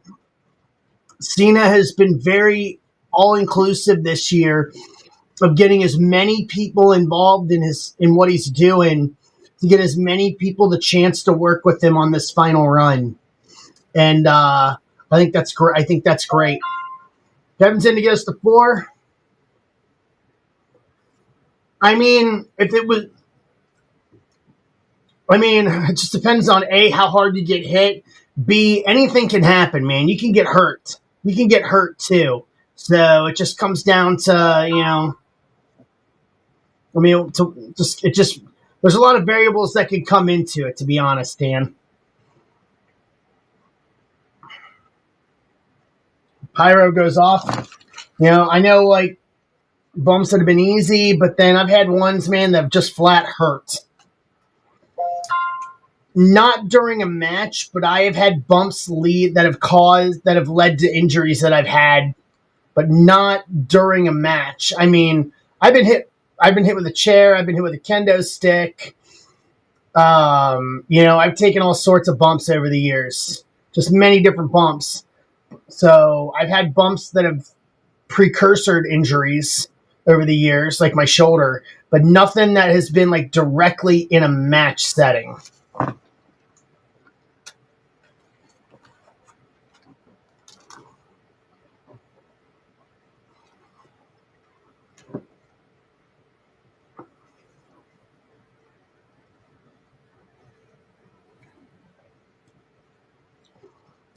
Cena has been very all-inclusive this year of getting as many people involved in what he's doing to get as many people the chance to work with him on this final run. And I think that's great. I think that's great. Kevin's in to get us to 4. I mean, if it was, I mean, it just depends on A, how hard you get hit. B, anything can happen, man. You can get hurt. You can get hurt too. So it just comes down to, you know, I mean, there's a lot of variables that could come into it, to be honest, Dan. Pyro goes off. You know, I know, like, bumps that have been easy, but then I've had ones, man, that have just flat hurt. Not during a match, but I have had bumps that have led to injuries that I've had, but not during a match. I mean, I've been hit with a chair, I've been hit with a kendo stick. You know, I've taken all sorts of bumps over the years, just many different bumps. So I've had bumps that have precursored injuries over the years, like my shoulder, but nothing that has been like directly in a match setting.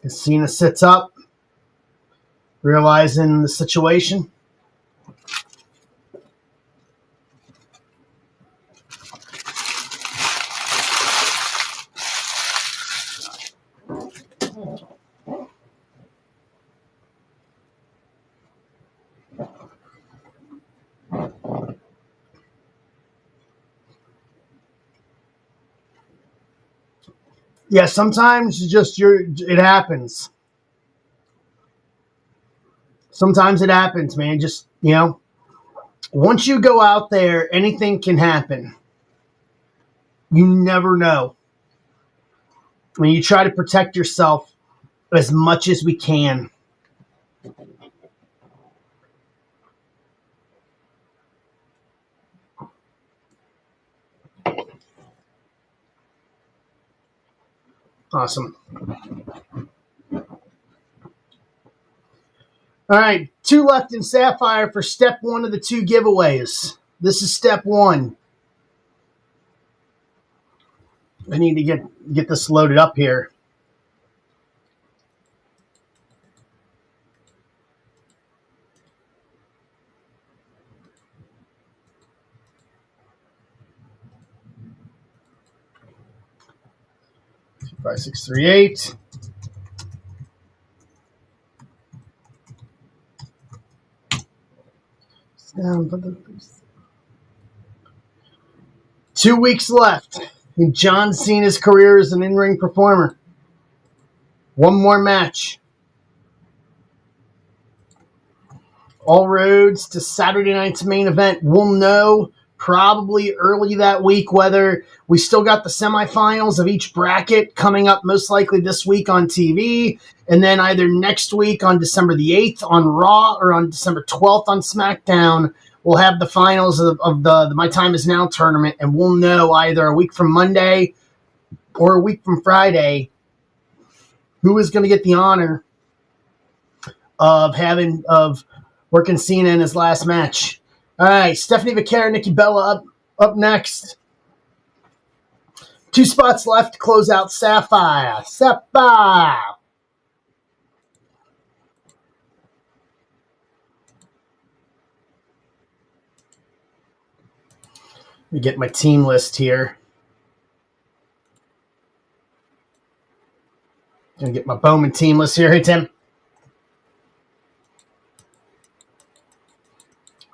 Cena sits up, realizing the situation. Yeah, sometimes it happens. Sometimes it happens, man. Just, once you go out there, anything can happen. You never know. When you try to protect yourself as much as we can. Awesome. All right, 2 left in Sapphire for step 1 of the 2 giveaways. This is step 1. I need to get this loaded up here. Five, 6, 3, 8. Down. 2 weeks left in John Cena's career as an in-ring performer. 1 more match. All roads to Saturday night's main event. We'll know probably early that week whether we still got the semifinals of each bracket coming up most likely this week on TV, and then either next week on December the 8th on Raw or on December 12th on SmackDown, we'll have the finals of the My Time Is Now tournament, and we'll know either a week from Monday or a week from Friday who is going to get the honor of working Cena in his last match. All right, Stephanie Vaquera, Nikki Bella up next. 2 spots left to close out Sapphire. Sapphire. Let me get my team list here. Gonna get my Bowman team list here. Hey, Tim.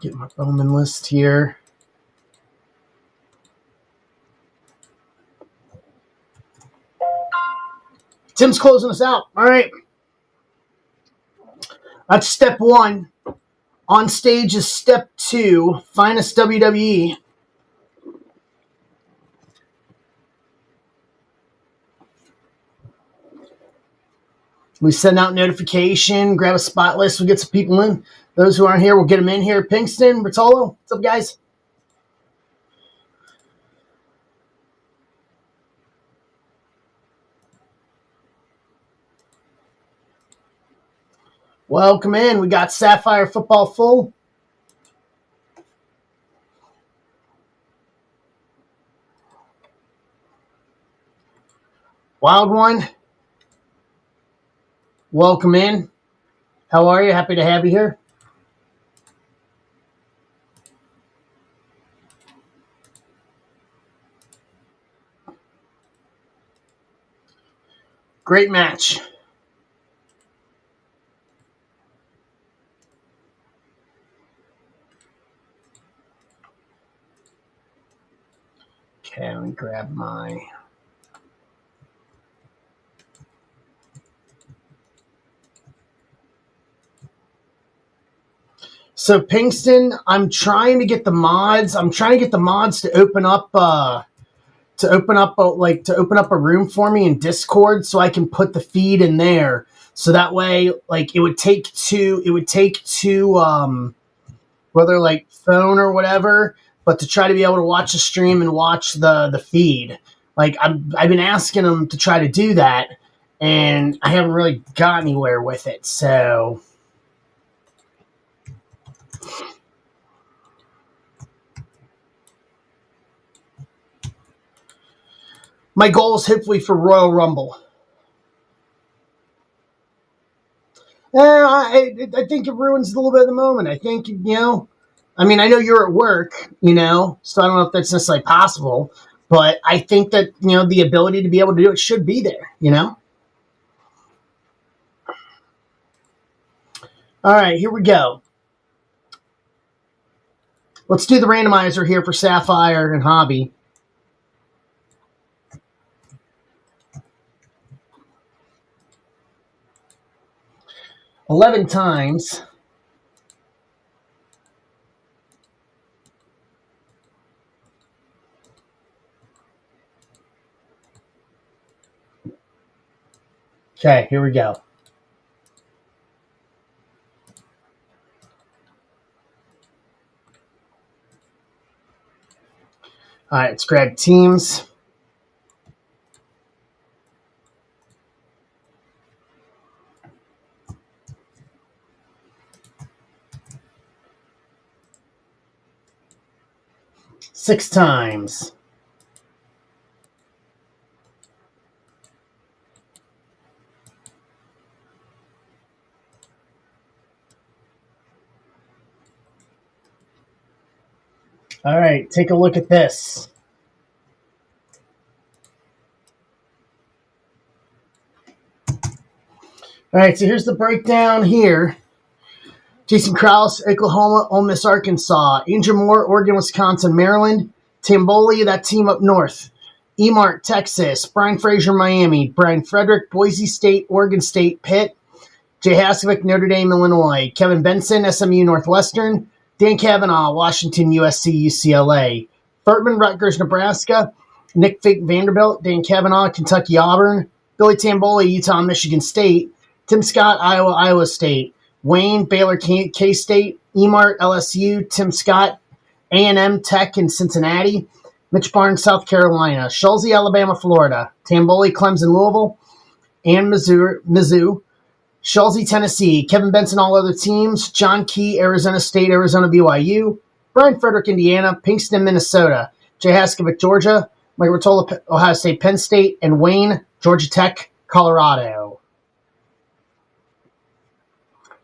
Get my Bowman list here. Tim's closing us out. All right. That's step 1. On stage is step 2. Finest WWE. We send out notification, grab a spot list, we'll get some people in. Those who aren't here, we'll get them in here. Pinkston, Bertolo, what's up, guys? Welcome in. We got Sapphire Football full. Wild One, welcome in. How are you? Happy to have you here. Great match. Okay, let me grab my... So, Pinkston, I'm trying to get the mods. I'm trying to get the mods to open up a room for me in Discord so I can put the feed in there. So that way, like, it would take two whether like phone or whatever, but to try to be able to watch the stream and watch the feed. Like, I've been asking them to try to do that, and I haven't really got anywhere with it. So my goal is hopefully for Royal Rumble. I think it ruins a little bit of the moment. I think, I mean, I know you're at work, so I don't know if that's necessarily possible, but I think that, the ability to be able to do it should be there. All right, here we go. Let's do the randomizer here for Sapphire and Hobby. $11 times. Okay, here we go. All right, let's grab teams. $6 times. All right, take a look at this. All right, so here's the breakdown here. Jason Krause, Oklahoma, Ole Miss, Arkansas. Angel Moore, Oregon, Wisconsin, Maryland. Tamboli, that team up north. Emart, Texas. Brian Fraser, Miami. Brian Frederick, Boise State, Oregon State, Pitt. Jay Haskovic, Notre Dame, Illinois. Kevin Benson, SMU, Northwestern. Dan Kavanaugh, Washington, USC, UCLA. Furtman, Rutgers, Nebraska. Nick Fink, Vanderbilt. Dan Kavanaugh, Kentucky, Auburn. Billy Tamboli, Utah, Michigan State. Tim Scott, Iowa, Iowa State. Wayne, Baylor, K-State. Emart, LSU. Tim Scott, A&M, Tech, and Cincinnati. Mitch Barnes, South Carolina. Schulze, Alabama, Florida. Tamboli, Clemson, Louisville. And Mizzou. Schulze, Tennessee. Kevin Benson, all other teams. John Key, Arizona State, Arizona, BYU. Brian Frederick, Indiana. Pinkston, Minnesota. Jay Haskovic, Georgia. Mike Rottola, Ohio State, Penn State. And Wayne, Georgia Tech, Colorado.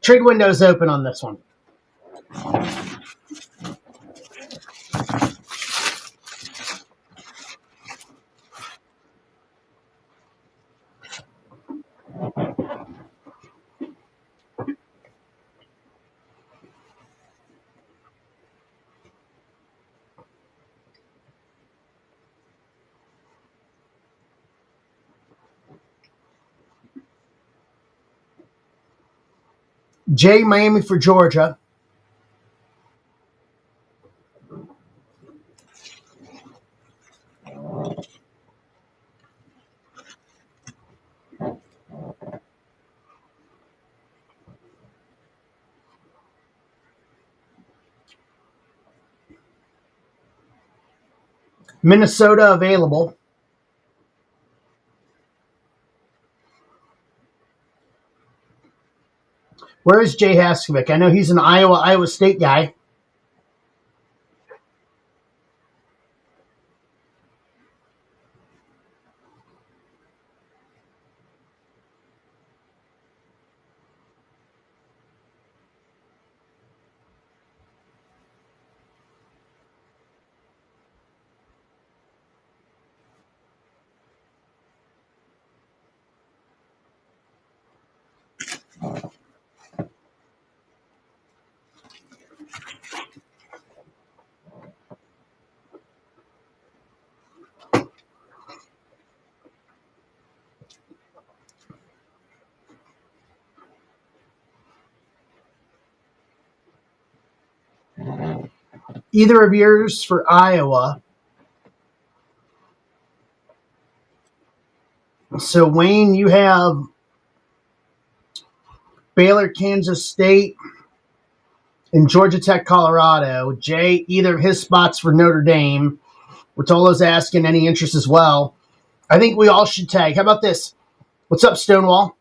Trade window's open on this one. Jay, Miami for Georgia. Minnesota available. Where is Jay Haskovic? I know he's an Iowa State guy. Either of yours for Iowa. So, Wayne, you have Baylor, Kansas State, and Georgia Tech, Colorado. Jay, either of his spots for Notre Dame. Rotolo's asking any interest as well. I think we all should tag. How about this? What's up, Stonewall?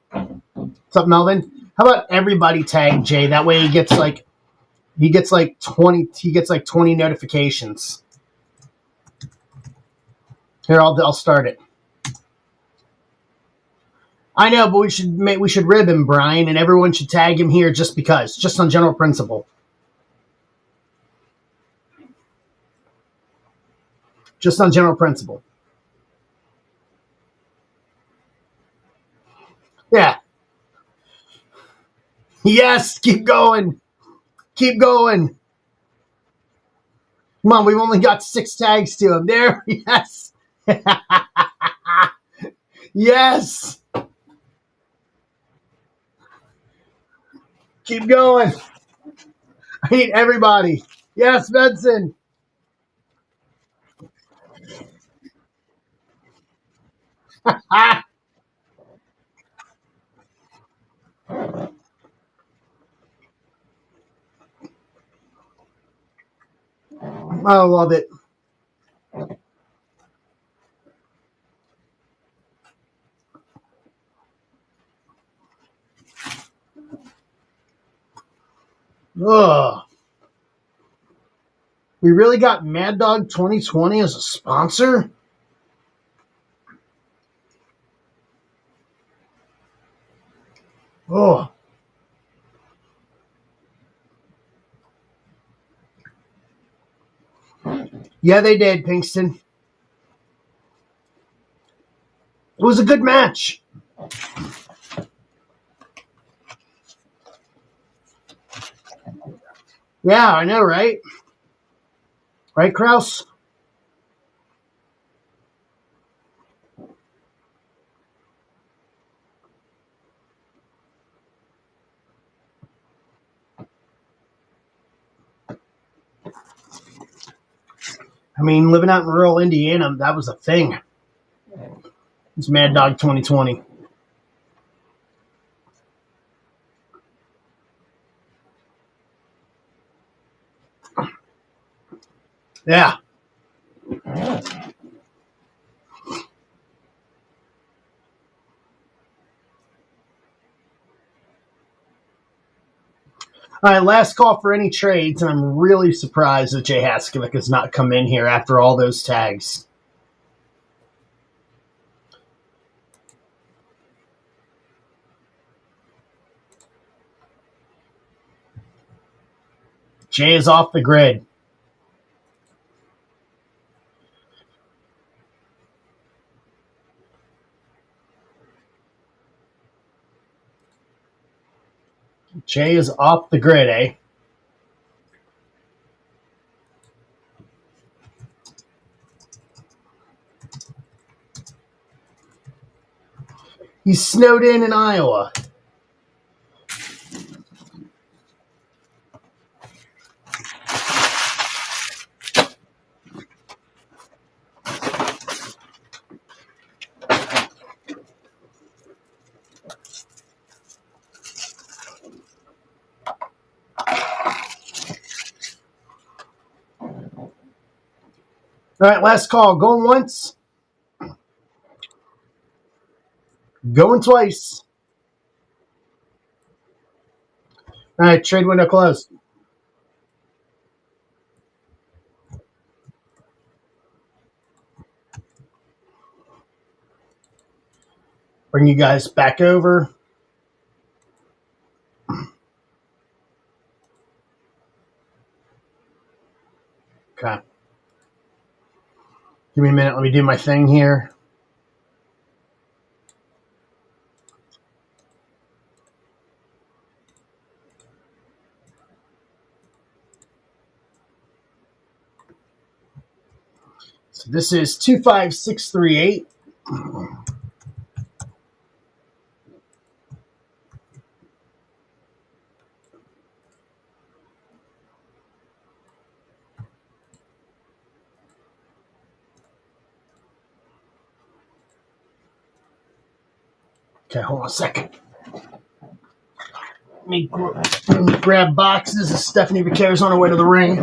What's up, Melvin? How about everybody tag Jay? That way he gets like 20 notifications. Here, I'll start it. I know, but we should rib him, Brian, and everyone should tag him here just because, just on general principle, just on general principle. Yeah. Yes. Keep going. Keep going. Come on, we've only got 6 tags to him. There. Yes. Yes. Keep going. I need everybody. Yes, Benson. Ah, I love it. Ugh. We really got Mad Dog 2020 as a sponsor? Oh. Yeah, they did, Pinkston. It was a good match. Yeah, I know, right? Right, Kraus? I mean, living out in rural Indiana, that was a thing. It's Mad Dog 2020. Yeah. All right, last call for any trades, and I'm really surprised that Jay Haskovic has not come in here after all those tags. Jay is off the grid. Jay is off the grid, eh? He's snowed in Iowa. All right, last call. Going once, going twice. All right, trade window closed. Bring you guys back over. Okay. Give me a minute. Let me do my thing here. So this is 25638. Okay, hold on a second. Let me grab boxes as Stephanie Vaquer's on her way to the ring.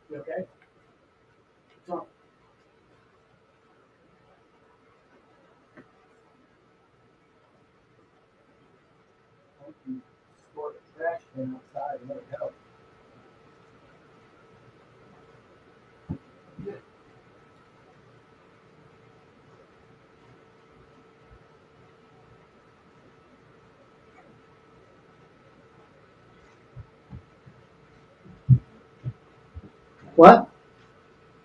You okay? What?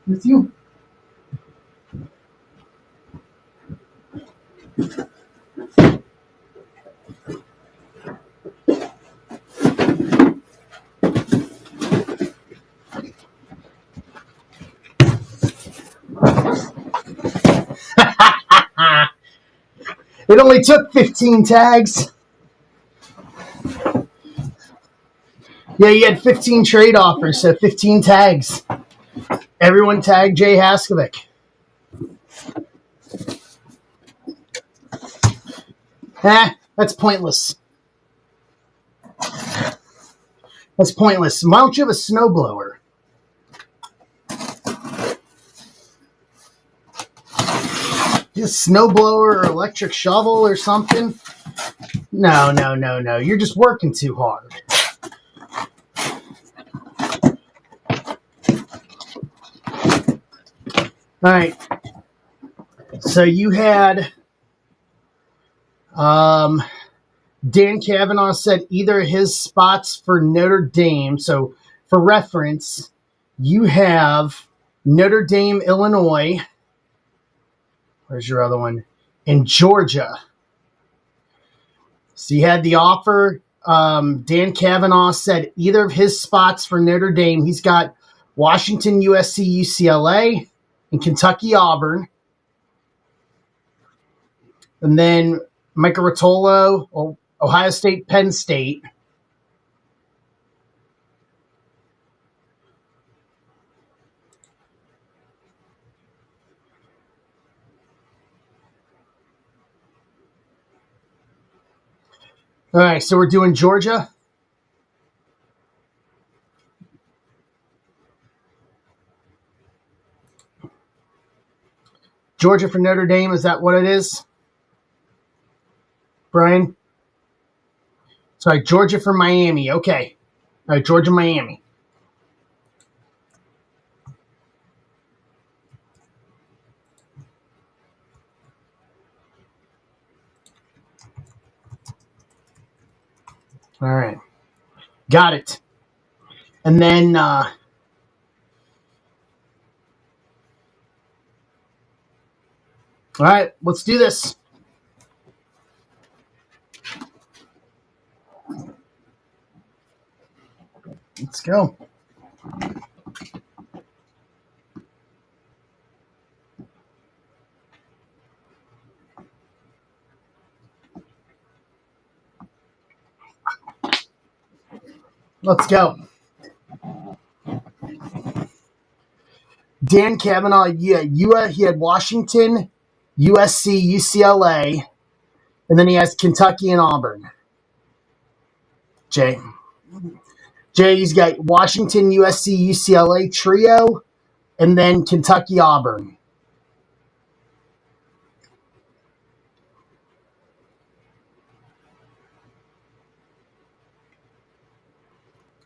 With you? It only took 15 tags. Yeah, you had 15 trade offers, so 15 tags. Everyone tagged Jay Haskovic. That's pointless. That's pointless. Why don't you have a snowblower? Just snowblower or electric shovel or something? No. You're just working too hard. All right. So you had Dan Kavanaugh said either of his spots for Notre Dame. So for reference, you have Notre Dame, Illinois. Where's your other one? In Georgia. So you had the offer. Dan Kavanaugh said either of his spots for Notre Dame. He's got Washington, USC, UCLA, and Kentucky, Auburn. And then Micah Rotolo, Ohio State, Penn State. All right, so we're doing Georgia. Georgia for Notre Dame, is that what it is? Brian? Sorry, Georgia for Miami. Okay. All right, Georgia, Miami. All right. Got it. And then all right, let's do this. Let's go. Let's go. Dan Kavanaugh, yeah, he had Washington, USC, UCLA, and then he has Kentucky and Auburn. Jay, he's got Washington, USC, UCLA trio, and then Kentucky, Auburn.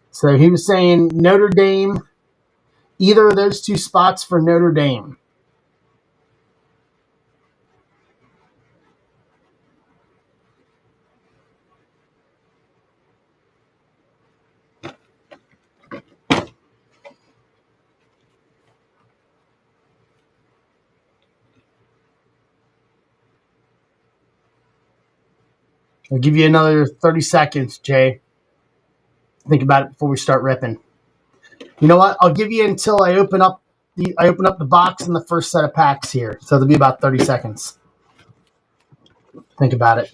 So he was saying Notre Dame, either of those two spots for Notre Dame. I'll give you another 30 seconds, Jay. Think about it before we start ripping. You know what? I'll give you until I open up the box in the first set of packs here. So there'll be about 30 seconds. Think about it.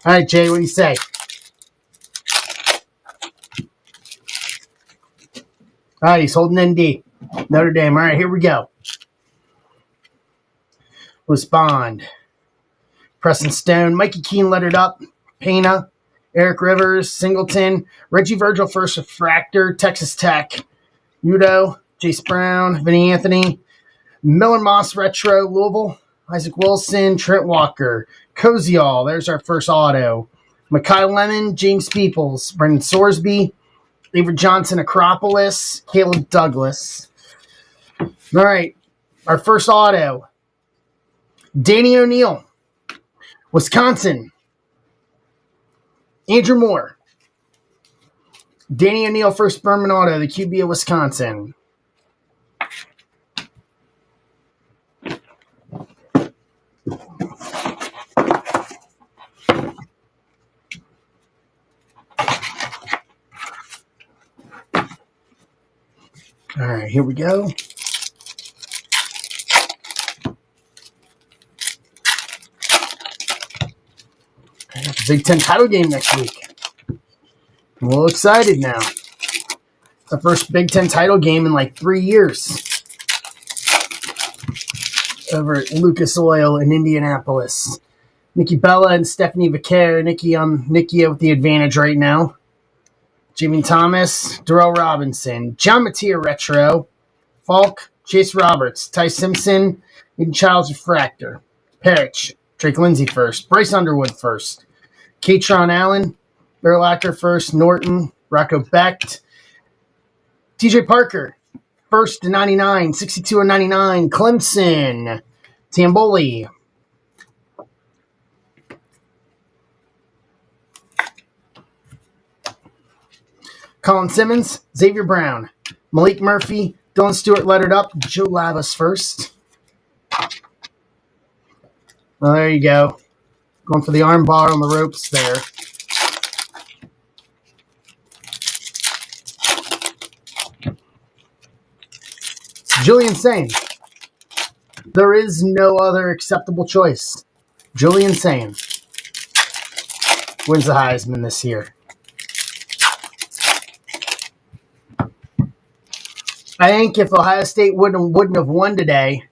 All right, Jay, what do you say? All right, he's holding ND. Notre Dame. All right, here we go. Respond. Preston Stone. Mikey Keene lettered up. Pena. Eric Rivers. Singleton. Reggie Virgil first refractor. Texas Tech. Udo. Jace Brown. Vinny Anthony. Miller Moss retro. Louisville. Isaac Wilson. Trent Walker. Koziol. There's our first auto. Makai Lemon. James Peoples. Brendan Sorsby. Avery Johnson, Acropolis, Caleb Douglas. All right, our first auto. Danny O'Neill, Wisconsin. Andrew Moore. Danny O'Neill, first Berman auto, the QB of Wisconsin. All right, here we go. Big Ten title game next week. I'm a little excited now. It's the first Big Ten title game in like 3 years. Over at Lucas Oil in Indianapolis. Nikki Bella and Stephanie Vicaire. Nikki with the advantage right now. Jimmy Thomas, Darrell Robinson, John Mattia retro, Falk, Chase Roberts, Ty Simpson, Eden Childs refractor, Parrish, Drake Lindsay first, Bryce Underwood first, Katron Allen, Berlacher first, Norton, Rocco Becht, TJ Parker, first to 99, 62 and 99, Clemson, Tamboli. Colin Simmons, Xavier Brown, Malik Murphy, Dylan Stewart lettered up, Joe Lavas first. Well, there you go. Going for the arm bar on the ropes there. Julian Sane. There is no other acceptable choice. Julian Sane wins the Heisman this year. I think if Ohio State wouldn't have won today,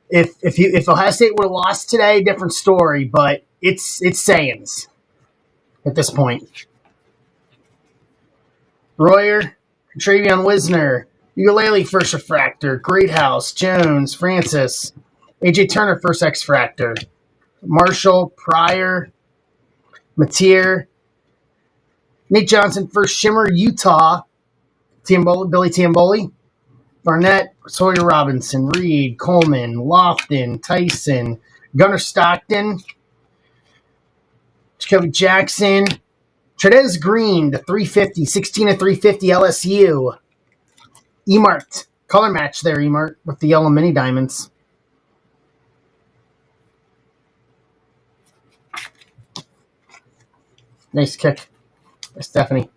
if Ohio State would have lost today, different story. But it's Sayans at this point. Royer, Travion Wisner, Ukulele first refractor, Greathouse, Jones, Francis, AJ Turner first X fractor, Marshall, Pryor, Mateer, Nate Johnson first Shimmer, Utah. Billy Tamboli, Barnett, Sawyer Robinson, Reed, Coleman, Lofton, Tyson, Gunnar Stockton, Jacoby Jackson, Trez Green, the 350, 16 to 350 LSU. Emart, color match there, Emart, with the yellow mini diamonds. Nice kick by Stephanie.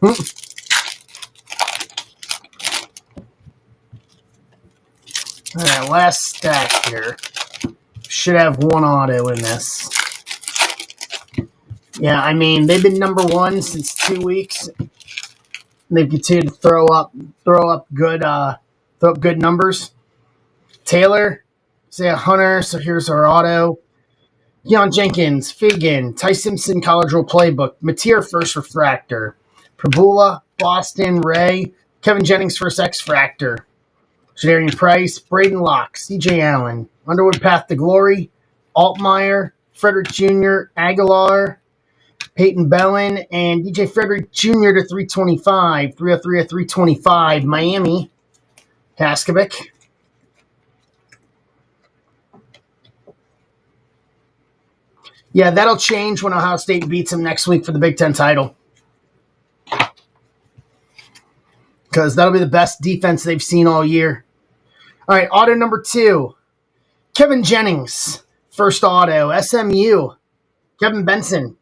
All right, last stack here. Should have one auto in this. Yeah, I mean, they've been number one since 2 weeks. They've continued to throw up good numbers. Taylor, Isaiah Hunter, so here's our auto. Keon Jenkins, Fagan, Ty Simpson College Roll Playbook, Mateer first refractor, Prabula, Boston, Ray, Kevin Jennings first X fractor, Shadarian Price, Braden Locke, CJ Allen, Underwood Path to Glory, Altmaier, Frederick Jr., Aguilar, Peyton Bellin, and DJ Frederick Jr. to 325, 303 to 325, Miami, Paskovic. Yeah, that'll change when Ohio State beats them next week for the Big Ten title. Because that'll be the best defense they've seen all year. All right, auto number 2. Kevin Jennings, first auto. SMU, Kevin Benson.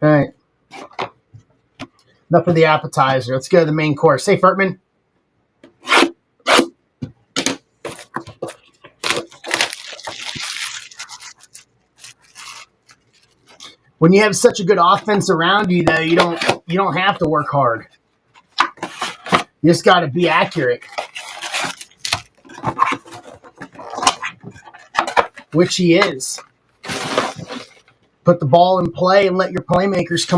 All right. Enough of the appetizer. Let's go to the main course. Hey, Furtman. When you have such a good offense around you, though, you don't have to work hard. You just got to be accurate, which he is. Put the ball in play and let your playmakers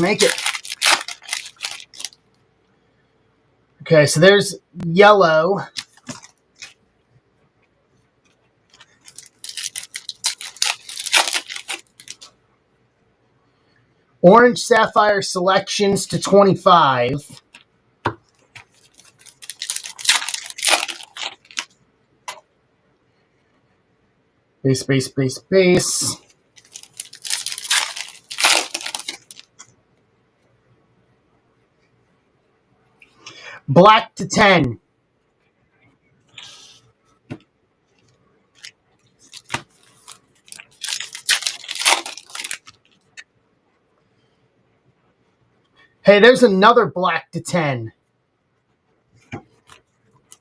make it. Okay, so there's yellow. Orange Sapphire selections to 25. Base. Black to 10. Hey, there's another black to 10.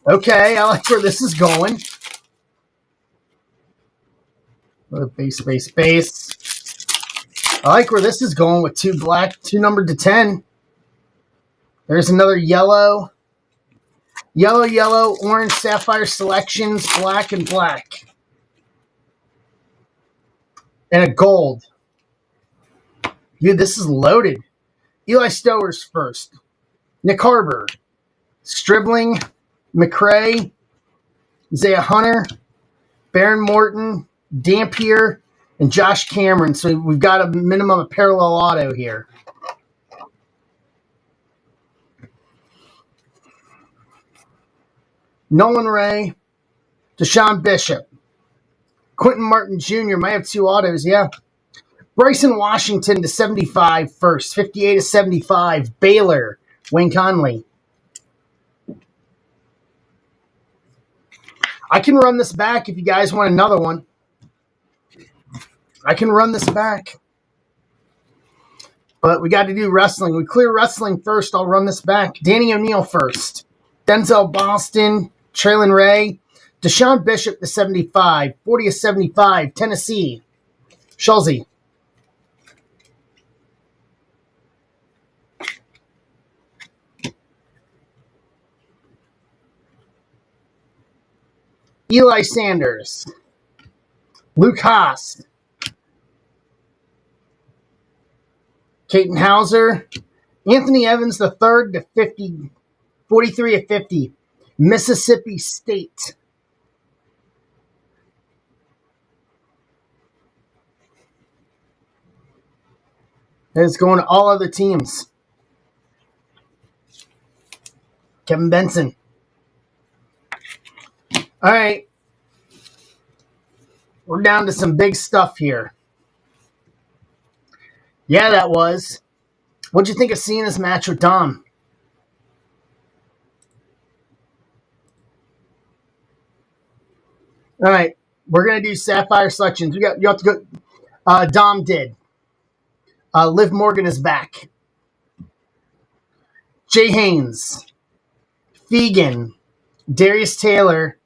Okay, I like where this is going. Base. I like where this is going with two black, two numbered to 10. There's another yellow. Yellow, orange, sapphire selections, black and black. And a gold. Dude, this is loaded. Eli Stowers first. Nick Harbor. Stribling. McRae. Isaiah Hunter. Baron Morton. Dampier. And Josh Cameron. So we've got a minimum of parallel auto here. Nolan Ray. Deshaun Bishop. Quentin Martin Jr. might have two autos, yeah. Bryson Washington to 75 first. 58 to 75. Baylor. Wayne Conley. I can run this back if you guys want another one. I can run this back. But we got to do wrestling. We clear wrestling first. I'll run this back. Danny O'Neill first. Denzel Boston. Traylon Ray. Deshaun Bishop to 75. 40 to 75. Tennessee. Schulze. Eli Sanders. Luke Haas. Caton Hauser. Anthony Evans III to 50. 43 to 50. Mississippi State. It's going to all other teams. Kevin Benson. All right. We're down to some big stuff here. Yeah, that was. What'd you think of seeing this match with Dom? All right. We're going to do Sapphire selections. You have to go. Dom did. Liv Morgan is back. Jay Haynes. Fegan. Darius Taylor.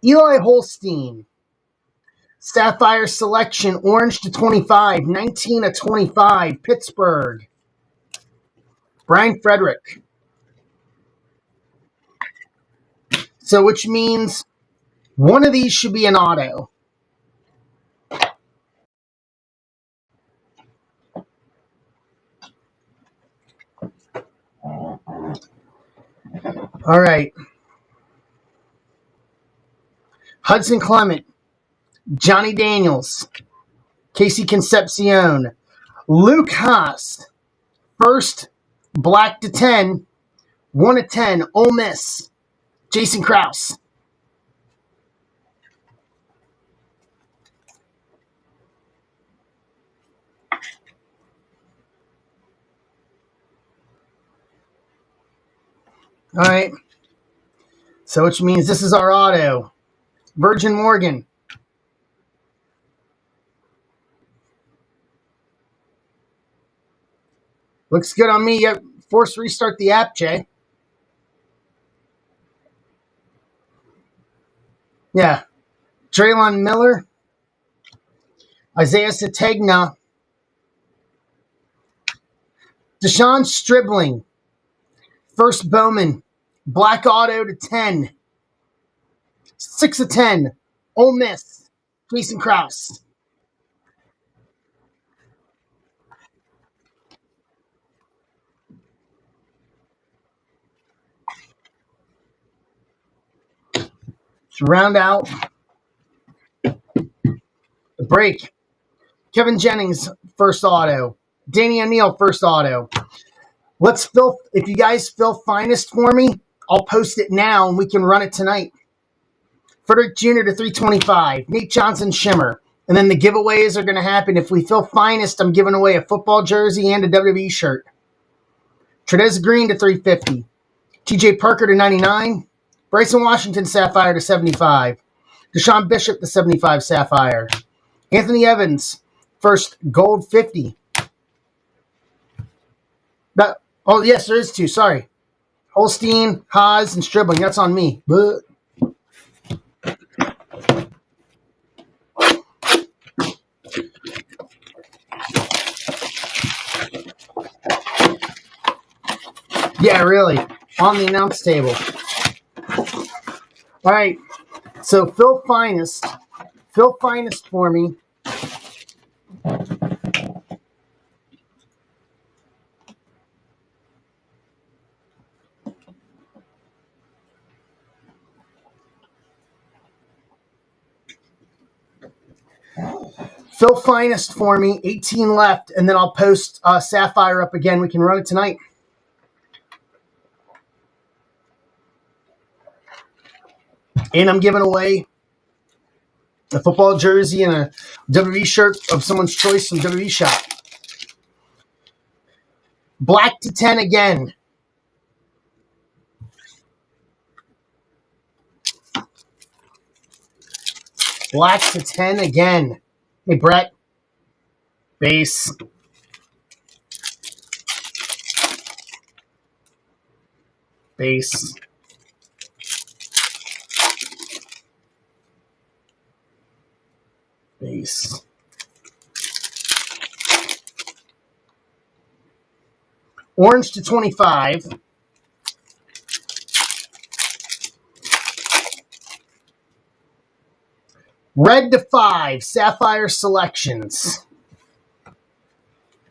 Eli Holstein. Sapphire selection, orange to 25, 19 to 25, Pittsburgh. Brian Frederick. So which means one of these should be an auto. All right. Hudson Clement. Johnny Daniels. Casey Concepcion. Luke Haas. First, black to 10. 1 to 10, Ole Miss. Jason Krause. All right. So which means this is our auto. Virgin Morgan. Looks good on me. Yep. Force restart the app, Jay. Yeah. Draylon Miller, Isaiah Sategna, Deshaun Stribling, first Bowman, black auto to 10, 6 of 10, Ole Miss, Jason Krause. To round out the break, Kevin Jennings, first auto, Danny O'Neill, first auto. Let's fill, if you guys fill finest for me, I'll post it now and we can run it tonight. Frederick Jr. to 325, Nate Johnson Shimmer. And then the giveaways are going to happen. If we fill finest, I'm giving away a football jersey and a WWE shirt. Trudez Green to 350, TJ Parker to 99, Bryson Washington Sapphire to 75, Deshaun Bishop to 75 Sapphire, Anthony Evans, first gold 50. Oh, yes, there is two. Sorry. Holstein, Haas, and Stribling. That's on me. But yeah, really. On the announce table. All right. So Phil Finest for me. Phil Finest for me, 18 left, and then I'll post Sapphire up again. We can run it tonight. And I'm giving away a football jersey and a WWE shirt of someone's choice from WWE Shop. Black to 10 again. Black to 10 again. Hey, Brett. Base. Base. Base. Orange to 25. Red to 5. Sapphire Selections.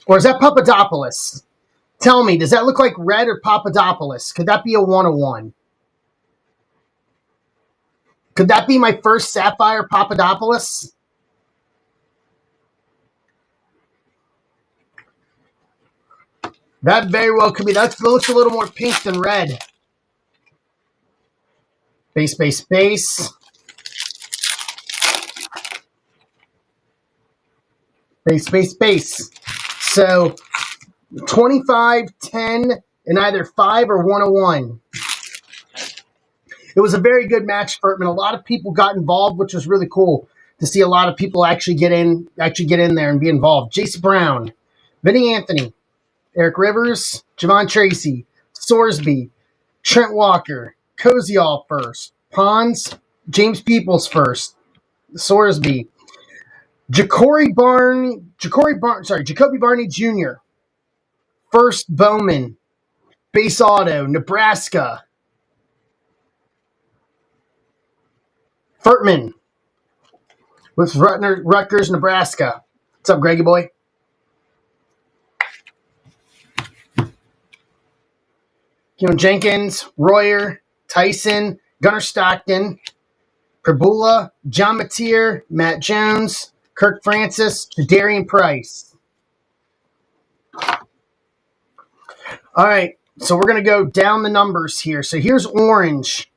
Or is that Papadopoulos? Tell me, does that look like red or Papadopoulos? Could that be a 101? Could that be my first Sapphire Papadopoulos? That very well could be. That looks a little more pink than red. Base, base, base. Base, base, base. So 25, 10, and either 5 or 101. It was a very good match, Furtman. A lot of people got involved, which was really cool to see a lot of people actually get in there and be involved. Jace Brown, Vinny Anthony, Eric Rivers, Javon Tracy, Sorsby, Trent Walker, Koziol first, Pons, James Peoples first, Sorsby, Jacoby Barney Jr., first Bowman, base auto, Nebraska, Furtman with Rutgers, Nebraska. What's up, Greggy boy? Keon Jenkins, Royer, Tyson, Gunnar Stockton, Perbula, John Mateer, Matt Jones, Kirk Francis, Darian Price. All right, so we're going to go down the numbers here. So here's orange.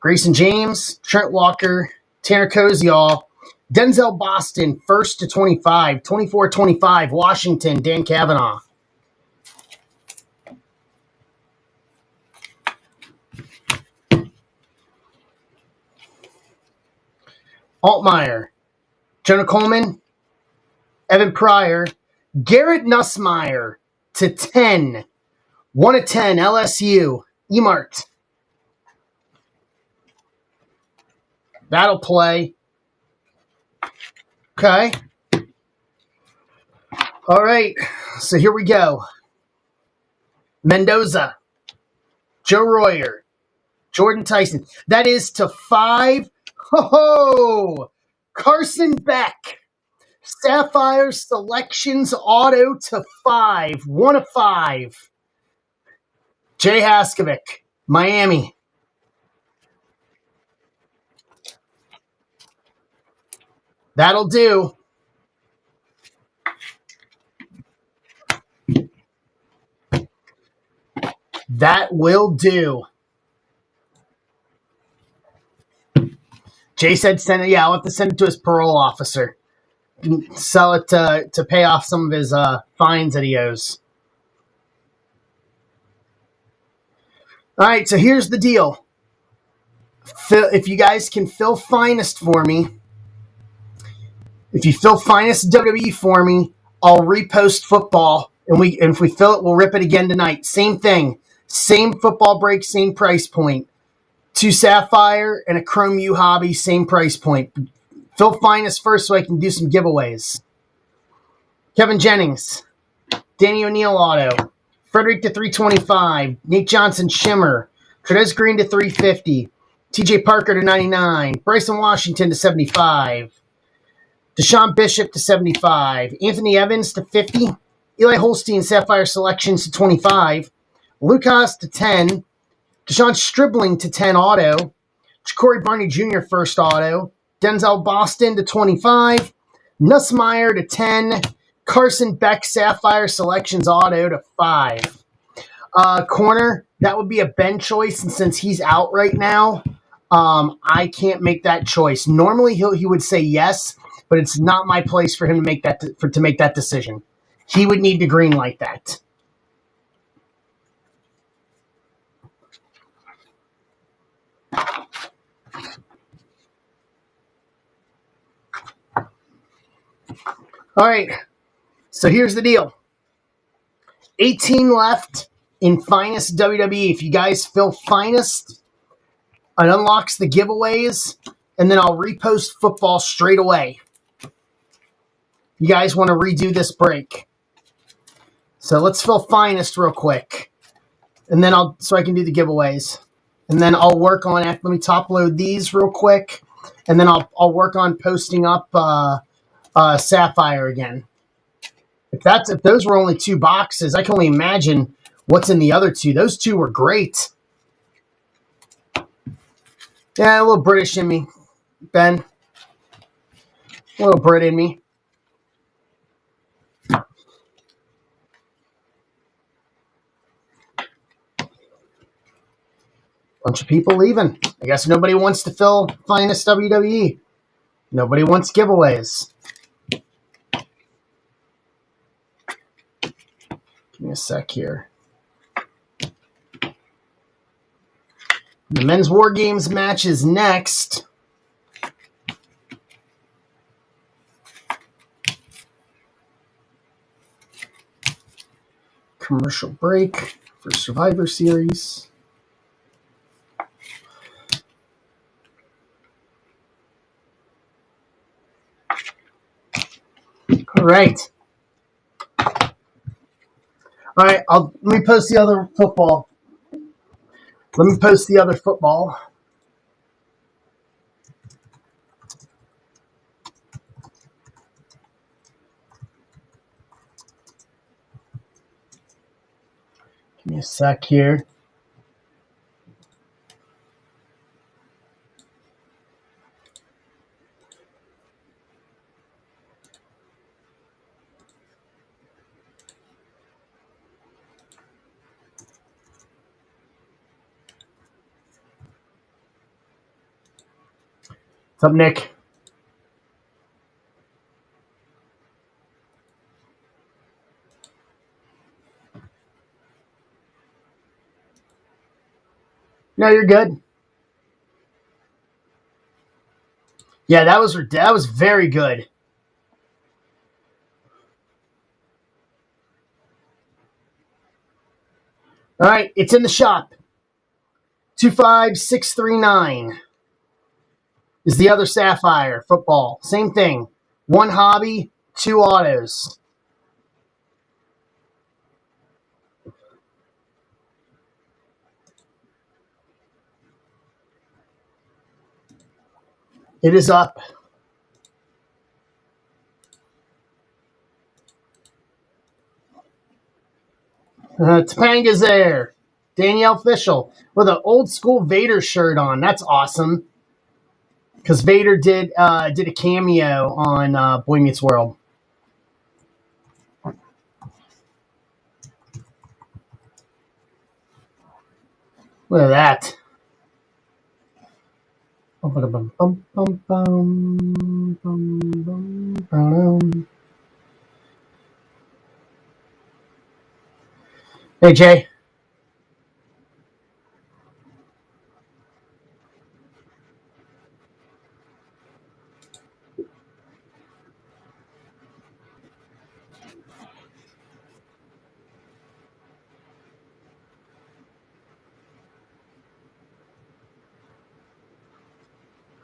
Grayson James, Trent Walker, Tanner Koziol, Denzel Boston, first to 25, 24-25, Washington, Dan Kavanaugh. Altmaier, Jonah Coleman, Evan Pryor, Garrett Nussmeier, to 10. 1 of 10, LSU. Emart. That'll play. Okay. All right. So here we go. Mendoza. Joe Royer. Jordan Tyson. That is to 5. Ho-ho! Carson Beck. Sapphire Selections Auto to 5. 1 of 5. Jay Haskovic. Miami. That'll do. That will do. Jay said send it. Yeah, I'll have to send it to his parole officer. Sell it to pay off some of his fines that he owes. All right, so here's the deal. If you guys can fill Finest for me, if you fill Finest WWE for me, I'll repost football, and if we fill it, we'll rip it again tonight. Same thing, same football break, same price point. 2 Sapphire and a Chrome U Hobby, same price point. Fill Finest first so I can do some giveaways. Kevin Jennings, Danny O'Neill Auto, Frederick to 325, Nate Johnson Shimmer, Trez Green to 350, TJ Parker to 99, Bryson Washington to 75, Deshaun Bishop to 75, Anthony Evans to 50, Eli Holstein Sapphire Selections to 25, Lucas to 10, Deshaun Stribling to 10 auto, Corey Barney Jr. first auto, Denzel Boston to 25, Nussmeier to 10, Carson Beck Sapphire Selections auto to 5. Corner, that would be a Ben choice, and since he's out right now, I can't make that choice. Normally he would say yes, but it's not my place for him to make that decision. He would need to green light that. All right, so here's the deal. 18 left in Finest WWE. If you guys fill Finest, it unlocks the giveaways, and then I'll repost football straight away. You guys want to redo this break. So let's fill Finest real quick, and then so I can do the giveaways. And then I'll work on it. Let me top load these real quick, and then I'll work on posting up Sapphire again. If those were only 2 boxes, I can only imagine what's in the other 2. Those 2 were great. Yeah, a little British in me, Ben. A little Brit in me. Bunch of people leaving. I guess nobody wants to fill Finest WWE. Nobody wants giveaways. Give me a sec here. The Men's War Games match is next. Commercial break for Survivor Series. All right. All right, let me post the other football. Give me a sec here. What's up, Nick? No, you're good. Yeah, that was very good. All right, it's in the shop. 25639 is the other Sapphire football. Same thing. One hobby, two autos. It is up. Topanga's there. Danielle Fishel with an old school Vader shirt on. That's awesome. Because Vader did a cameo on Boy Meets World. Look at that. Hey, Jay.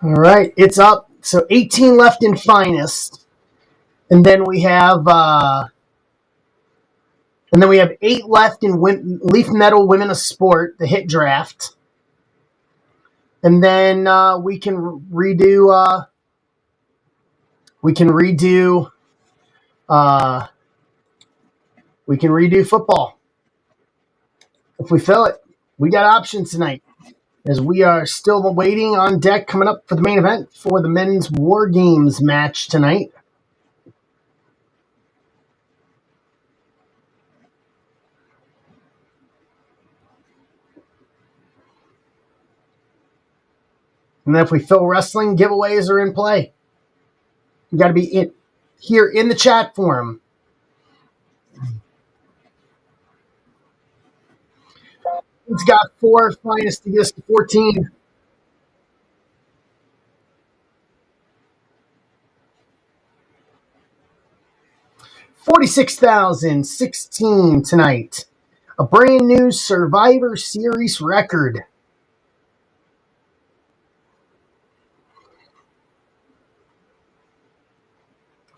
All right, it's up. So 18 left in finest, and then we have 8 left in Leaf Metal Women of Sport, the hit draft, and then we can redo football if we fill it. We got options tonight, as we are still waiting on deck coming up for the main event for the men's War Games match tonight. And then if we fill wrestling, giveaways are in play. You got to be here in the chat forum. It's got 4 finest to get us to 14. $46,016 tonight. A brand new Survivor Series record.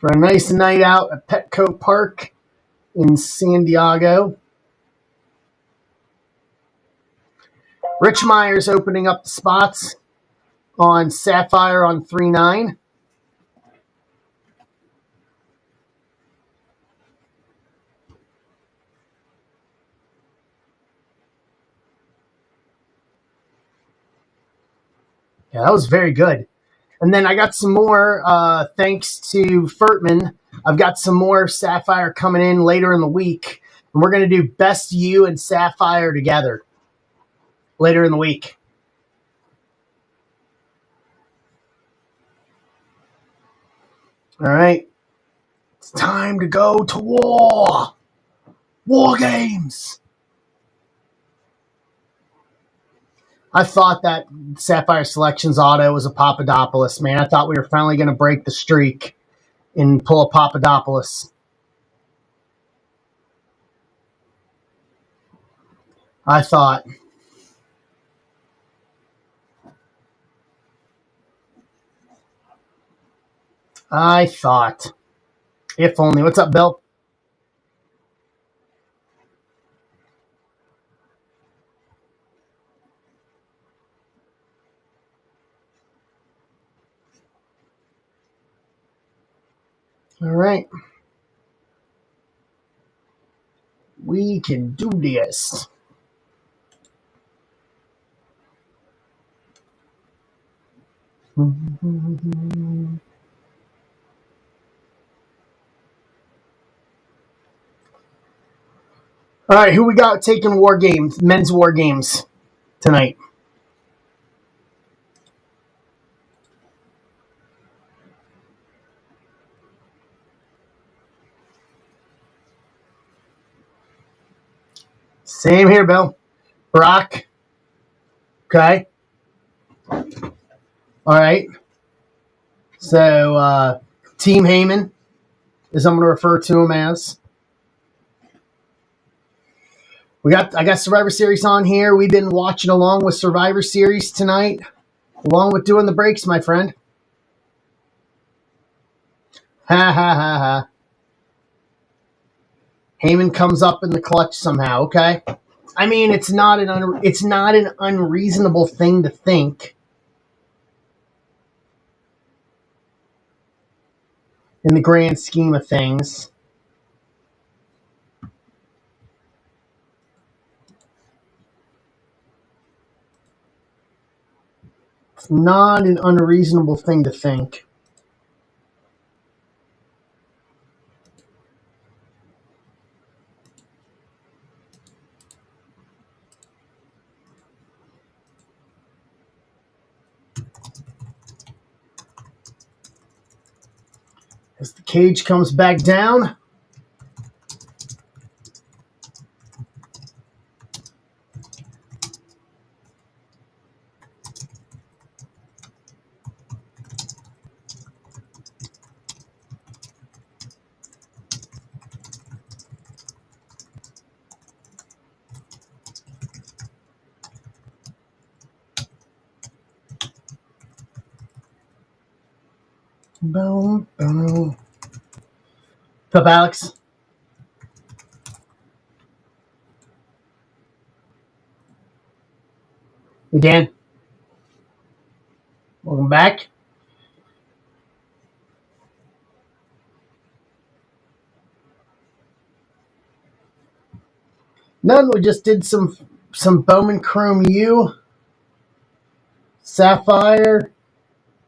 For a nice night out at Petco Park in San Diego. Rich Myers opening up the spots on Sapphire on 3-9. Yeah, that was very good. And then I got some more, thanks to Furtman. I've got some more Sapphire coming in later in the week. And we're going to do Best You and Sapphire together later in the week. All right. It's time to go to war. War games. I thought that Sapphire Selections auto was a Papadopoulos, man. I thought we were finally going to break the streak and pull a Papadopoulos. I thought. If only. What's up, Bill? All right. We can do this. All right, who we got taking War Games, men's War Games tonight? Same here, Bill. Brock. Okay. All right. So, Team Heyman, as I'm going to refer to him as. I got Survivor Series on here. We've been watching along with Survivor Series tonight, along with doing the breaks, my friend. Ha ha ha ha. Heyman comes up in the clutch somehow. Okay, I mean it's not an unreasonable thing to think in the grand scheme of things. It's not an unreasonable thing to think. As the cage comes back down. Boom, boom. What's up, Alex? Hey, Dan. Welcome back. None. We just did some Bowman Chrome U. Sapphire.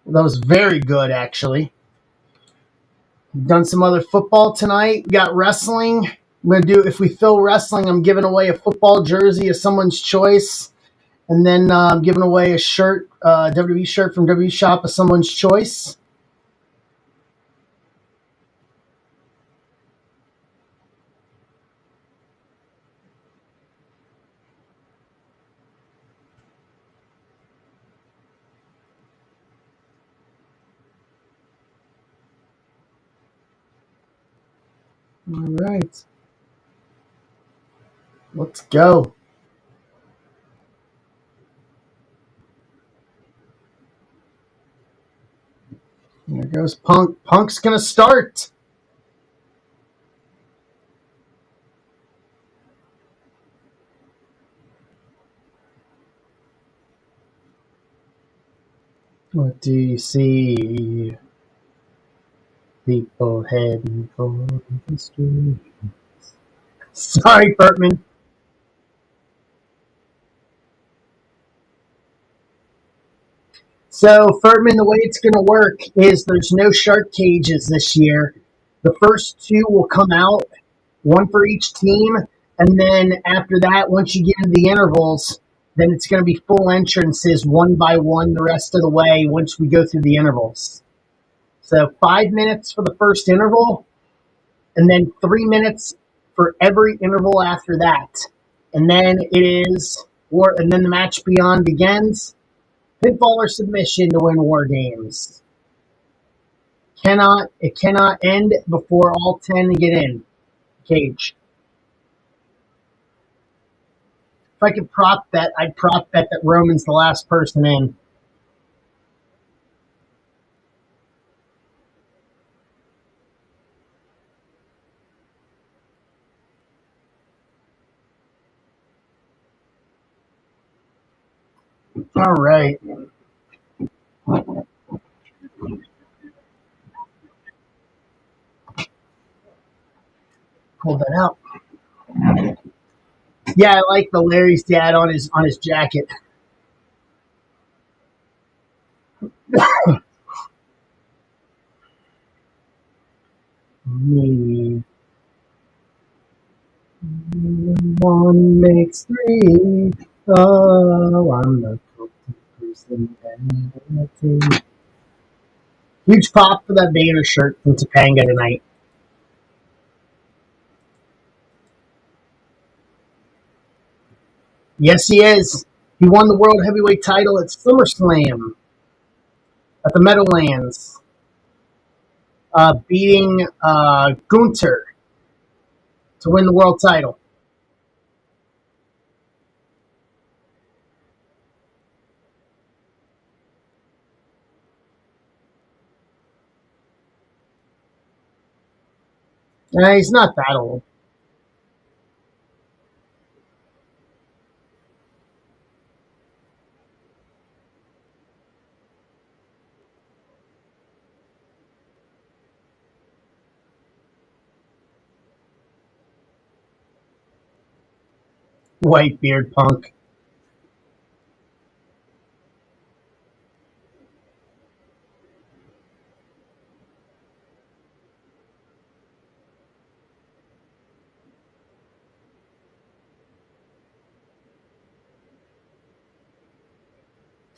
That was very good, actually. Done some other football tonight. Got wrestling. I'm going to do, if we fill wrestling, I'm giving away a football jersey of someone's choice. And then I'm giving away a shirt, WWE shirt from WWE Shop of someone's choice. All right. Let's go. There goes Punk. Punk's going to start. What do you see? People heading for the street. Sorry, Bertman. So, Furtman, the way it's going to work is there's no shark cages this year. The first two will come out, one for each team, and then after that, once you get into the intervals, then it's going to be full entrances one by one the rest of the way once we go through the intervals. So 5 minutes for the first interval, and then 3 minutes for every interval after that. And then and then the match beyond begins. Pinfall or submission to win War Games. It cannot end before all 10 get in. Cage. If I could prop bet, I'd prop bet that Roman's the last person in. All right. Hold that out. Yeah, I like the Larry's dad on his jacket. Me. One makes three. Oh, I'm the person. Huge pop for that banner shirt from Topanga tonight. Yes, he is. He won the World Heavyweight title at SummerSlam at the Meadowlands, beating Gunther to win the world title. He's not that old. White beard punk.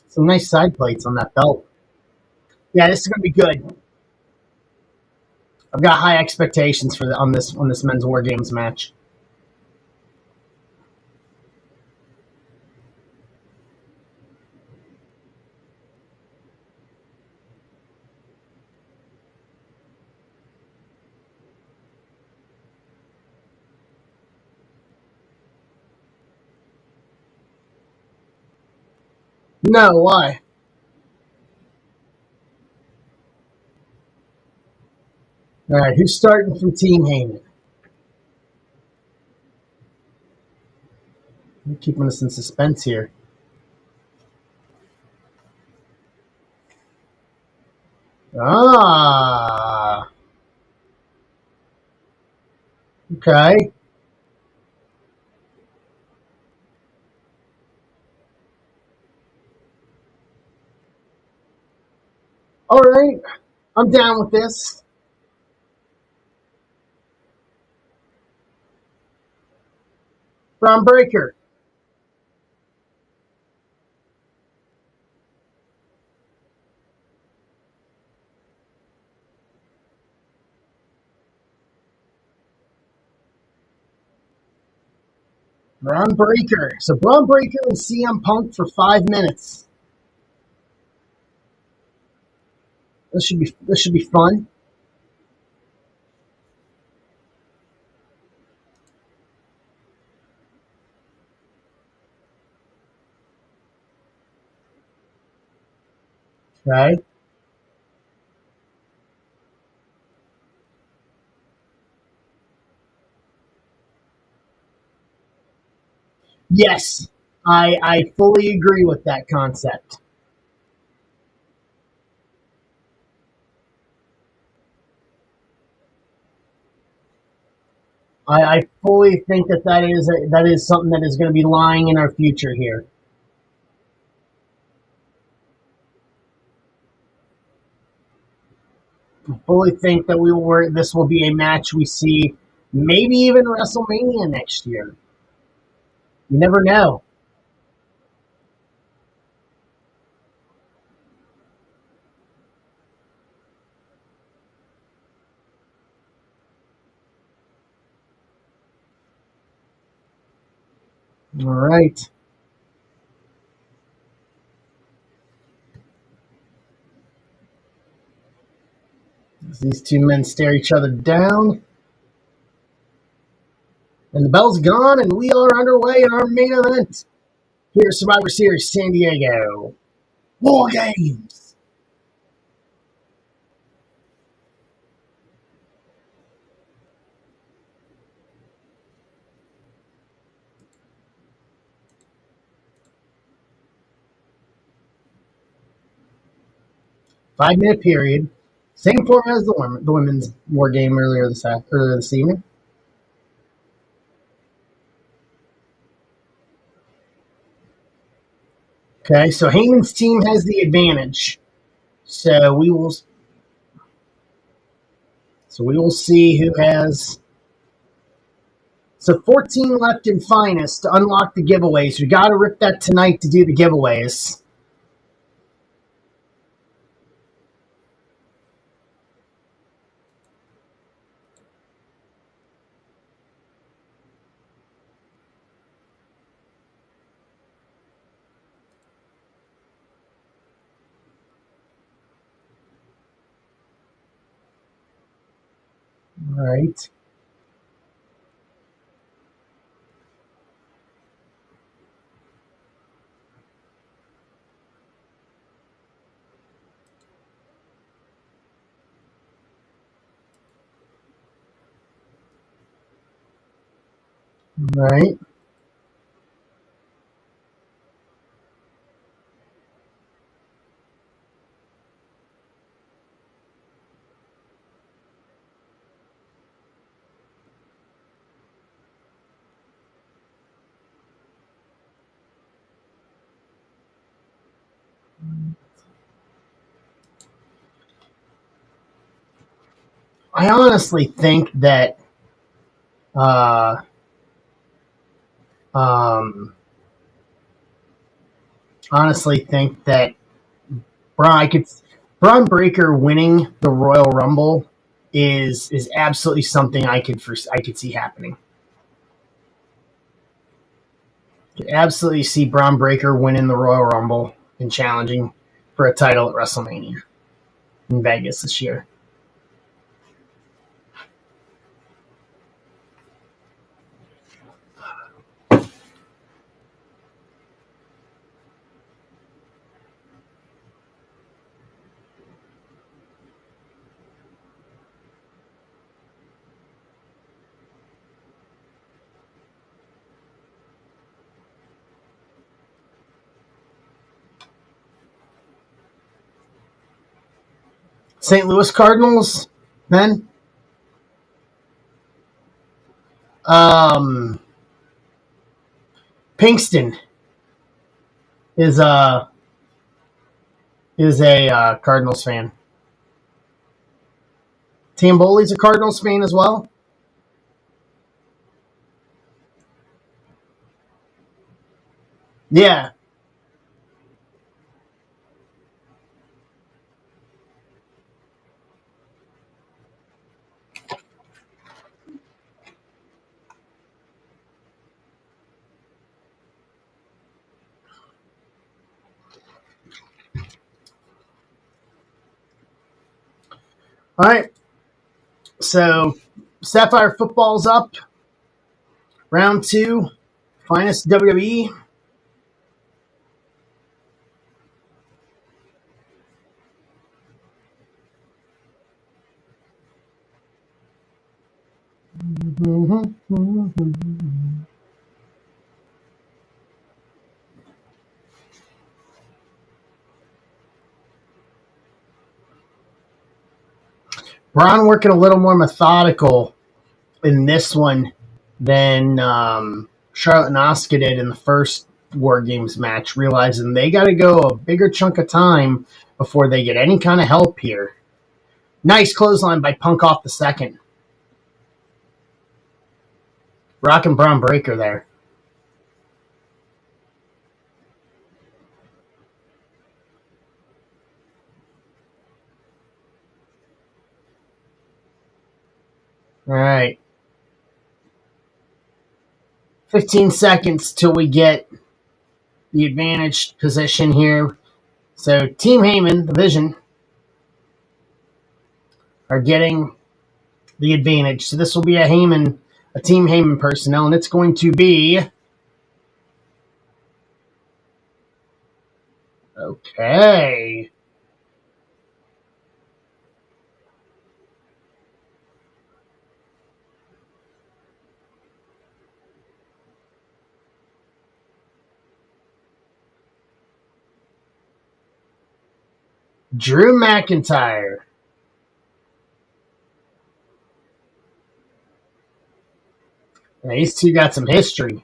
Some nice side plates on that belt. Yeah, this is gonna be good. I've got high expectations for on this men's War Games match. No, why? All right, who's starting from Team Heyman? You're keeping us in suspense here. Ah, okay. All right, I'm down with this. Braun Breaker. Braun Breaker. So Braun Breaker and CM Punk for 5 minutes. This should be fun. Okay. Yes, I fully agree with that concept. I fully think that is something that is going to be lying in our future here. I fully think that this will be a match we see maybe even WrestleMania next year. You never know. All right. As these two men stare each other down, and the bell's gone, and we are underway in our main event here at Survivor Series San Diego. War Games. 5 minute period. Same format as the women's war game earlier this evening. Okay, so Heyman's team has the advantage. So we will see who has. So 14 left in finest to unlock the giveaways. We got to rip that tonight to do the giveaways. All right. Right. I uh, um, honestly think that Braun, I could, Braun Breaker winning the Royal Rumble is absolutely something I could see happening. I could absolutely see Braun Breaker winning the Royal Rumble and challenging for a title at WrestleMania in Vegas this year. St. Louis Cardinals, then. Um, Pinkston is a Cardinals fan. Tamboli's a Cardinals fan as well. Yeah. All right. So Sapphire Football's up. Round two. Finest WWE. Braun working a little more methodical in this one than Charlotte and Asuka did in the first War Games match, realizing they got to go a bigger chunk of time before they get any kind of help here. Nice clothesline by Punk off the second. Rockin' Braun Breaker there. All right. 15 seconds till we get the advantaged position here. So Team Heyman, the Vision, are getting the advantage. So this will be a Team Heyman personnel, and it's going to be okay. Drew McIntyre. Now, these two got some history.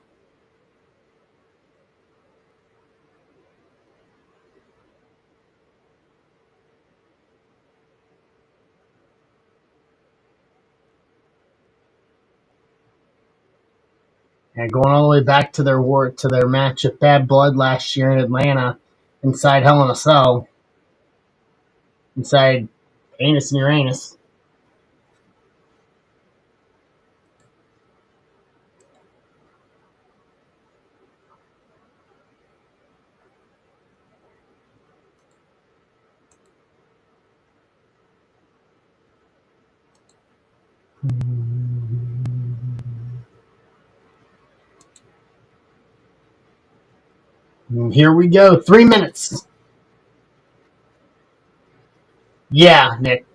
And going all the way back to their match at Bad Blood last year in Atlanta, inside Hell in a Cell, inside Anus and Uranus. And here we go. 3 minutes. Yeah, Nick.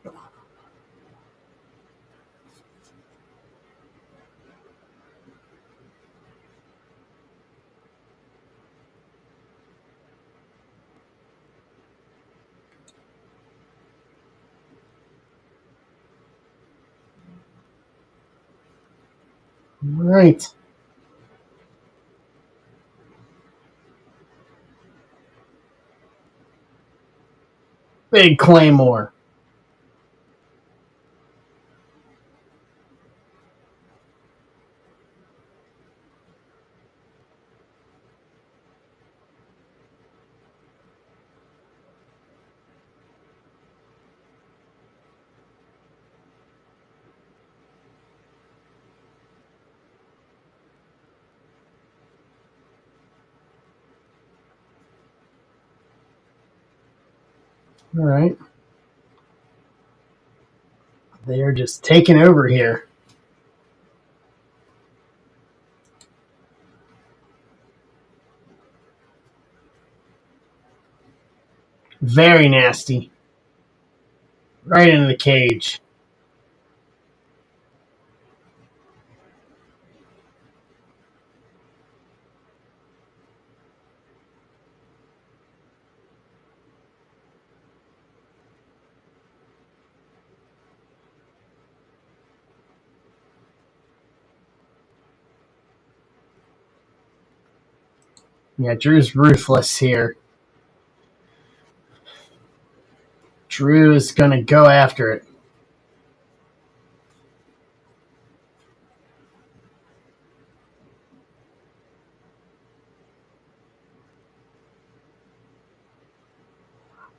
All right. Big Claymore. All right. They are just taking over here. Very nasty. Right into the cage. Yeah, Drew's ruthless here. Drew is going to go after it.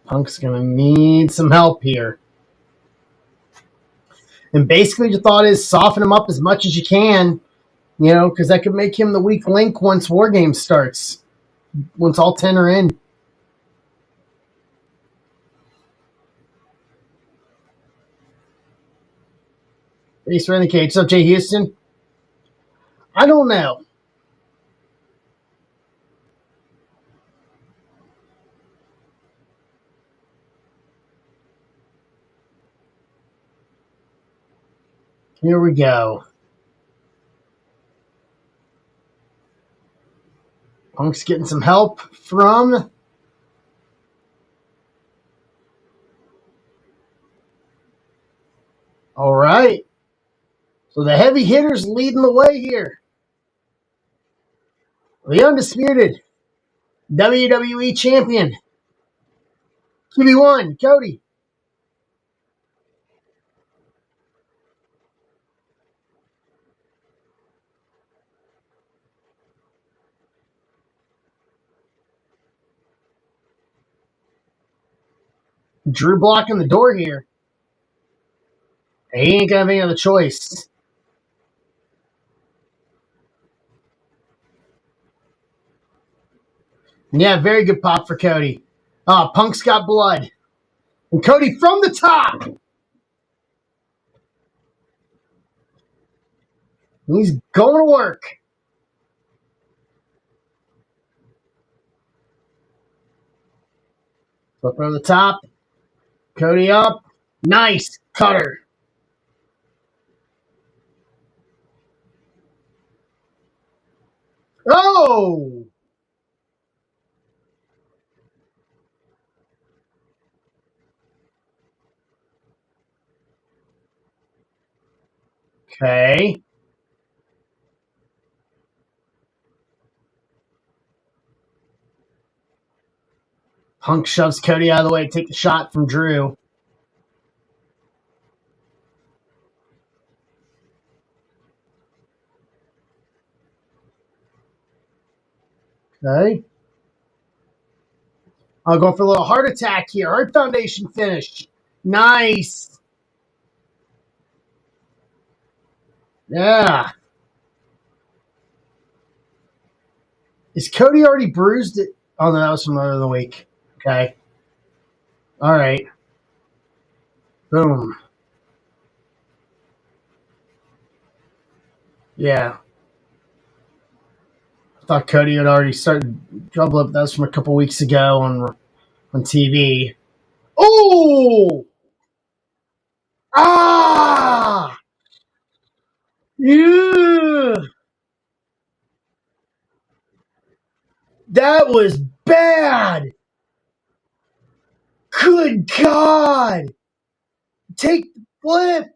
Punk's going to need some help here. And basically, the thought is soften him up as much as you can, because that could make him the weak link once War Games starts, once all 10 are in. Base right in the cage. So, Jay Houston? I don't know. Here we go. Punk's getting some help from. All right. So the heavy hitters leading the way here. The undisputed WWE champion, QB1, Cody. Drew blocking the door here. He ain't gonna have any other choice. Yeah, very good pop for Cody. Punk's got blood. And Cody from the top. He's going to work. Flip from the top. Cody up. Nice cutter. Oh! Okay. Punk shoves Cody out of the way to take the shot from Drew. Okay. I'll go for a little heart attack here. Heart Foundation finish. Nice. Yeah. Is Cody already bruised? Oh, no, that was from earlier in the week. Okay. All right. Boom. Yeah. I thought Cody had already started trouble up. That was from a couple weeks ago on TV. Oh! Ah! Yeah! That was bad! Good God! Take the flip!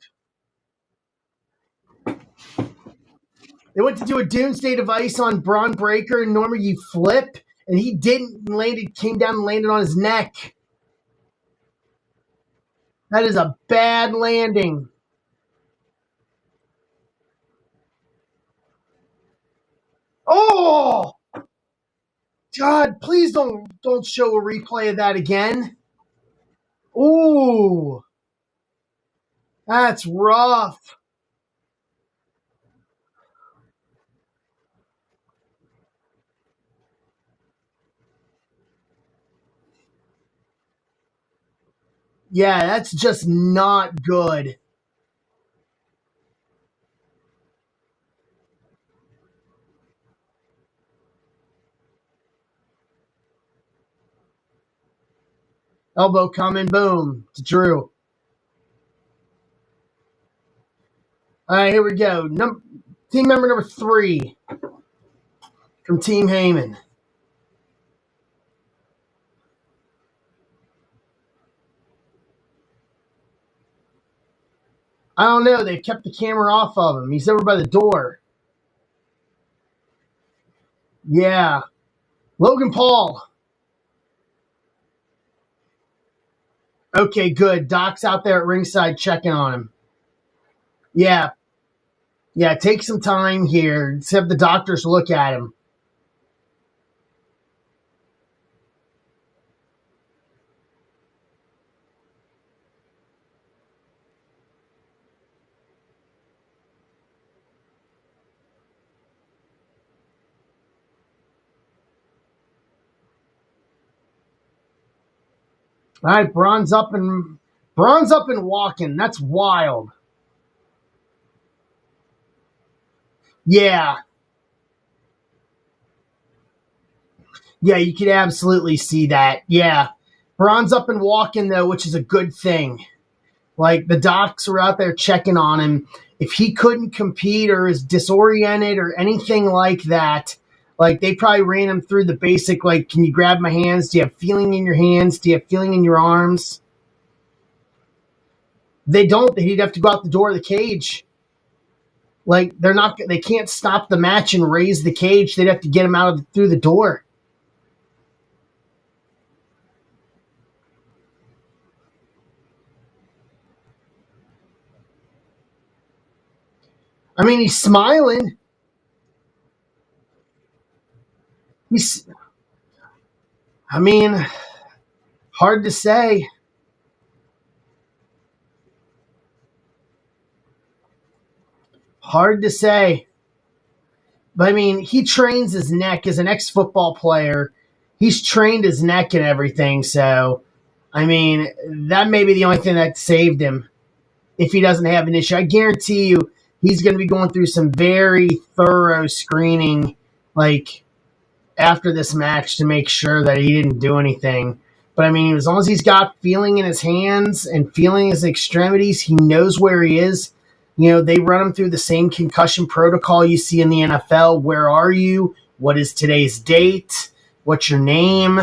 They went to do a Doomsday Device on Braun Breaker, and normally you flip, and he didn't land it, came down and landed on his neck. That is a bad landing. Oh God, please don't show a replay of that again. Ooh, that's rough. Yeah, that's just not good. Elbow coming, boom, to Drew. All right, here we go. Team member number 3 from Team Heyman. I don't know. They've kept the camera off of him. He's over by the door. Yeah. Logan Paul. Okay, good. Doc's out there at ringside checking on him. Yeah. Yeah, take some time here. Let's have the doctors look at him. All right, Braun's up and walking. That's wild. Yeah. Yeah, you could absolutely see that. Yeah. Braun's up and walking though, which is a good thing. Like the docs were out there checking on him. If he couldn't compete or is disoriented or anything like that, like they probably ran him through the basic, like, can you grab my hands? Do you have feeling in your hands? Do you have feeling in your arms? They don't. He'd have to go out the door of the cage. Like they can't stop the match and raise the cage. They'd have to get him through the door. I mean, he's smiling. He's, I mean, hard to say. Hard to say. But I mean, he trains his neck as an ex-football player. He's trained his neck and everything. So, I mean, that may be the only thing that saved him. If he doesn't have an issue, I guarantee you, he's going to be going through some very thorough screening, like after this match, to make sure that he didn't do anything. But I mean, as long as he's got feeling in his hands and feeling in his extremities, he knows where he is. You know, they run him through the same concussion protocol you see in the NFL. Where are you? What is today's date? What's your name?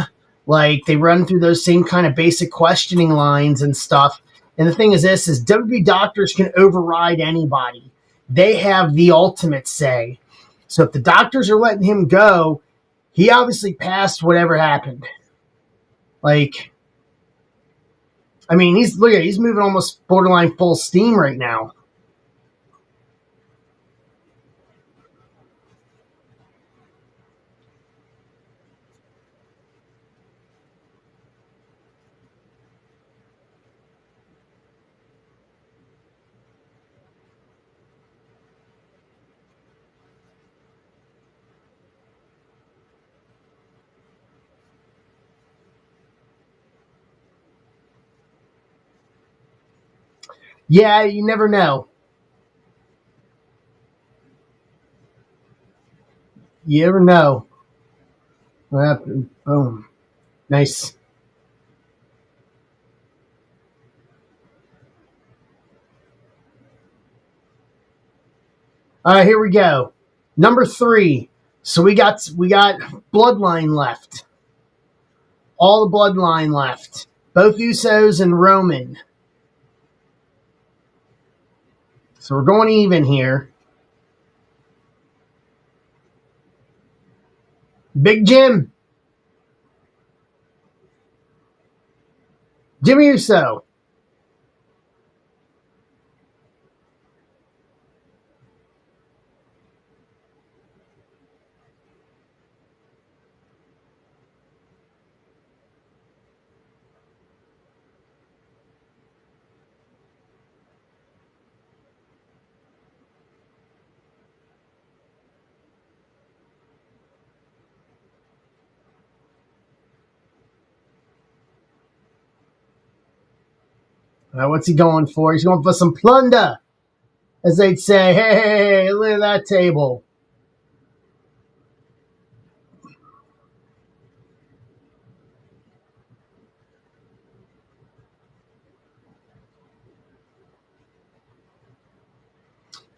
Like, they run through those same kind of basic questioning lines and stuff. And the thing is this, is WWE doctors can override anybody. They have the ultimate say. So if the doctors are letting him go, he obviously passed whatever happened. Like, I mean, he's moving almost borderline full steam right now. Yeah, you never know. You never know. What happened? Boom. Nice. All right, here we go. Number 3. So we got bloodline left. All the bloodline left. Both Usos and Roman. So we're going even here. Big Jim. Jimmy Uso. What's he going for? He's going for some plunder, as they'd say. Hey, look at that table.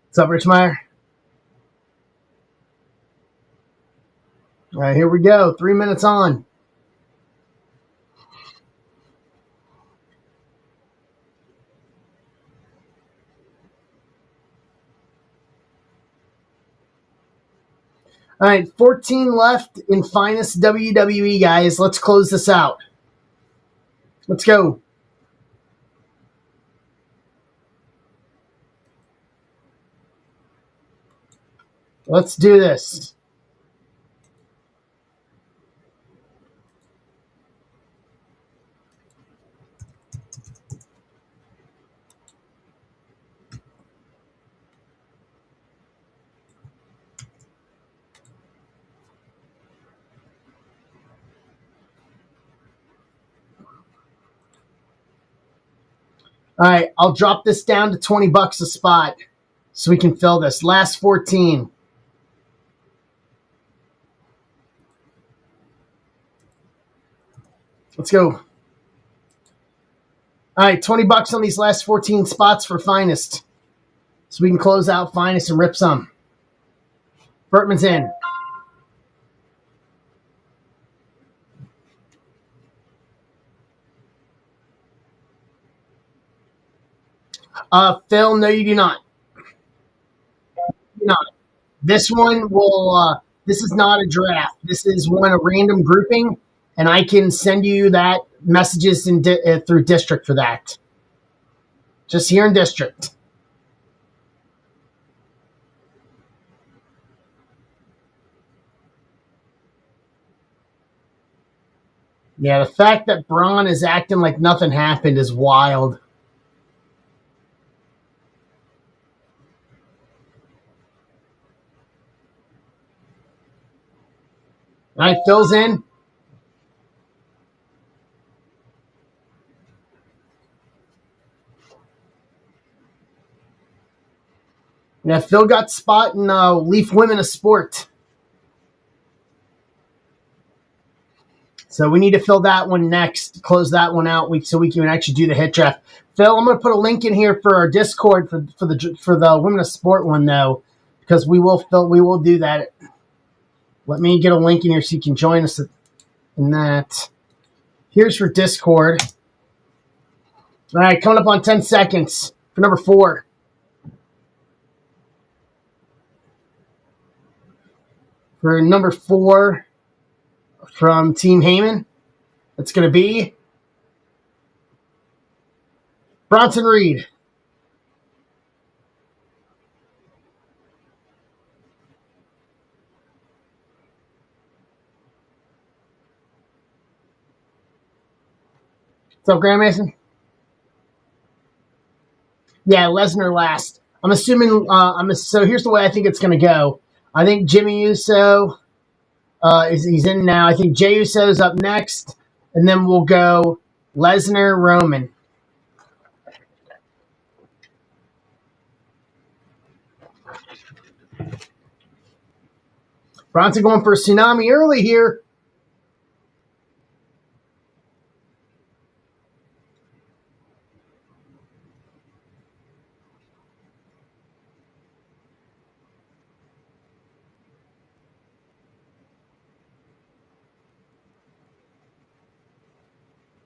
What's up, Rich Meyer? All right, here we go. 3 minutes on. All right, 14 left in Finest WWE, guys. Let's close this out. Let's go. Let's do this. All right, I'll drop this down to $20 a spot so we can fill this. Last 14. Let's go. All right, $20 on these last 14 spots for Finest. So we can close out Finest and rip some. Bertman's in. Phil, no, you do not. You do not. This one will. This is not a draft. This is a random grouping, and I can send you that messages through district for that. Just here in district. Yeah, the fact that Braun is acting like nothing happened is wild. All right, Phil's in. Yeah, Phil got spot in Leaf Women of Sport. So we need to fill that one next, close that one out so we can actually do the hit draft. Phil, I'm going to put a link in here for our Discord for the Women of Sport one though, because we will do that. Let me get a link in here so you can join us in that. Here's for Discord. All right, coming up on 10 seconds for number 4. For number 4 from Team Heyman, it's going to be Bronson Reed. What's up, Graham Mason? Yeah, Lesnar last. I'm assuming. So here's the way I think it's going to go. I think Jimmy Uso he's in now. I think Jey Uso's up next, and then we'll go Lesnar, Roman. Bronson going for a tsunami early here.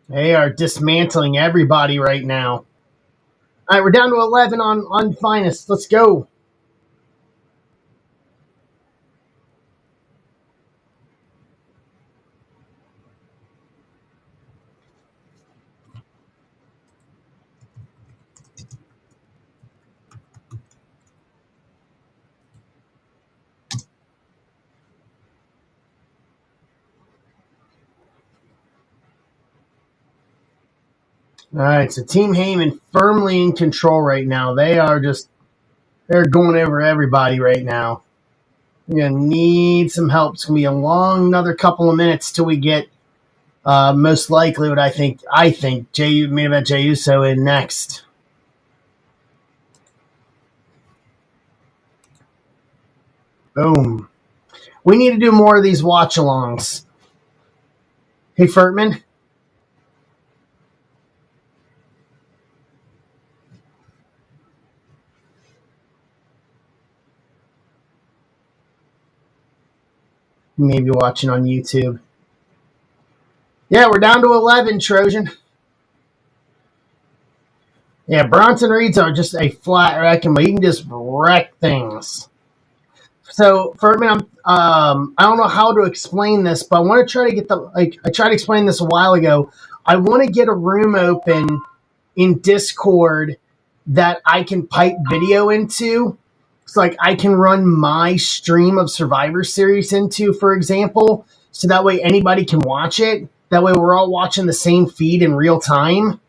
They are dismantling everybody right now. All right, we're down to 11 on Finest. Let's go. All right, so Team Heyman firmly in control right now. They're going over everybody right now. We're going to need some help. It's going to be a long another couple of minutes till we get most likely what I think main event Jey Uso in next. Boom. We need to do more of these watch-alongs. Hey, Furtman. Maybe watching on YouTube. Yeah, we're down to 11, Trojan. Yeah, Bronson Reed's are just a flat wrecking, but he can just wreck things. So, Furtman, I don't know how to explain this, but I want to try to get I tried to explain this a while ago. I want to get a room open in Discord that I can pipe video into. So, like, I can run my stream of Survivor Series into, for example, so that way anybody can watch it. That way we're all watching the same feed in real time.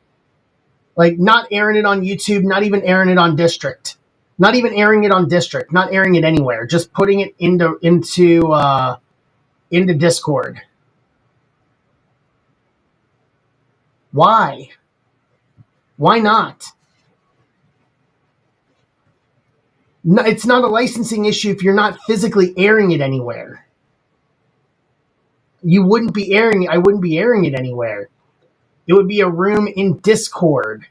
Like, not airing it on YouTube, not even airing it on District. Not even airing it on District, not airing it anywhere. Just putting it into Discord. Why? Why not? No, it's not a licensing issue if you're not physically airing it anywhere. You wouldn't be airing it. I wouldn't be airing it anywhere. It would be a room in Discord.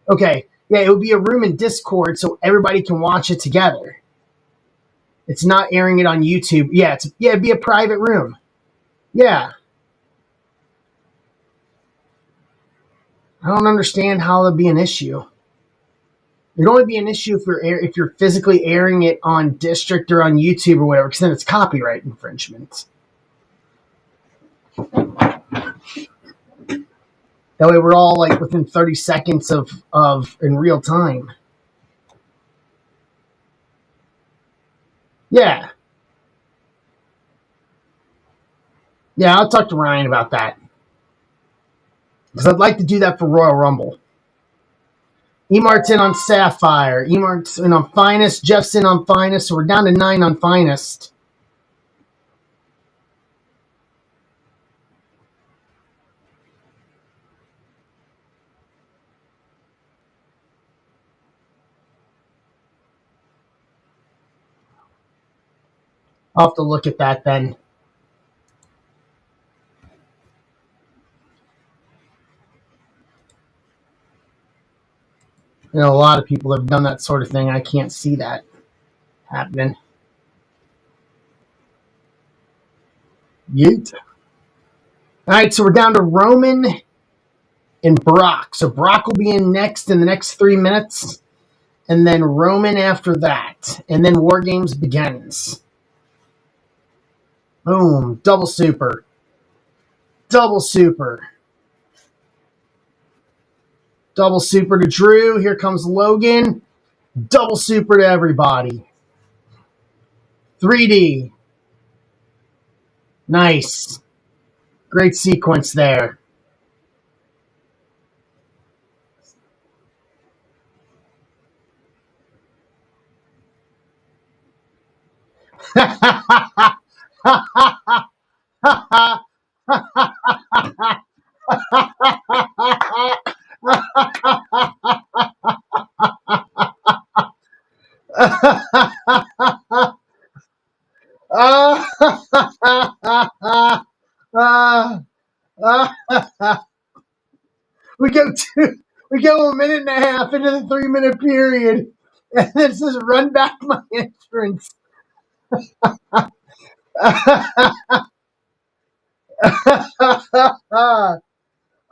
Okay, yeah, it would be a room in Discord so everybody can watch it together. It's not airing it on YouTube. Yeah, it'd be a private room. Yeah. I don't understand how it'd be an issue. It'd only be an issue if you're physically airing it on District or on YouTube or whatever, because then it's copyright infringement. That way we're all like within 30 seconds of in real time. Yeah. Yeah, I'll talk to Ryan about that. Because I'd like to do that for Royal Rumble. Emart's in on Sapphire. Emart's in on Finest. Jeff's in on Finest. So we're down to 9 on Finest. I'll have to look at that then. You know, a lot of people have done that sort of thing. I can't see that happening. Yeet. All right, so we're down to Roman and Brock. So Brock will be in next in the next 3 minutes, and then Roman after that. And then War Games begins. Boom. Double super. Double super. Double super to Drew. Here comes Logan. Double super to everybody. 3D. Nice. Great sequence there. we go a minute and a half into the 3-minute period, and this is run back my entrance.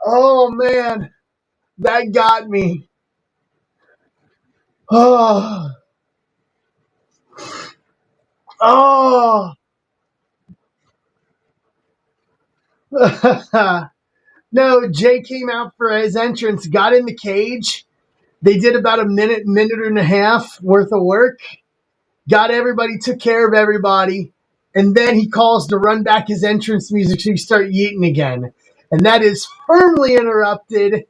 Oh man, that got me. Oh. Oh. No, Jay came out for his entrance, got in the cage. They did about a minute and a half worth of work. Got everybody, took care of everybody. And then he calls to run back his entrance music so you start yeeting again. And that is firmly interrupted.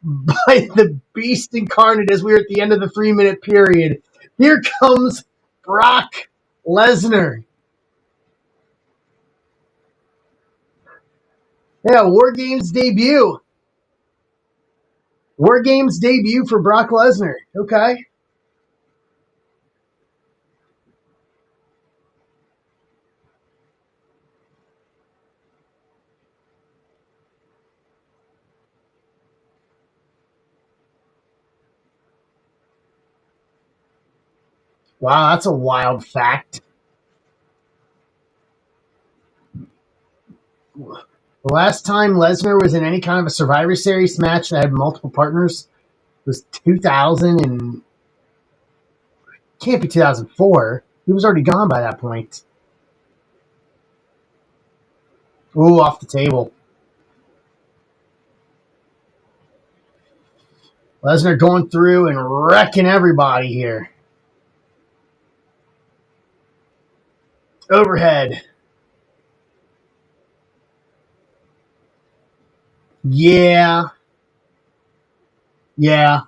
by the Beast Incarnate as we are at the end of the 3-minute period. Here comes Brock Lesnar. Yeah, War Games debut. War Games debut for Brock Lesnar. Okay. Wow, that's a wild fact. The last time Lesnar was in any kind of a Survivor Series match that had multiple partners was 2000 and can't be 2004. He was already gone by that point. Ooh, off the table. Lesnar going through and wrecking everybody here. Overhead. Yeah. Yeah.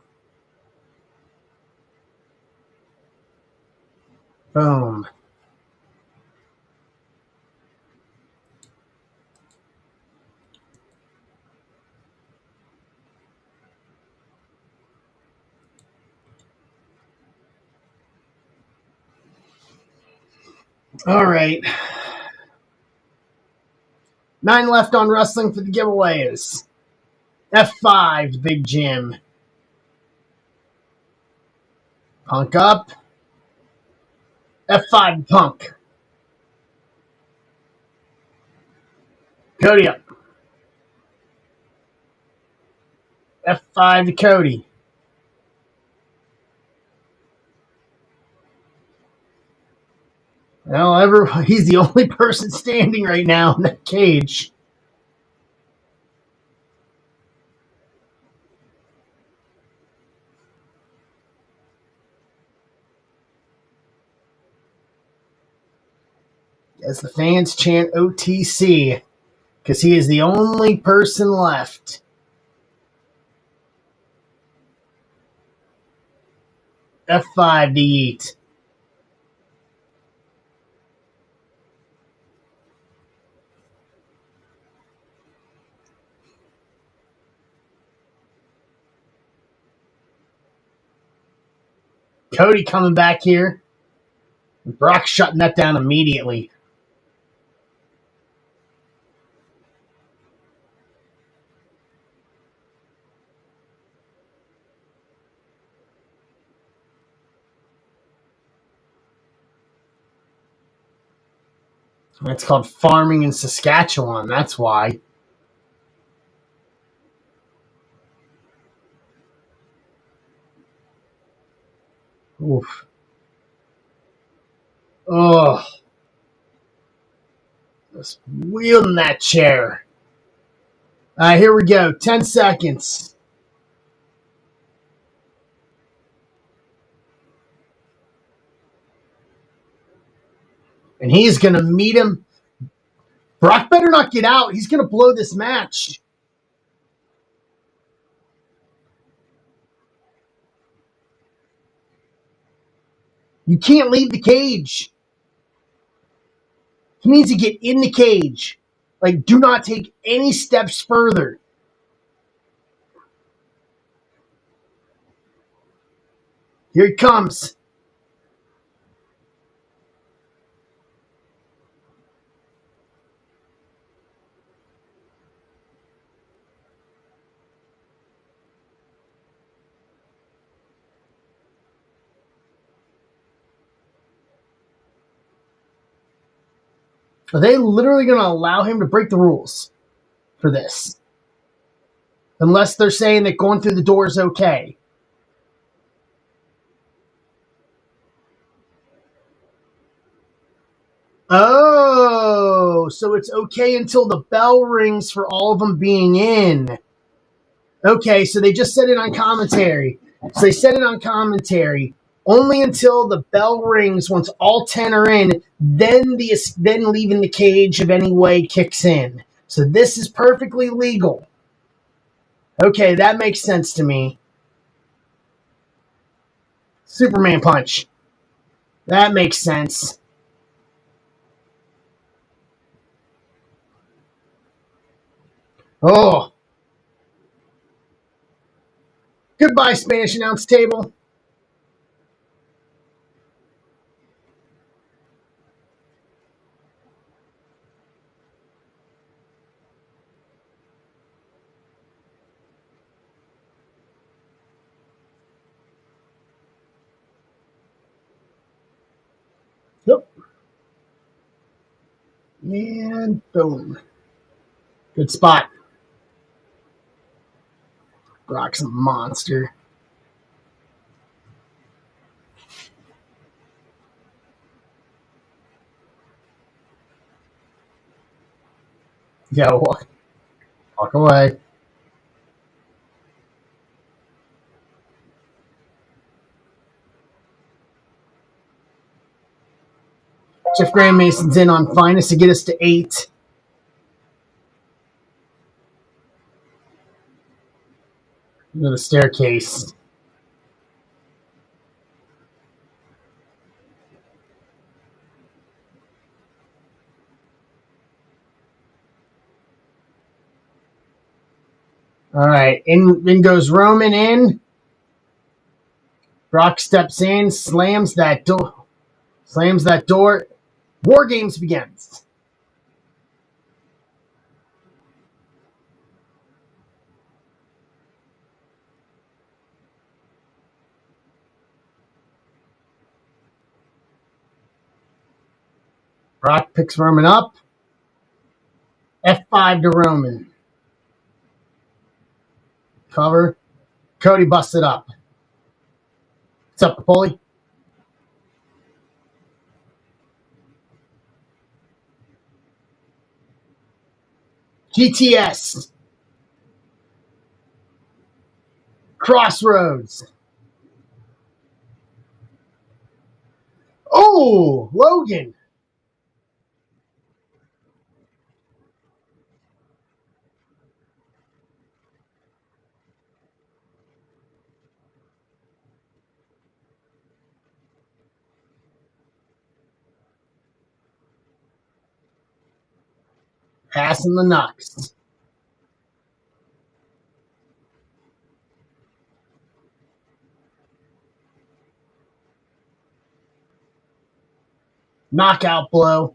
Boom. All right. 9 left on wrestling for the giveaways. F5, Big Jim. Punk up. F5, Punk. Cody up. F5 to Cody. Well, he's the only person standing right now in that cage. As the fans chant OTC, because he is the only person left. F5 to Yeet. Cody coming back here. Brock shutting that down immediately. It's called farming in Saskatchewan. That's why. Oof. Oh. Just wielding that chair. All right, here we go. 10 seconds. And he's going to meet him. Brock better not get out. He's going to blow this match. You can't leave the cage. He needs to get in the cage. Like, do not take any steps further. Here he comes. Are they literally going to allow him to break the rules for this? Unless they're saying that going through the door is okay. Oh, so it's okay until the bell rings for all of them being in. Okay, so they just said it on commentary. So they said it on commentary. Only until the bell rings, once all 10 are in, then leaving the cage of any way kicks in. So this is perfectly legal. Okay, that makes sense to me. Superman punch. That makes sense. Oh, goodbye, Spanish announce table. Yep. And boom. Good spot. Brock's a monster. Yeah, walk away. Jeff Graham Mason's in on finest to get us to 8. Into the staircase. All right, in goes Roman in. Brock steps in, slams that door. Slams that door. War Games begins. Brock picks Roman up. F5 to Roman. Cover. Cody busts it up. What's up, Napoli? GTS. Crossroads. Oh, Logan. Passing the Knox. Knockout blow.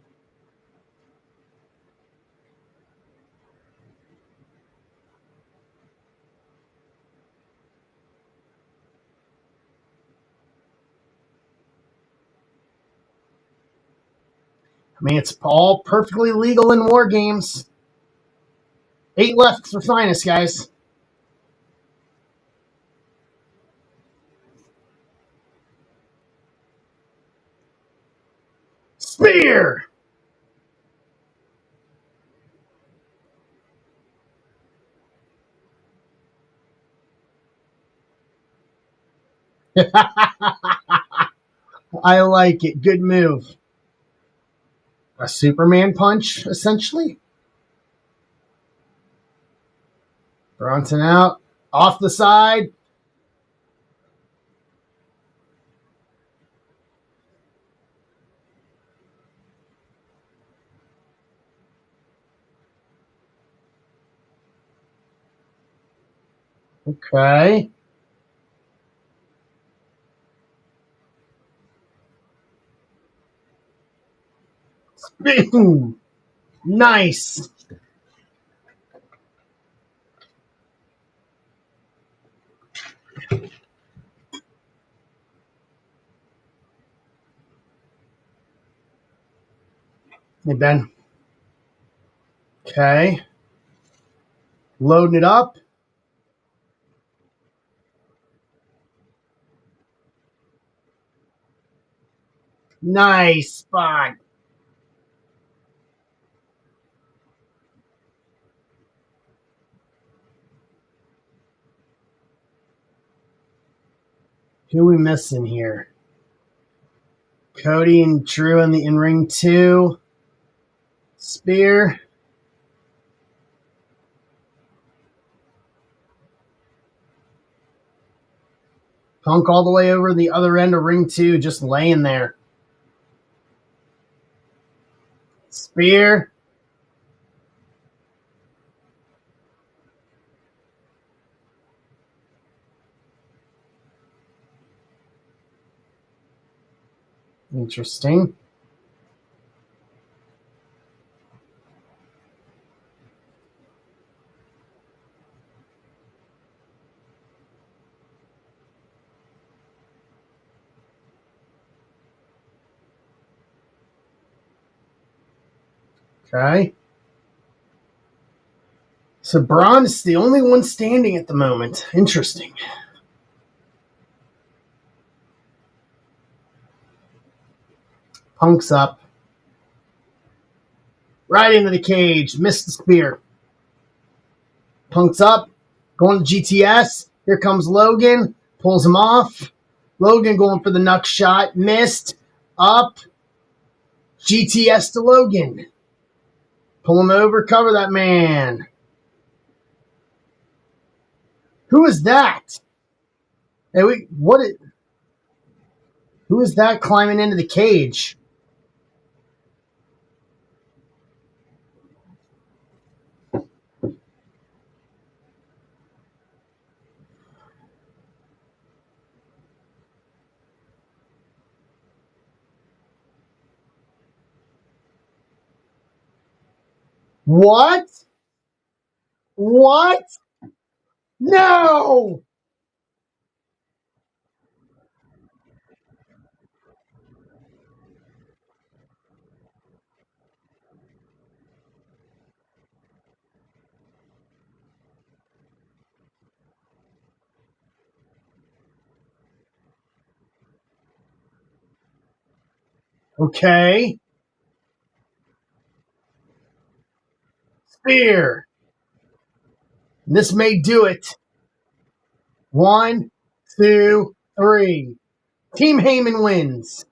I mean, it's all perfectly legal in War Games. 8 left for finest, guys. Spear. I like it. Good move. A Superman punch, essentially. Bronson out. Off the side. Okay. Boom. Nice. Hey, Ben. Okay. Loading it up. Nice spot. Who we missing here? Cody and Drew in the in-ring too. Spear. Punk all the way over the other end of ring 2, just laying there. Spear. Interesting. Okay. So Braun is the only one standing at the moment. Interesting. Punk's up. Right into the cage. Missed the spear. Punk's up. Going to GTS. Here comes Logan. Pulls him off. Logan going for the knuck shot. Missed. Up. GTS to Logan. Pull him over. Cover that man. Who is that? Hey, wait, what is... Who is that climbing into the cage? What? What? No! Okay. Spear. This may do it. 1, 2, 3. Team Heyman wins.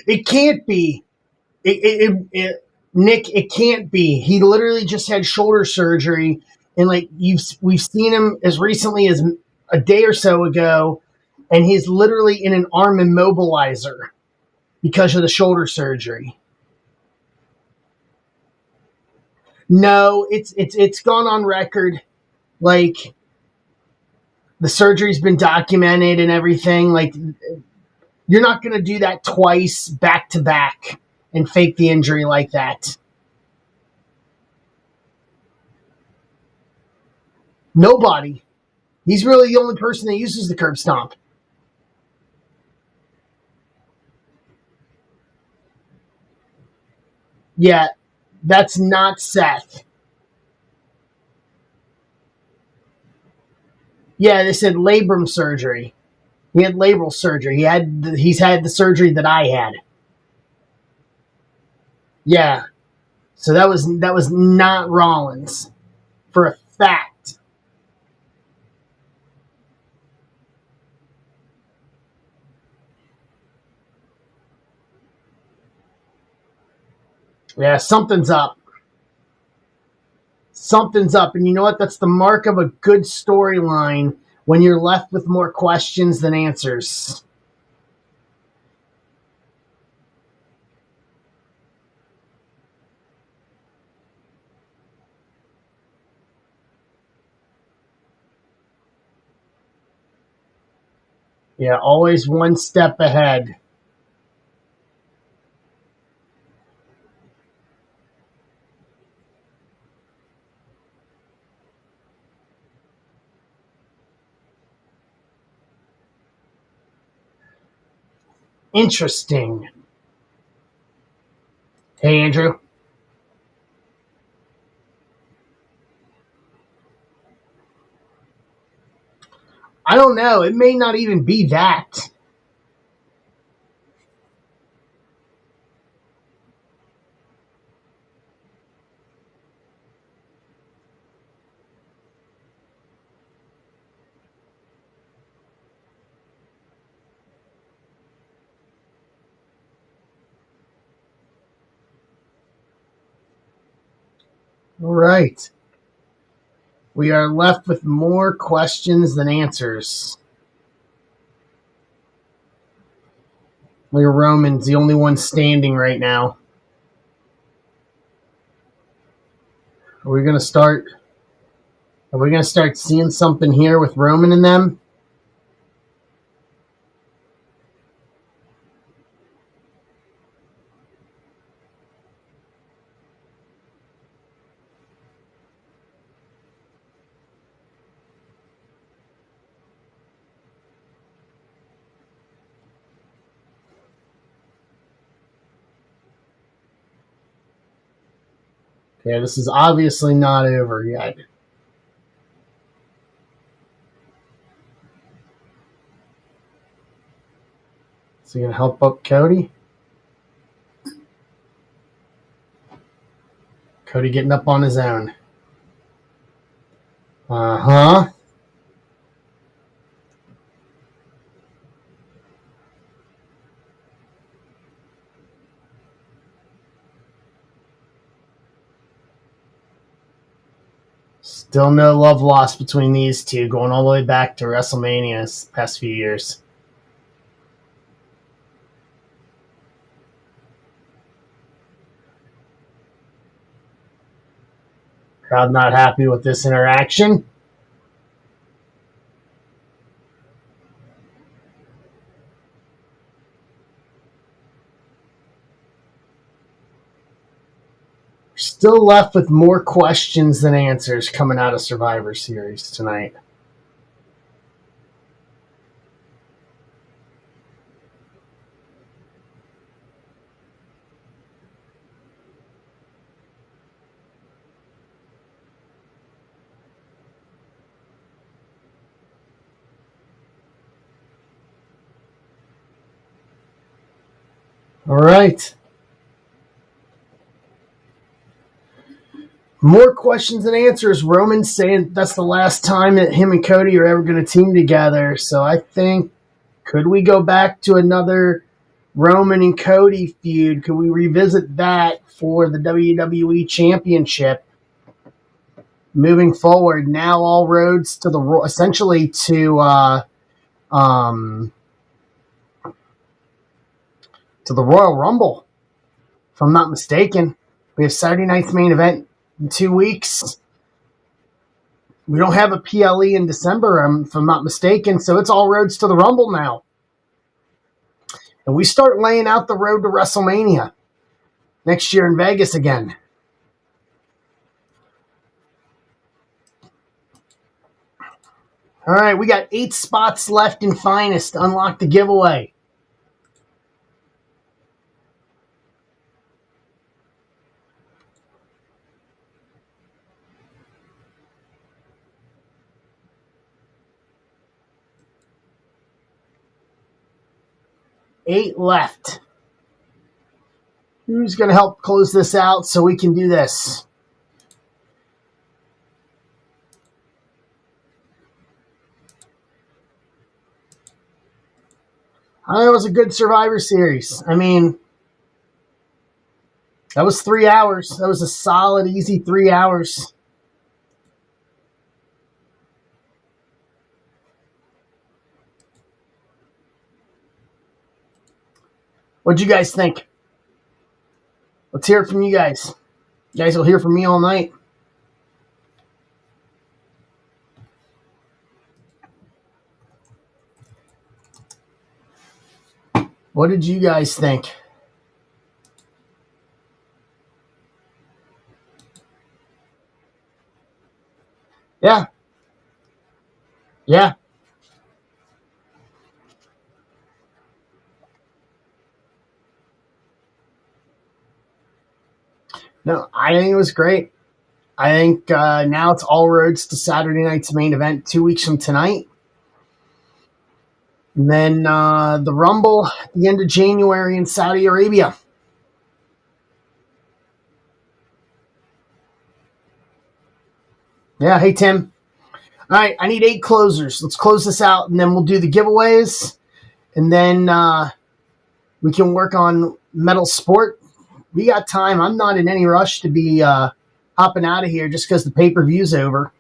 It can't be. Nick, it can't be. He literally just had shoulder surgery, and like we've seen him as recently as a day or so ago, and he's literally in an arm immobilizer because of the shoulder surgery. No, it's gone on record. Like the surgery's been documented and everything. Like you're not going to do that twice back to back and fake the injury like that. Nobody. He's really the only person that uses the curb stomp. Yeah, that's not Seth. Yeah, they said labrum surgery. He had labral surgery. He's had the surgery that I had. Yeah. So that was not Rollins for a fact. Yeah, something's up. Something's up. And you know what? That's the mark of a good storyline when you're left with more questions than answers. Yeah, always one step ahead. Interesting. Hey, Andrew. I don't know. It may not even be that. All right. We are left with more questions than answers. Roman's the only one standing right now. Are we gonna start? Are we gonna start seeing something here with Roman and them? Okay, this is obviously not over yet. Is he gonna help up Cody? Cody getting up on his own. Uh-huh. Still no love lost between these two, going all the way back to WrestleMania this past few years. Crowd not happy with this interaction. Still left with more questions than answers coming out of Survivor Series tonight. All right. More questions than answers. Roman's saying that's the last time that him and Cody are ever going to team together. So I think, could we go back to another Roman and Cody feud? Could we revisit that for the WWE Championship? Moving forward, now all roads to the essentially to the Royal Rumble, if I'm not mistaken. We have Saturday night's main event in 2 weeks. We don't have a PLE in December, if I'm not mistaken, so it's all roads to the Rumble now. And we start laying out the road to WrestleMania next year in Vegas again. All right, we got 8 spots left in Finest to unlock the giveaway. Eight left. Who's going to help close this out so we can do this? It was a good Survivor Series. I mean, that was 3 hours. That was a solid, easy 3 hours. What'd you guys think? Let's hear it from you guys. You guys will hear from me all night. What did you guys think? Yeah. Yeah. No, I think it was great. I think now it's all roads to Saturday night's main event 2 weeks from tonight. And then the Rumble at the end of January in Saudi Arabia. Yeah, hey, Tim. All right, I need 8 closers. Let's close this out, and then we'll do the giveaways. And then we can work on Metal Sport. We got time. I'm not in any rush to be hopping out of here just because the pay-per-view's over.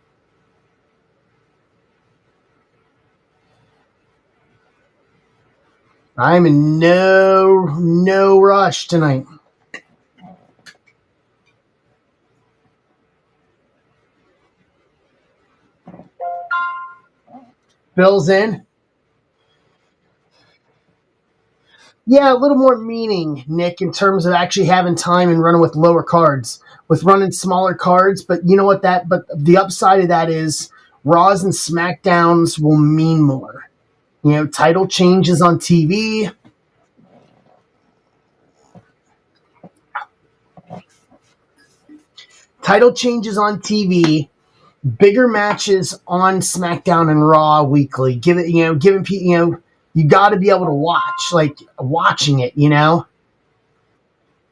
I'm in no rush tonight. Bill's in. Yeah, a little more meaning, Nick, in terms of actually having time and running with lower cards, with running smaller cards. But you know what? But the upside of that is Raws and SmackDowns will mean more. You know, title changes on TV. Title changes on TV. Bigger matches on SmackDown and Raw weekly. Giving people, you got to be able to watch, like watching it.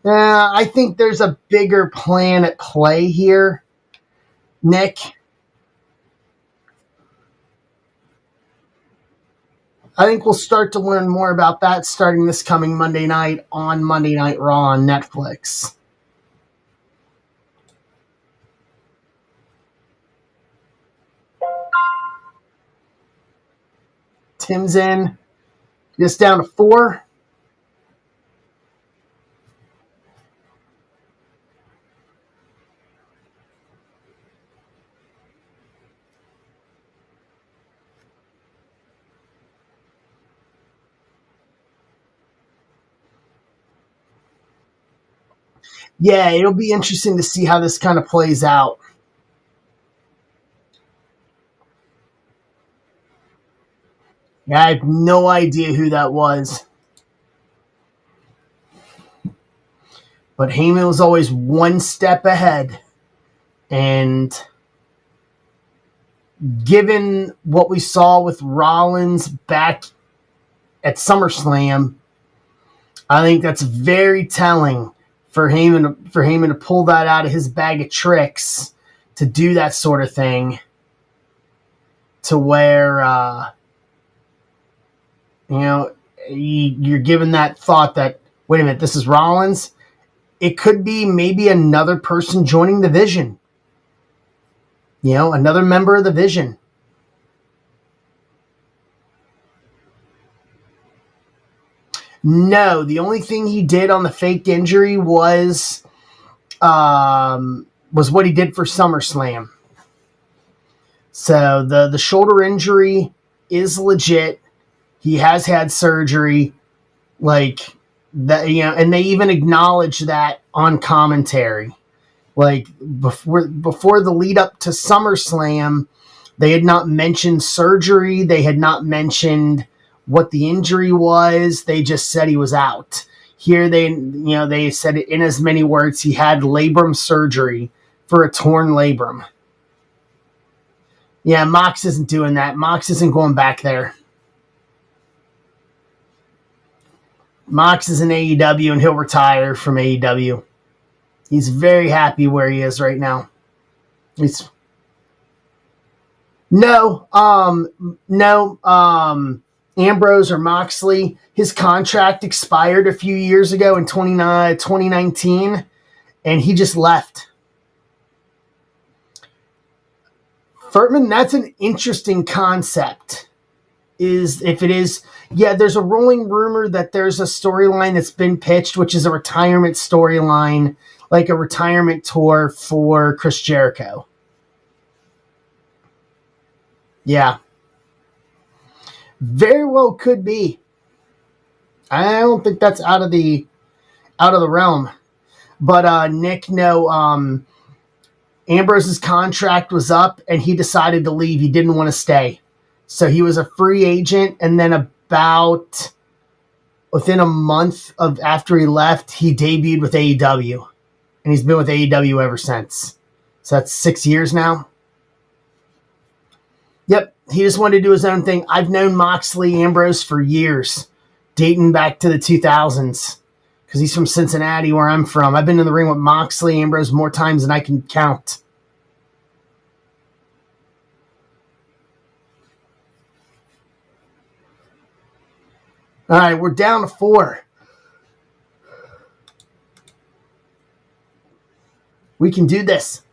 I think there's a bigger plan at play here, Nick. I think we'll start to learn more about that starting this coming Monday night on Monday Night Raw on Netflix. Tim's in. Just down to 4. Yeah, it'll be interesting to see how this kind of plays out. Yeah, I have no idea who that was. But Heyman was always one step ahead. And given what we saw with Rollins back at SummerSlam, I think that's very telling for Heyman to pull that out of his bag of tricks to do that sort of thing, to where you're given that thought that, wait a minute, this is Rollins. It could be maybe another person joining the Vision. Another member of the Vision. No, the only thing he did on the faked injury was what he did for SummerSlam. So the shoulder injury is legit. He has had surgery, like that, and they even acknowledge that on commentary. Like before the lead up to SummerSlam, they had not mentioned surgery. They had not mentioned what the injury was. They just said he was out. Here they said it in as many words. He had labrum surgery for a torn labrum. Yeah, Mox isn't doing that. Mox isn't going back there. Mox is in AEW and he'll retire from AEW. He's very happy where he is right now. No, Ambrose or Moxley, his contract expired a few years ago in 2019, and he just left. Furtman, that's an interesting concept. There's a rolling rumor that there's a storyline that's been pitched, which is a retirement storyline, like a retirement tour for Chris Jericho. Yeah. Very well could be. I don't think that's out of the realm. But Nick, no, Ambrose's contract was up and he decided to leave. He didn't want to stay. So he was a free agent, and then about within a month of after he left, he debuted with AEW. And he's been with AEW ever since. So that's 6 years now. Yep, he just wanted to do his own thing. I've known Moxley Ambrose for years, dating back to the 2000s, because he's from Cincinnati, where I'm from. I've been in the ring with Moxley Ambrose more times than I can count. All right, we're down to 4. We can do this.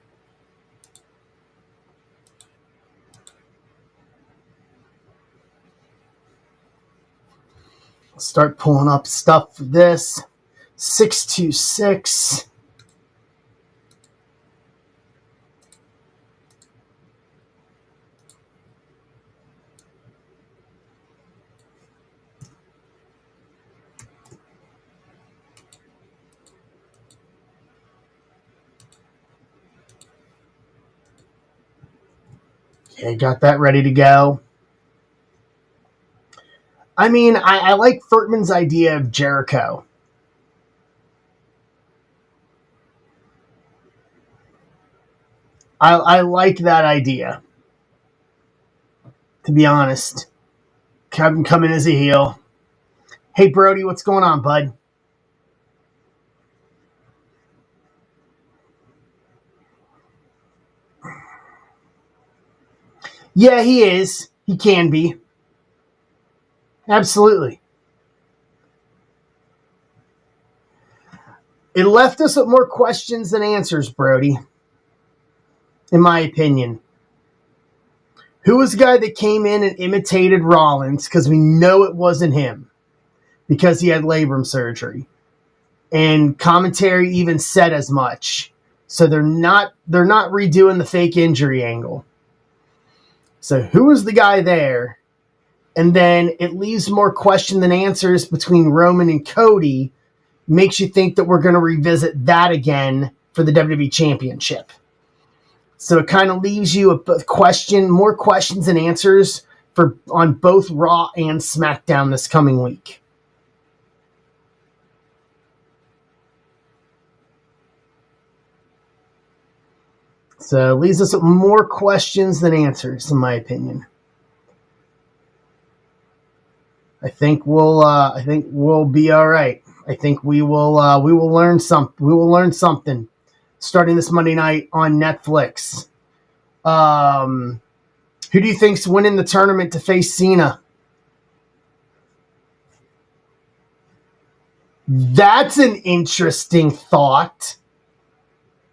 Start pulling up stuff for this. 626. Okay, got that ready to go. I mean, I like Furtman's idea of Jericho. I like that idea, to be honest. Have him come in as a heel. Hey, Brody, what's going on, bud? Yeah, he is. He can be. Absolutely. It left us with more questions than answers, Brody, in my opinion. Who was the guy that came in and imitated Rollins? Because we know it wasn't him, because he had labrum surgery. And commentary even said as much. So they're not redoing the fake injury angle. So who was the guy there? And then it leaves more question than answers between Roman and Cody. Makes you think that we're going to revisit that again for the WWE Championship. So it kind of leaves you more questions than answers on both Raw and SmackDown this coming week. So it leaves us with more questions than answers, in my opinion. I think we'll be all right. I think we will learn something starting this Monday night on Netflix. Who do you think's winning the tournament to face Cena? That's an interesting thought.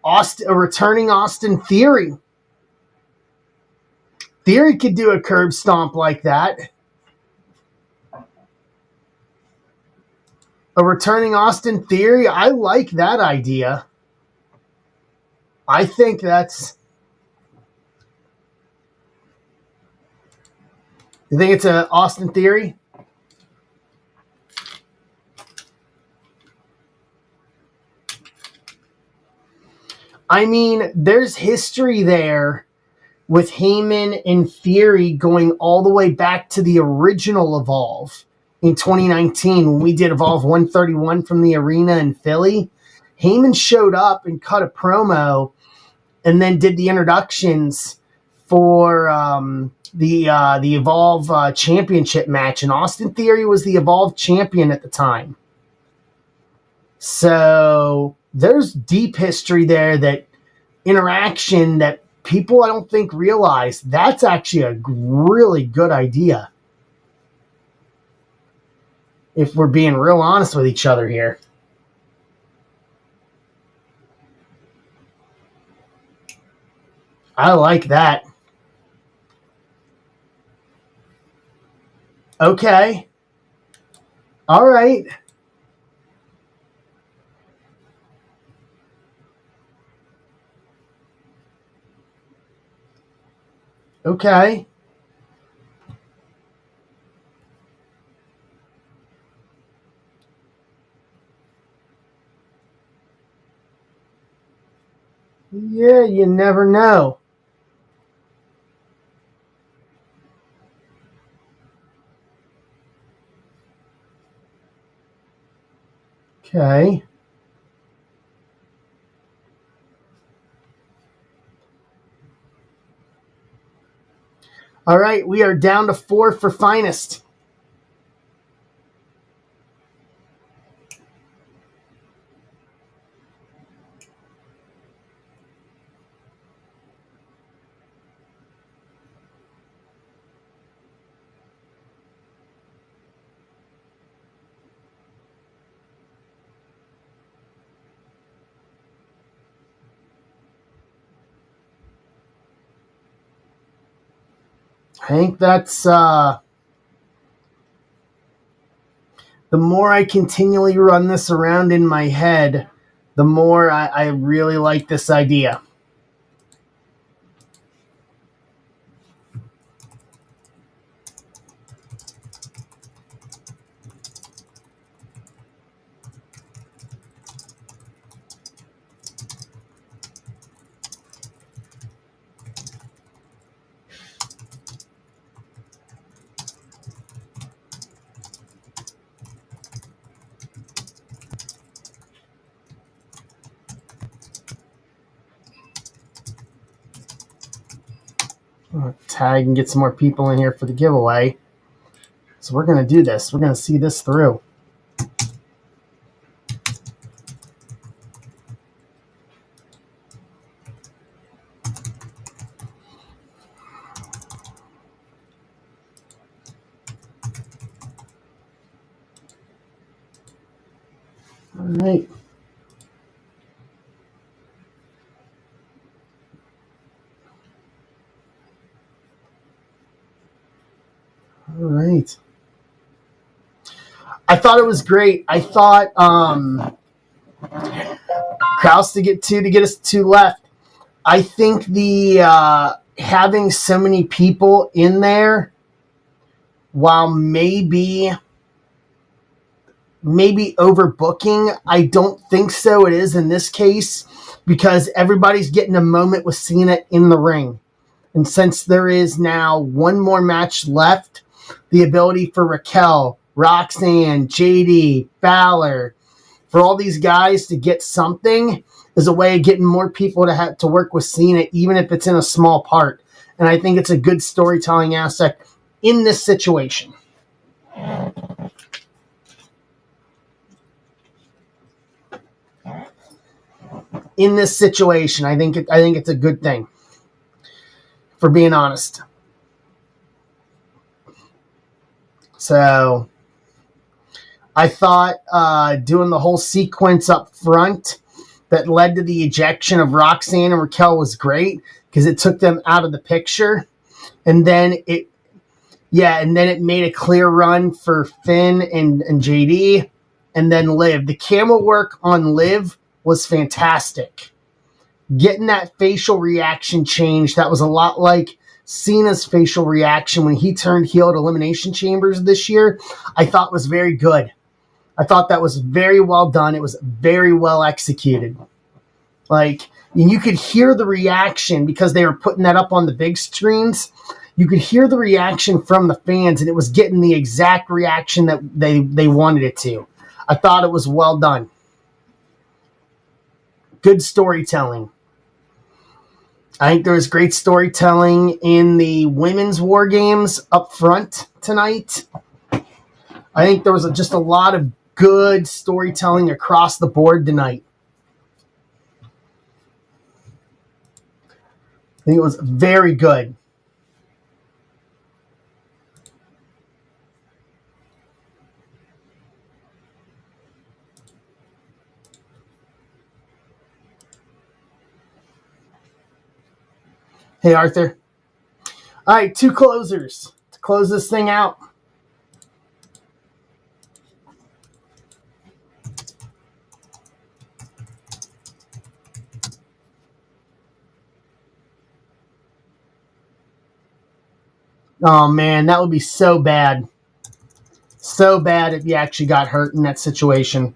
A returning Austin Theory. Theory could do a curb stomp like that. A returning Austin Theory, I like that idea. I think that's... You think it's a Austin Theory? I mean, there's history there with Heyman and Theory going all the way back to the original Evolve in 2019 when we did Evolve 131 from the arena in Philly. Heyman showed up and cut a promo and then did the introductions for the Evolve Championship match. And Austin Theory was the Evolve champion at the time. So there's deep history there, that interaction that people I don't think realize. That's actually a really good idea, if we're being real honest with each other here. I like that. Okay. All right. Okay. Yeah, you never know. Okay. All right, we are down to 4 for finest. I think that's the more I continually run this around in my head, the more I really like this idea. Tag and get some more people in here for the giveaway. So we're going to do this. We're going to see this through. All right. All right. I thought it was great. I thought Kraus to get us two left. I think the having so many people in there, while maybe overbooking, I don't think so. It is in this case because everybody's getting a moment with Cena in the ring. And since there is now one more match left, the ability for Raquel, Roxanne, JD, Balor, for all these guys to get something is a way of getting more people to have to work with Cena, even if it's in a small part. And I think it's a good storytelling aspect in this situation. In this situation, I think it's a good thing. For being honest. So I thought doing the whole sequence up front that led to the ejection of Roxanne and Raquel was great because it took them out of the picture. And then it made a clear run for Finn and JD and then Liv. The camera work on Liv was fantastic. Getting that facial reaction change, that was a lot like Cena's facial reaction when he turned heel at Elimination Chambers this year, I thought was very good. I thought that was very well done. It was very well executed. Like, you could hear the reaction because they were putting that up on the big screens. You could hear the reaction from the fans, and it was getting the exact reaction that they wanted it to. I thought it was well done. Good storytelling. I think there was great storytelling in the women's war games up front tonight. I think there was just a lot of good storytelling across the board tonight. I think it was very good. Hey, Arthur. All right, two closers to close this thing out. Oh, man, that would be so bad. So bad if you actually got hurt in that situation.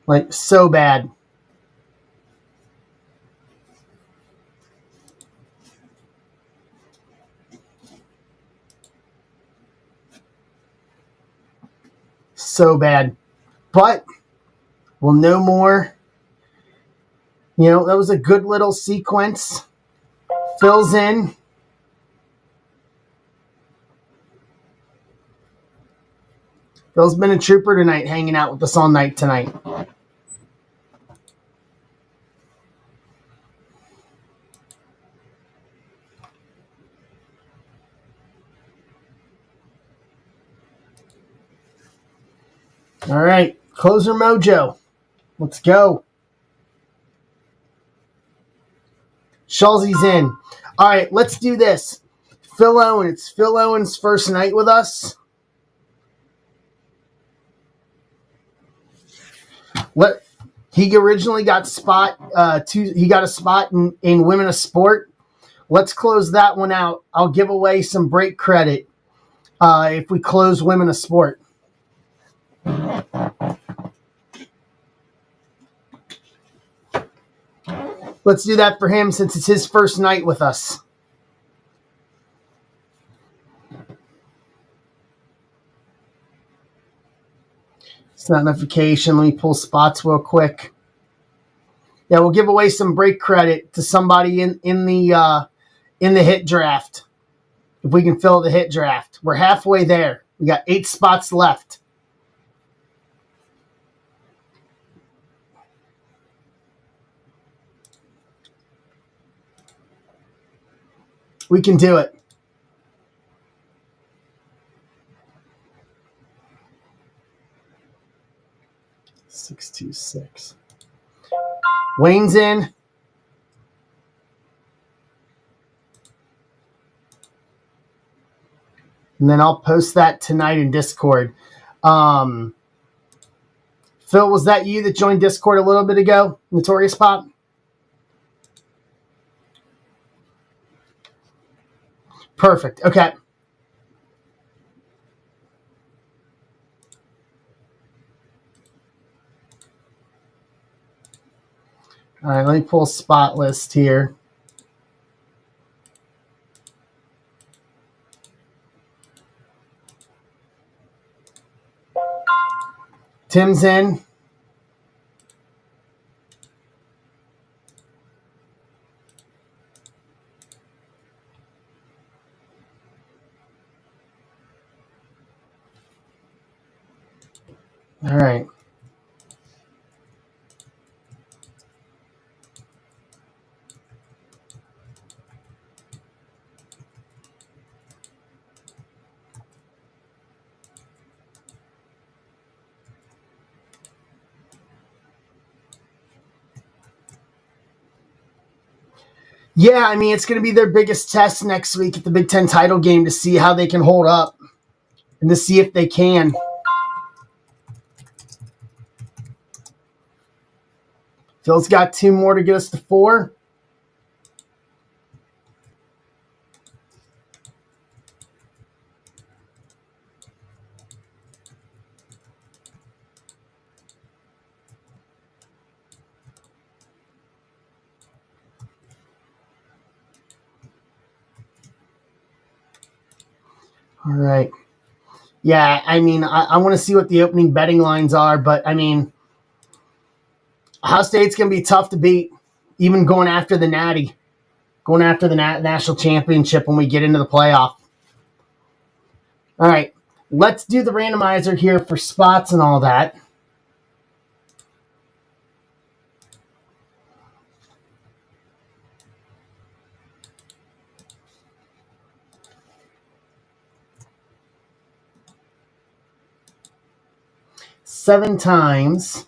Like, so bad. So bad. But we'll know more. You know, that was a good little sequence. Fills in. Phil's been a trooper tonight, hanging out with us all night tonight. All right, closer mojo. Let's go. Schulze's in. All right, let's do this. Phil Owen. It's Phil Owen's first night with us. He originally got he got a spot in Women of Sport. Let's close that one out. I'll give away some break credit if we close Women of Sport. Let's do that for him since it's his first night with us. It's not notification. Let me pull spots real quick. Yeah, we'll give away some break credit to somebody in the hit draft. If we can fill the hit draft. We're halfway there. We got 8 spots left. We can do it. $626. Wayne's in. And then I'll post that tonight in Discord. Phil, was that you that joined Discord a little bit ago? Notorious Pop? Perfect. Okay. All right, let me pull a spot list here. Tim's in. All right. Yeah, I mean, it's going to be their biggest test next week at the Big Ten title game to see how they can hold up and to see if they can. Phil's got 2 more to get us to 4. All right. Yeah, I mean, I want to see what the opening betting lines are, but I mean, Ohio State's going to be tough to beat, even going after the Natty, going after the national championship when we get into the playoff. All right, let's do the randomizer here for spots and all that. Seven times.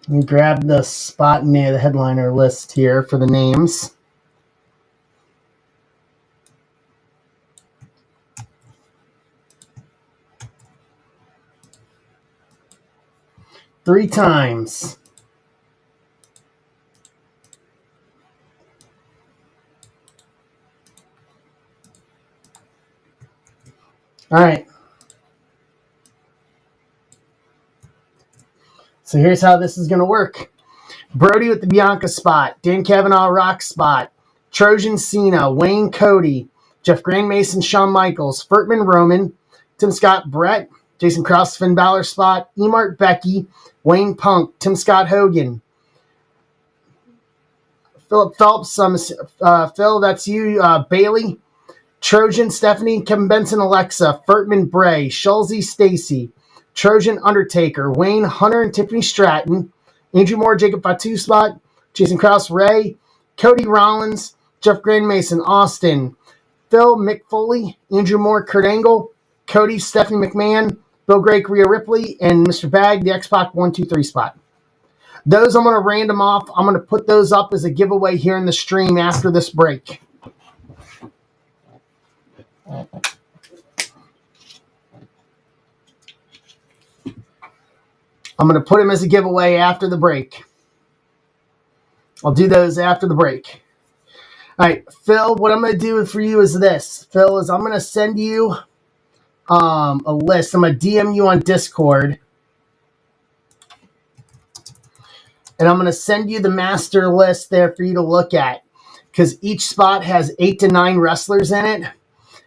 Let me grab the spot near the headliner list here for the names. Three times. All right. So here's how this is going to work. Brody with the Bianca spot. Dan Kavanaugh Rock spot. Trojan Cena. Wayne Cody. Jeff Grand Mason. Shawn Michaels. Furtman Roman. Tim Scott Brett. Jason Krause Finn Balor spot. Emart Becky. Wayne Punk. Tim Scott Hogan. Philip Phelps. Phil, that's you. Bailey. Trojan Stephanie. Kevin Benson Alexa. Furtman Bray. Schulze Stacy. Trojan Undertaker, Wayne Hunter and Tiffany Stratton, Andrew Moore, Jacob Fatu spot, Jason Krause, Ray, Cody Rollins, Jeff Grandmason, Austin, Phil McFoley, Andrew Moore, Kurt Angle, Cody, Stephanie McMahon, Bill Drake, Rhea Ripley, and Mr. Bag, the X-Pac 1-2-3 spot. Those I'm going to random off. I'm going to put those up as a giveaway here in the stream after this break. I'm going to put them as a giveaway after the break. I'll do those after the break. All right, Phil, what I'm going to do for you is this. Phil, I'm going to send you a list. I'm going to DM you on Discord. And I'm going to send you the master list there for you to look at. Because each spot has 8 to 9 wrestlers in it.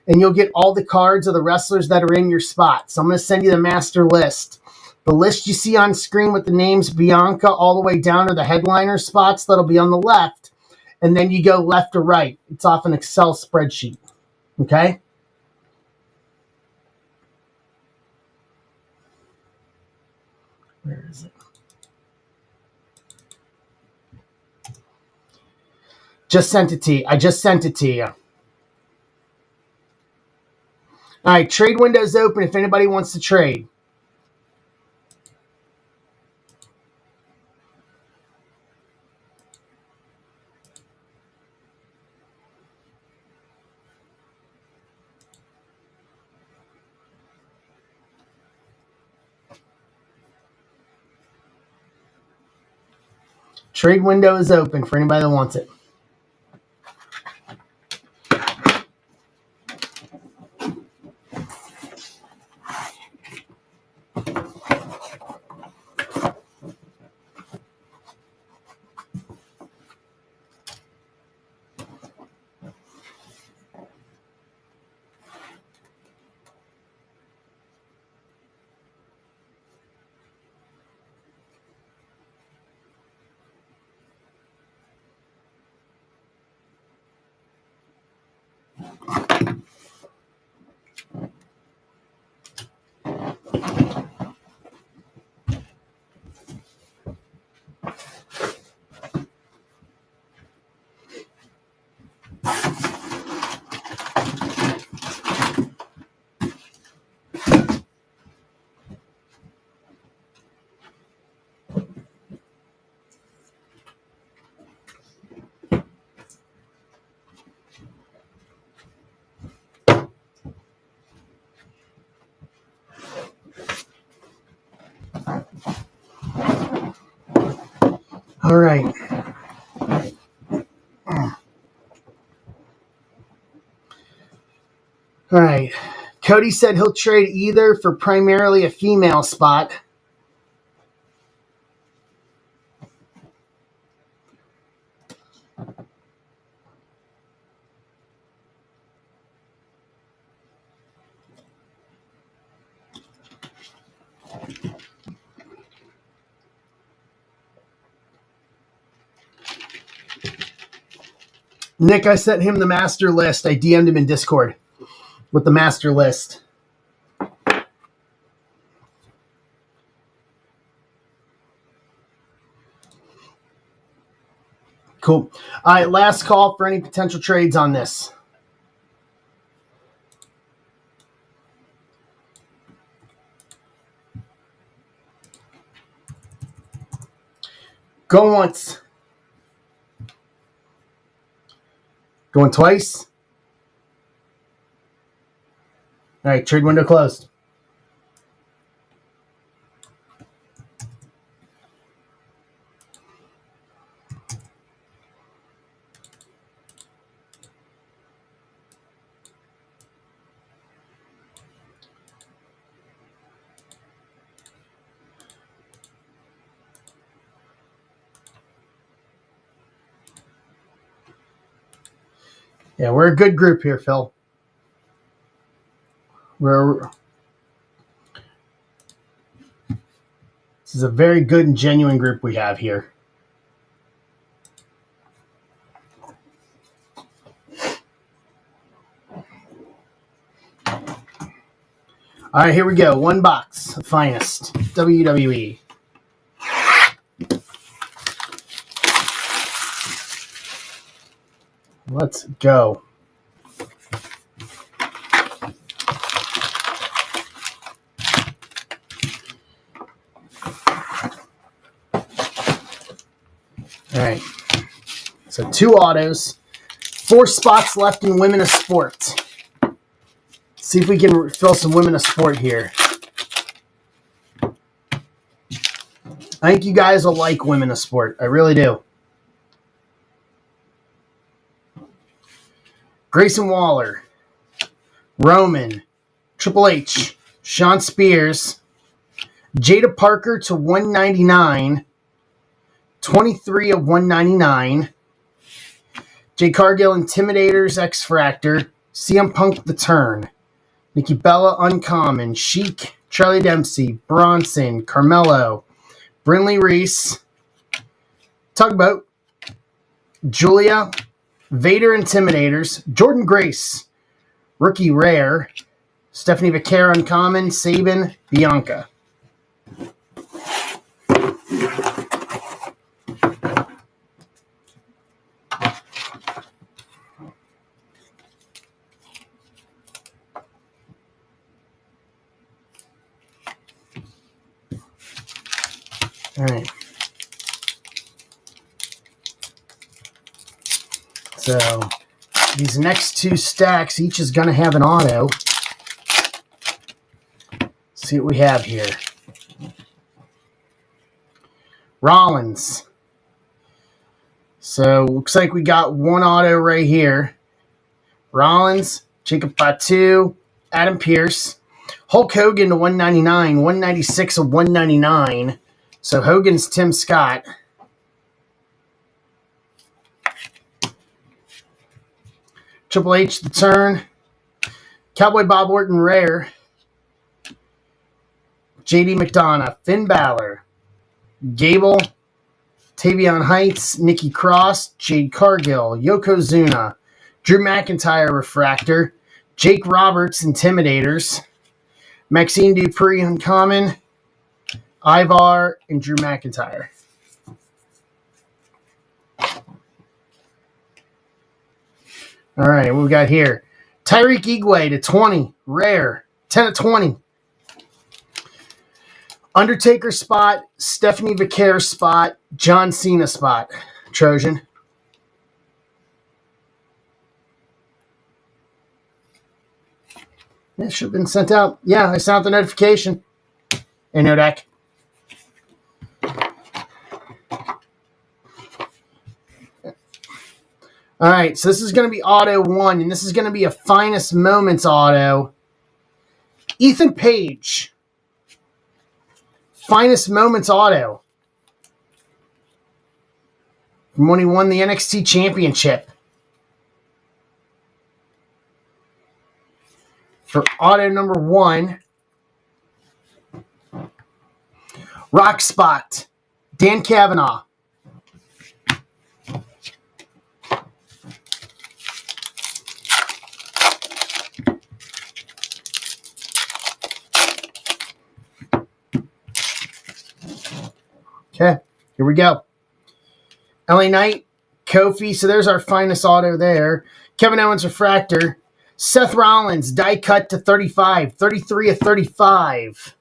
And you'll get all the cards of the wrestlers that are in your spot. So I'm going to send you the master list. The list you see on screen with the names Bianca all the way down to the headliner spots that'll be on the left. And then you go left to right. It's off an Excel spreadsheet. Okay? Where is it? Just sent it to you. I just sent it to you. All right, trade window's open if anybody wants to trade. Trade window is open for anybody that wants it. All right. All right. Cody said he'll trade either for primarily a female spot. Nick, I sent him the master list. I DM'd him in Discord with the master list. Cool. All right, last call for any potential trades on this. Going once. Going twice. All right, trade window closed. Yeah, we're a good group here, Phil. This is a very good and genuine group we have here. All right, here we go. One box of finest WWE. Let's go. All right. So 2 autos. 4 spots left in Women of Sport. See if we can fill some Women of Sport here. I think you guys will like Women of Sport. I really do. Grayson Waller, Roman, Triple H, Sean Spears, Jada Parker to 199, 23 of 199, Jade Cargill, Intimidators, X Factor, CM Punk, The Turn, Nikki Bella, Uncommon, Sheik, Charlie Dempsey, Bronson, Carmelo, Brinley Reese, Tugboat, Julia, Vader, Intimidators, Jordan Grace, Rookie Rare, Stephanie Vaquer, Uncommon, Sabin, Bianca. All right. So these next 2 stacks, each is going to have an auto. Let's see what we have here. Rollins. So looks like we got 1 auto right here. Rollins, Jacob Fatu, Adam Pearce, Hulk Hogan to 199, 196 of 199. So Hogan's Tim Scott. Triple H, The Turn, Cowboy Bob Orton, Rare, JD McDonough, Finn Balor, Gable, Tavion Heights, Nikki Cross, Jade Cargill, Yokozuna, Drew McIntyre, Refractor, Jake Roberts, Intimidators, Maxine Dupree, Uncommon, Ivar, and Drew McIntyre. All right, what we got here? Tyreek Igwe to 20, Rare, 10 of 20. Undertaker spot, Stephanie Vaquer spot, John Cena spot, Trojan. It should have been sent out. Yeah, I sent out the notification. Hey, Nodak. All right, so this is going to be auto 1, and this is going to be a Finest Moments auto. Ethan Page. Finest Moments auto. From when he won the NXT Championship. For auto number 1, Rock Spot, Dan Kavanaugh. Okay, here we go. LA Knight, Kofi, so there's our finest auto there. Kevin Owens, Refractor. Seth Rollins, die cut to 35, 33 of 35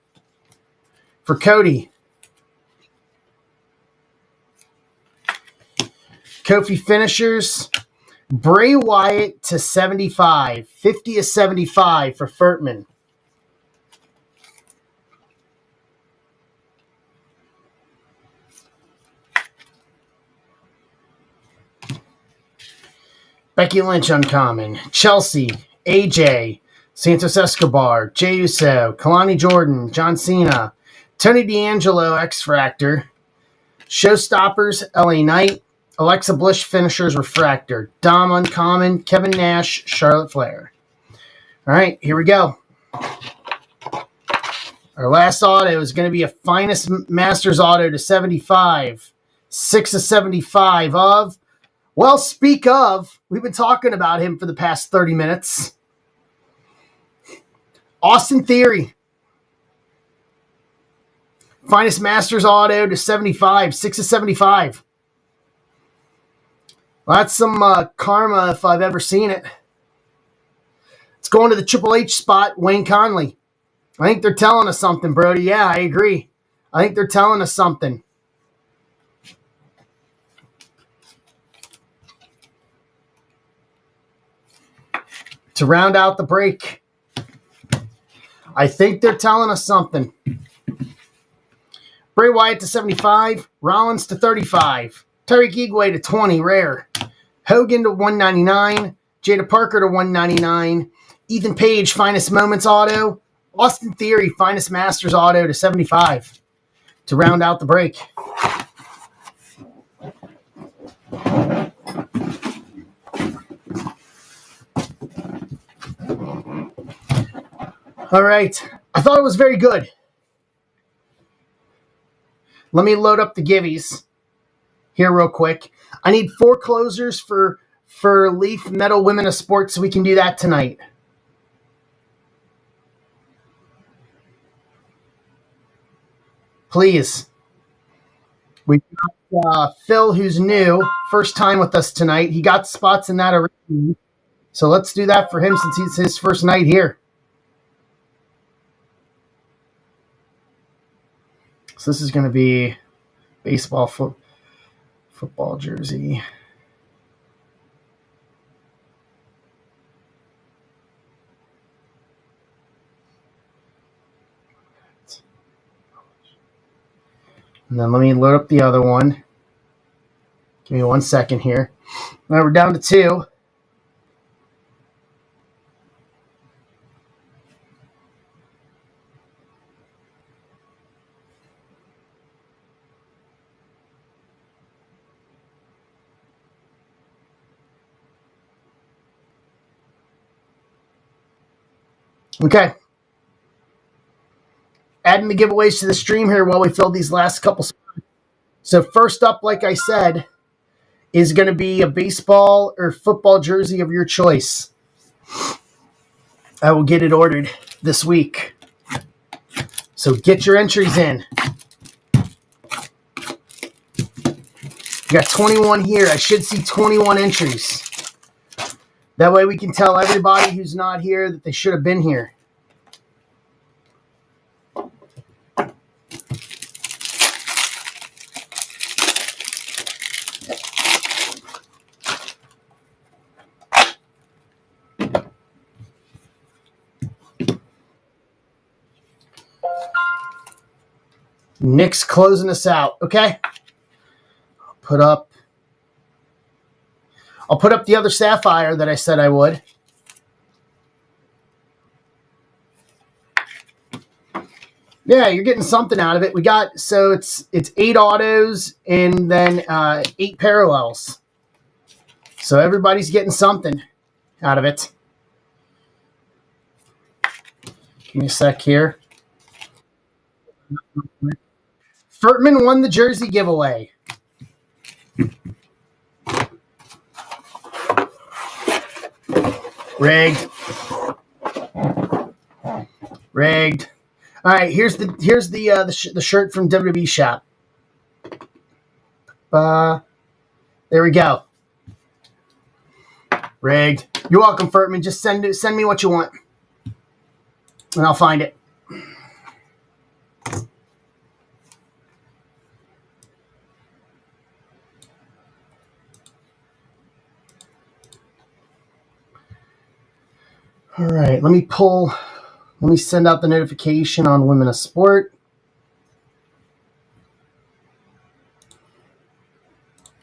for Cody. Kofi finishers, Bray Wyatt to 75, 50 of 75 for Furtman. Becky Lynch, Uncommon. Chelsea, AJ, Santos Escobar, Jey Uso, Kalani Jordan, John Cena, Tony D'Angelo, X-Fractor, Showstoppers, LA Knight, Alexa Bliss finishers, Refractor, Dom Uncommon, Kevin Nash, Charlotte Flair. All right, here we go. Our last auto is going to be a Finest Masters auto to 75. 6 of 75 of, well, speak of, we've been talking about him for the past 30 minutes. Austin Theory. Finest Masters auto to 75. 6 of 75. Well, that's some karma if I've ever seen it. It's going to the Triple H spot, Wayne Conley. I think they're telling us something, Brody. Yeah, I agree. I think they're telling us something. To round out the break, I think they're telling us something. Bray Wyatt to 75, Rollins to 35, Tyreek Igwe to 20, rare. Hogan to 199, Jada Parker to 199, Ethan Page, Finest Moments auto, Austin Theory, Finest Masters auto to 75 to round out the break. All right. I thought it was very good. Let me load up the givvies here real quick. I need 4 closers for Leaf Metal Women of Sports so we can do that tonight. Please. We got Phil, who's new, first time with us tonight. He got spots in that already. So let's do that for him since it's his first night here. So this is going to be baseball, football jersey. And then let me load up the other one. Give me 1 second here. Now we're down to 2. Okay. Adding the giveaways to the stream here while we fill these last couple spots. So first up, like I said, is going to be a baseball or football jersey of your choice. I will get it ordered this week. So get your entries in. You got 21 here. I should see 21 entries. That way we can tell everybody who's not here that they should have been here. Nick's closing us out, okay? I'll put up the other sapphire that I said I would. Yeah, you're getting something out of it. We got, so it's 8 autos and then 8 parallels. So everybody's getting something out of it. Give me a sec here. Furtman won the jersey giveaway. Rigged. All right, here's the shirt from WWE Shop. There we go. Rigged. You're welcome, Furtman. Just send me what you want, and I'll find it. All right, let me send out the notification on Women of Sport.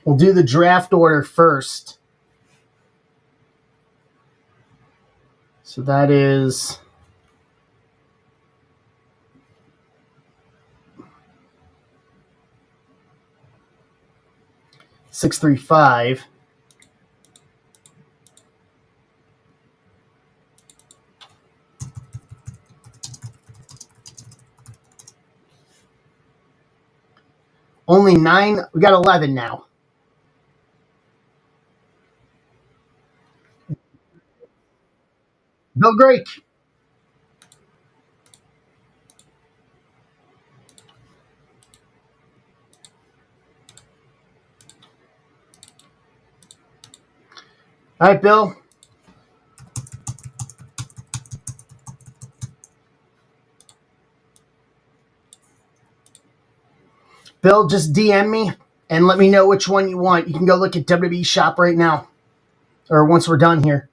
We'll do the draft order first. So that is $635. Only 9. We got 11 now. Bill Drake. All right, Bill. Bill, just DM me and let me know which one you want. You can go look at WWE Shop right now, or once we're done here.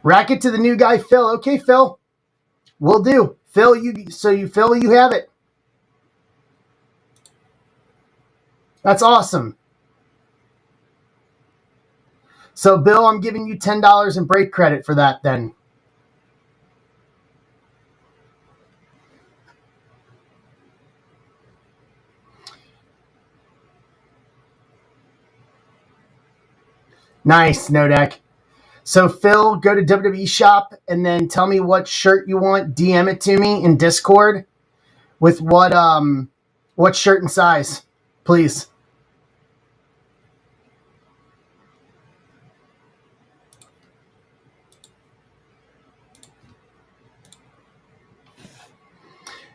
Rack it to the new guy, Phil. Okay, Phil. Will do. Phil, Phil, you have it. That's awesome. So, Bill, I'm giving you $10 in break credit for that then. Nice, Nodak. So, Phil, go to WWE Shop and then tell me what shirt you want. DM it to me in Discord with what shirt and size, please.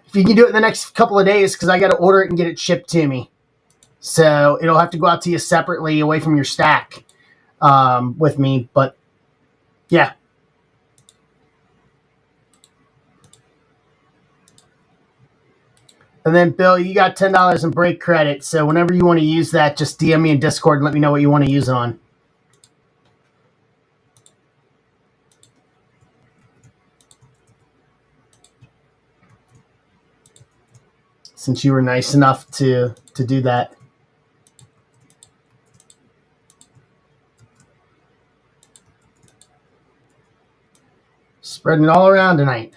If you can do it in the next couple of days, because I got to order it and get it shipped to me. So it'll have to go out to you separately away from your stack with me. But, yeah. And then, Bill, you got $10 in break credit. So whenever you want to use that, just DM me in Discord and let me know what you want to use it on. Since you were nice enough to do that. Spreading it all around tonight.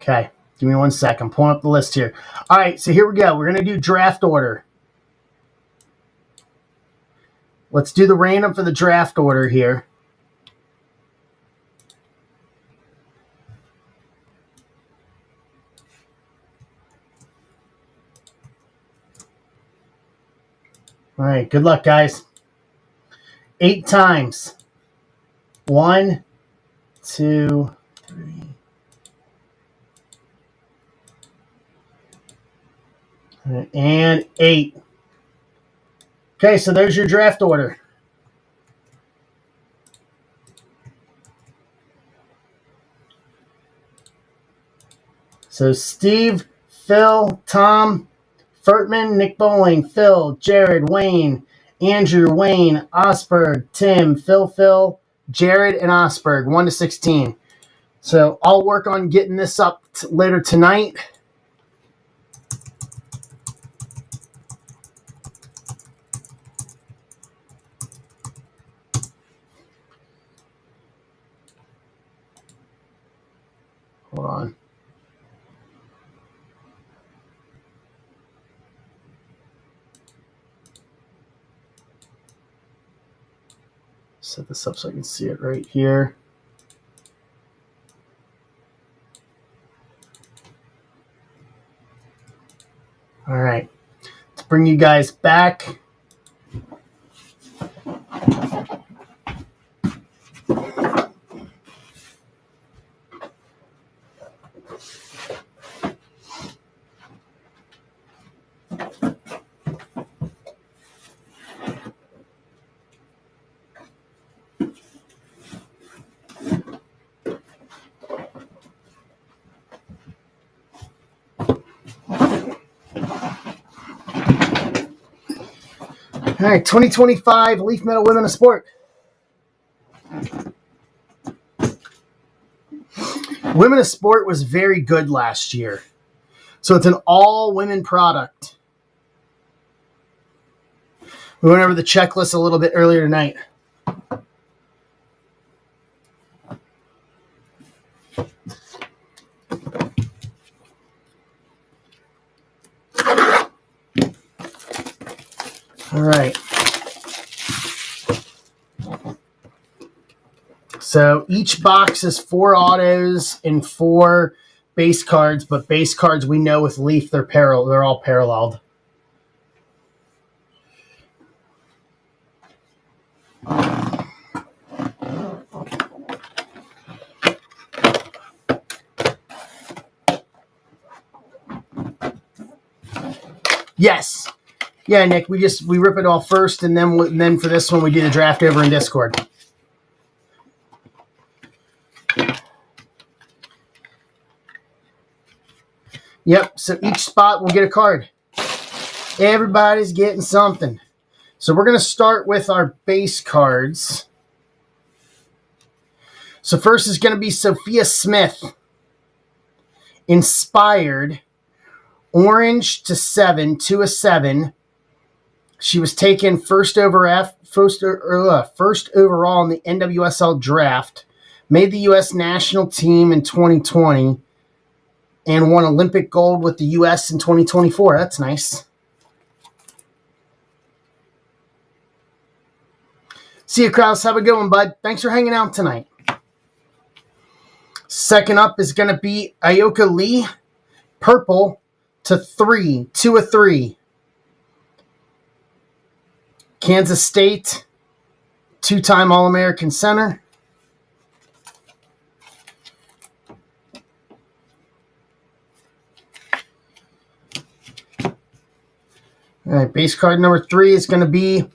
Okay, give me 1 sec. I'm pulling up the list here. All right, so here we go. We're going to do draft order. Let's do the random for the draft order here. All right, good luck, guys. 8 times. 1, 2, 3. And 8. Okay, so there's your draft order. So Steve, Phil, Tom, Furtman, Nick Bowling, Phil, Jared, Wayne, Andrew, Wayne, Osberg, Tim, Phil, Jared, and Osberg, 1 to 16. So I'll work on getting this up later tonight. Hold on. Set this up so I can see it right here. All right. Let's bring you guys back. All right, 2025 Leaf Metal Women of Sport. Women of Sport was very good last year. So it's an all-women product. We went over the checklist a little bit earlier tonight. All right. So each box is 4 autos and 4 base cards, but base cards we know with Leaf they're all paralleled. Yes. Yeah, Nick, we rip it off first, and then for this one we do the draft over in Discord. Yep, so each spot will get a card. Everybody's getting something. So we're going to start with our base cards. So first is going to be Sophia Smith. Inspired. Orange to 7, 2 of 7. She was taken first overall in the NWSL draft. Made the U.S. national team in 2020. And won Olympic gold with the U.S. in 2024. That's nice. See you, Kraus. Have a good one, bud. Thanks for hanging out tonight. Second up is going to be Ayoka Lee. Purple to 3, 2 of 3. Kansas State, 2-time All-American center. All right, base card number 3 is going to be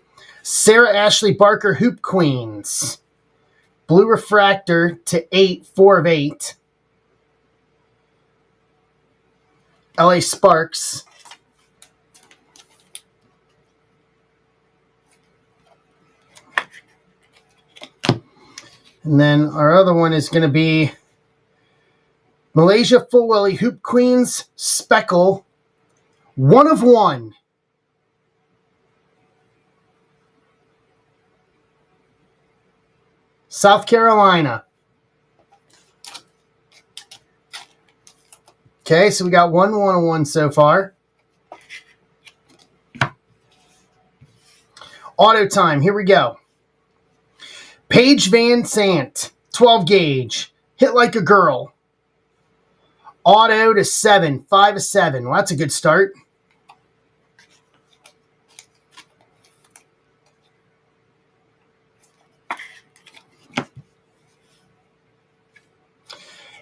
Sarah Ashley Barker, Hoop Queens. Blue refractor to 8, 4 of 8. LA Sparks. And then our other one is going to be Malaysia Full Willie Hoop Queens, Speckle, 1 of 1. South Carolina. Okay, so we got 1 1-1 so far. Auto time, here we go. Paige Van Sant, 12 gauge. Hit like a girl. Auto to 7, 5 of 7. Well, that's a good start.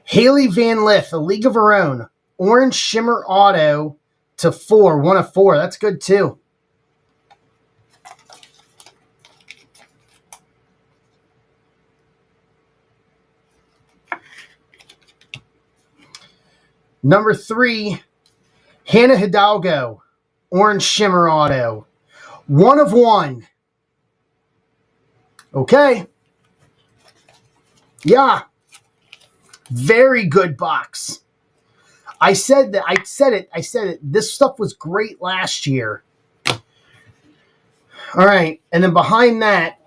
Haley Van Lith, A League of Her Own. Orange Shimmer Auto to 4, 1 of 4. That's good too. Number 3, Hannah Hidalgo. Orange Shimmer Auto. 1 of 1. Okay. Yeah. Very good box. I said it. This stuff was great last year. All right. And then behind that,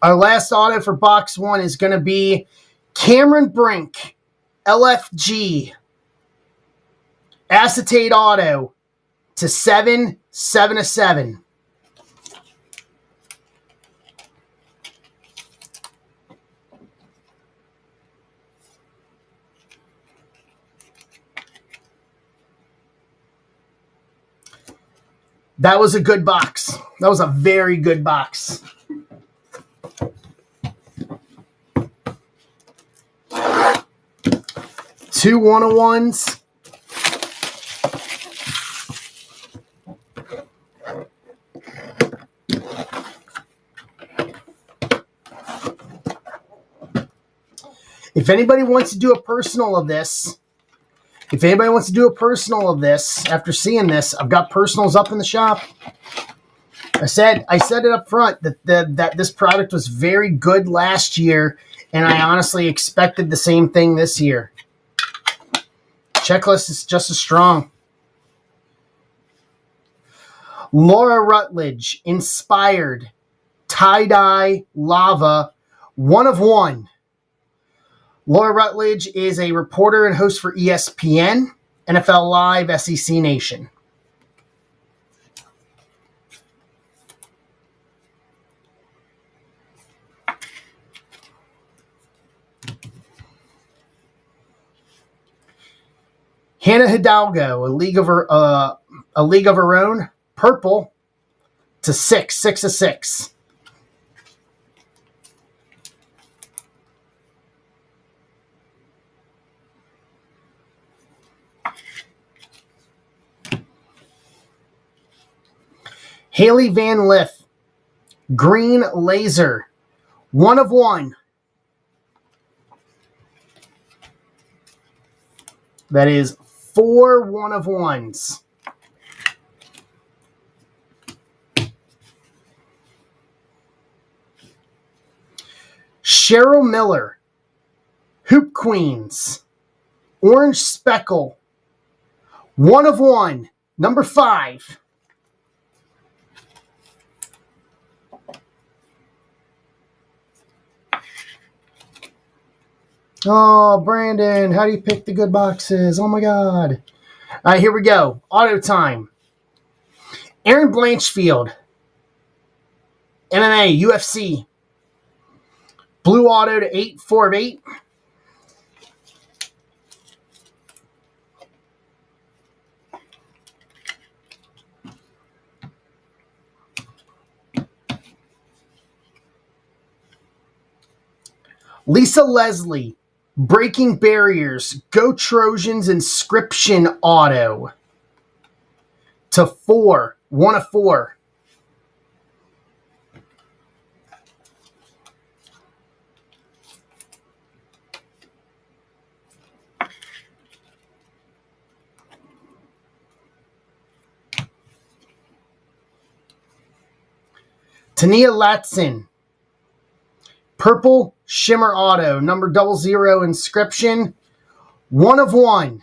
our last auto for box 1 is going to be Cameron Brink, LFG. Acetate Auto to 7, 7 of 7. That was a good box. That was a very good box. Two 1-of-1s. If anybody wants to do a personal of this, after seeing this, I've got personals up in the shop. I said it up front that this product was very good last year, and I honestly expected the same thing this year. Checklist is just as strong. Laura Rutledge, Inspired, Tie-Dye, Lava, 1 of 1. Laura Rutledge is a reporter and host for ESPN, NFL Live, SEC Nation. Hannah Hidalgo, a League of Her Own, purple to 6, 6 of 6. Haley Van Lith, green laser, 1 of 1. That is 4 1 of 1s. Cheryl Miller, Hoop Queens, orange speckle, 1 of 1, number 5. Oh, Brandon, how do you pick the good boxes? Oh, my God. All right, here we go. Auto time. Aaron Blanchfield, MMA, UFC. Blue auto to 8, 4 of 8. Lisa Leslie, Breaking Barriers, Go Trojans Inscription auto to 4, 1 of 4. Tania Latson, Purple Shimmer Auto, number 00 inscription, 1 of 1.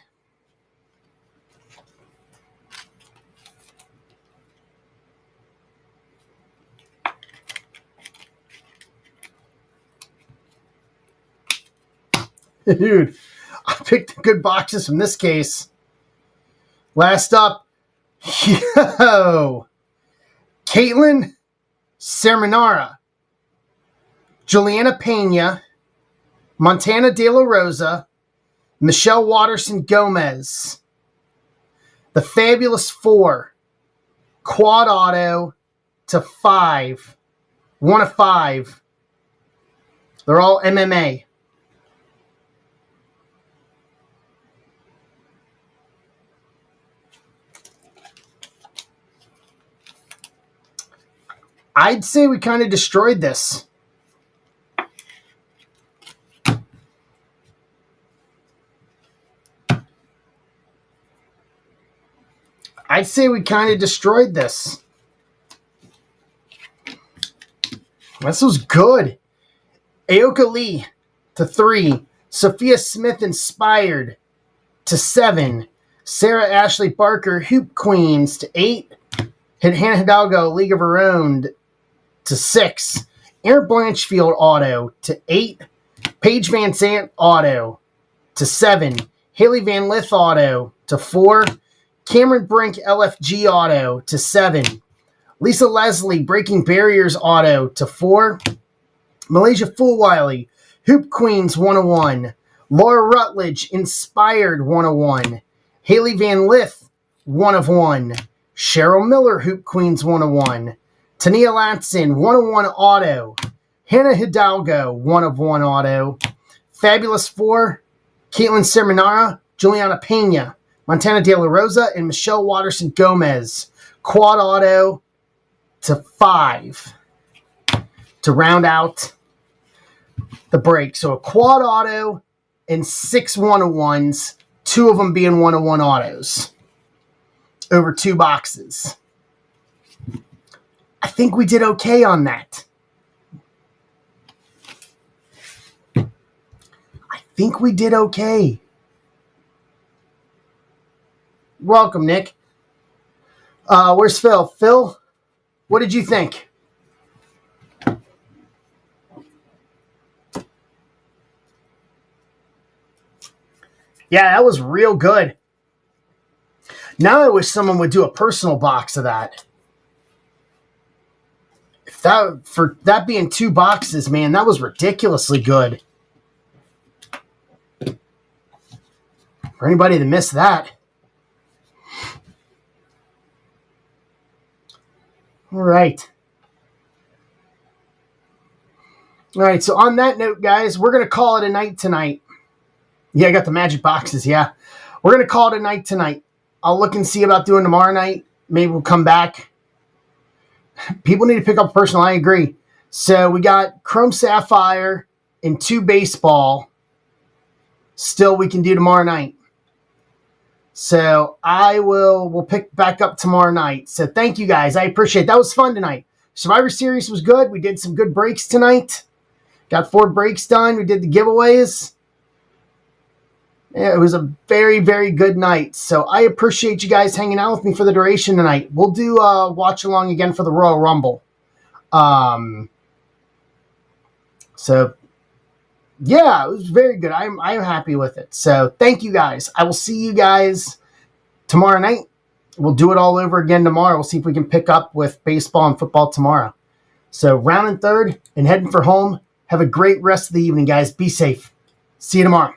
Dude, I picked the good boxes from this case. Last up, Caitlin Sermonara, Juliana Pena, Montana De La Rosa, Michelle Watterson Gomez, the Fabulous 4, quad auto to 5, 1 of 5. They're all MMA. I'd say we kind of destroyed this. I'd say we kind of destroyed this. This was good. Aoka Lee to 3. Sophia Smith Inspired to 7. Sarah Ashley Barker Hoop Queens to 8. Hannah Hidalgo League of Her Own to 6. Aaron Blanchfield auto to 8. Paige Van Sant auto to 7. Haley Van Lith auto to 4. Cameron Brink LFG auto to 7. Lisa Leslie Breaking Barriers auto to 4. Malaysia Fulwiley Hoop Queens 101. Laura Rutledge Inspired 101. Haley Van Lith 1 of 1. Cheryl Miller Hoop Queens 101. Tania Latson 101 auto. Hannah Hidalgo 1 of 1 auto. Fabulous 4, Caitlin Sermonara, Juliana Pena, Montana De La Rosa, and Michelle Watterson Gomez. Quad auto to 5 to round out the break. So a quad auto and 6 1-of-1s, 2 of them being 1-of-1 autos over 2 boxes. I think we did okay on that. I think we did okay. Welcome, Nick. Where's Phil? Phil, what did you think? Yeah, that was real good. Now I wish someone would do a personal box of that. For that being 2 boxes, man, that was ridiculously good. For anybody that missed that. All right. All right, so on that note, guys, we're going to call it a night tonight. Yeah, I got the magic boxes, yeah. We're going to call it a night tonight. I'll look and see about doing tomorrow night. Maybe we'll come back. People need to pick up personal. I agree. So we got Chrome Sapphire and 2 baseball. Still, we can do tomorrow night. So we'll pick back up tomorrow night. So thank you guys. I appreciate it. That was fun tonight. Survivor Series was good. We did some good breaks tonight. Got 4 breaks done. We did the giveaways. Yeah, it was a very, very good night. So I appreciate you guys hanging out with me for the duration tonight. We'll do watch along again for the Royal Rumble. So yeah, it was very good. I'm happy with it. So thank you guys. I will see you guys tomorrow night. We'll do it all over again tomorrow. We'll see if we can pick up with baseball and football tomorrow. So round and third and heading for home. Have a great rest of the evening, guys. Be safe. See you tomorrow.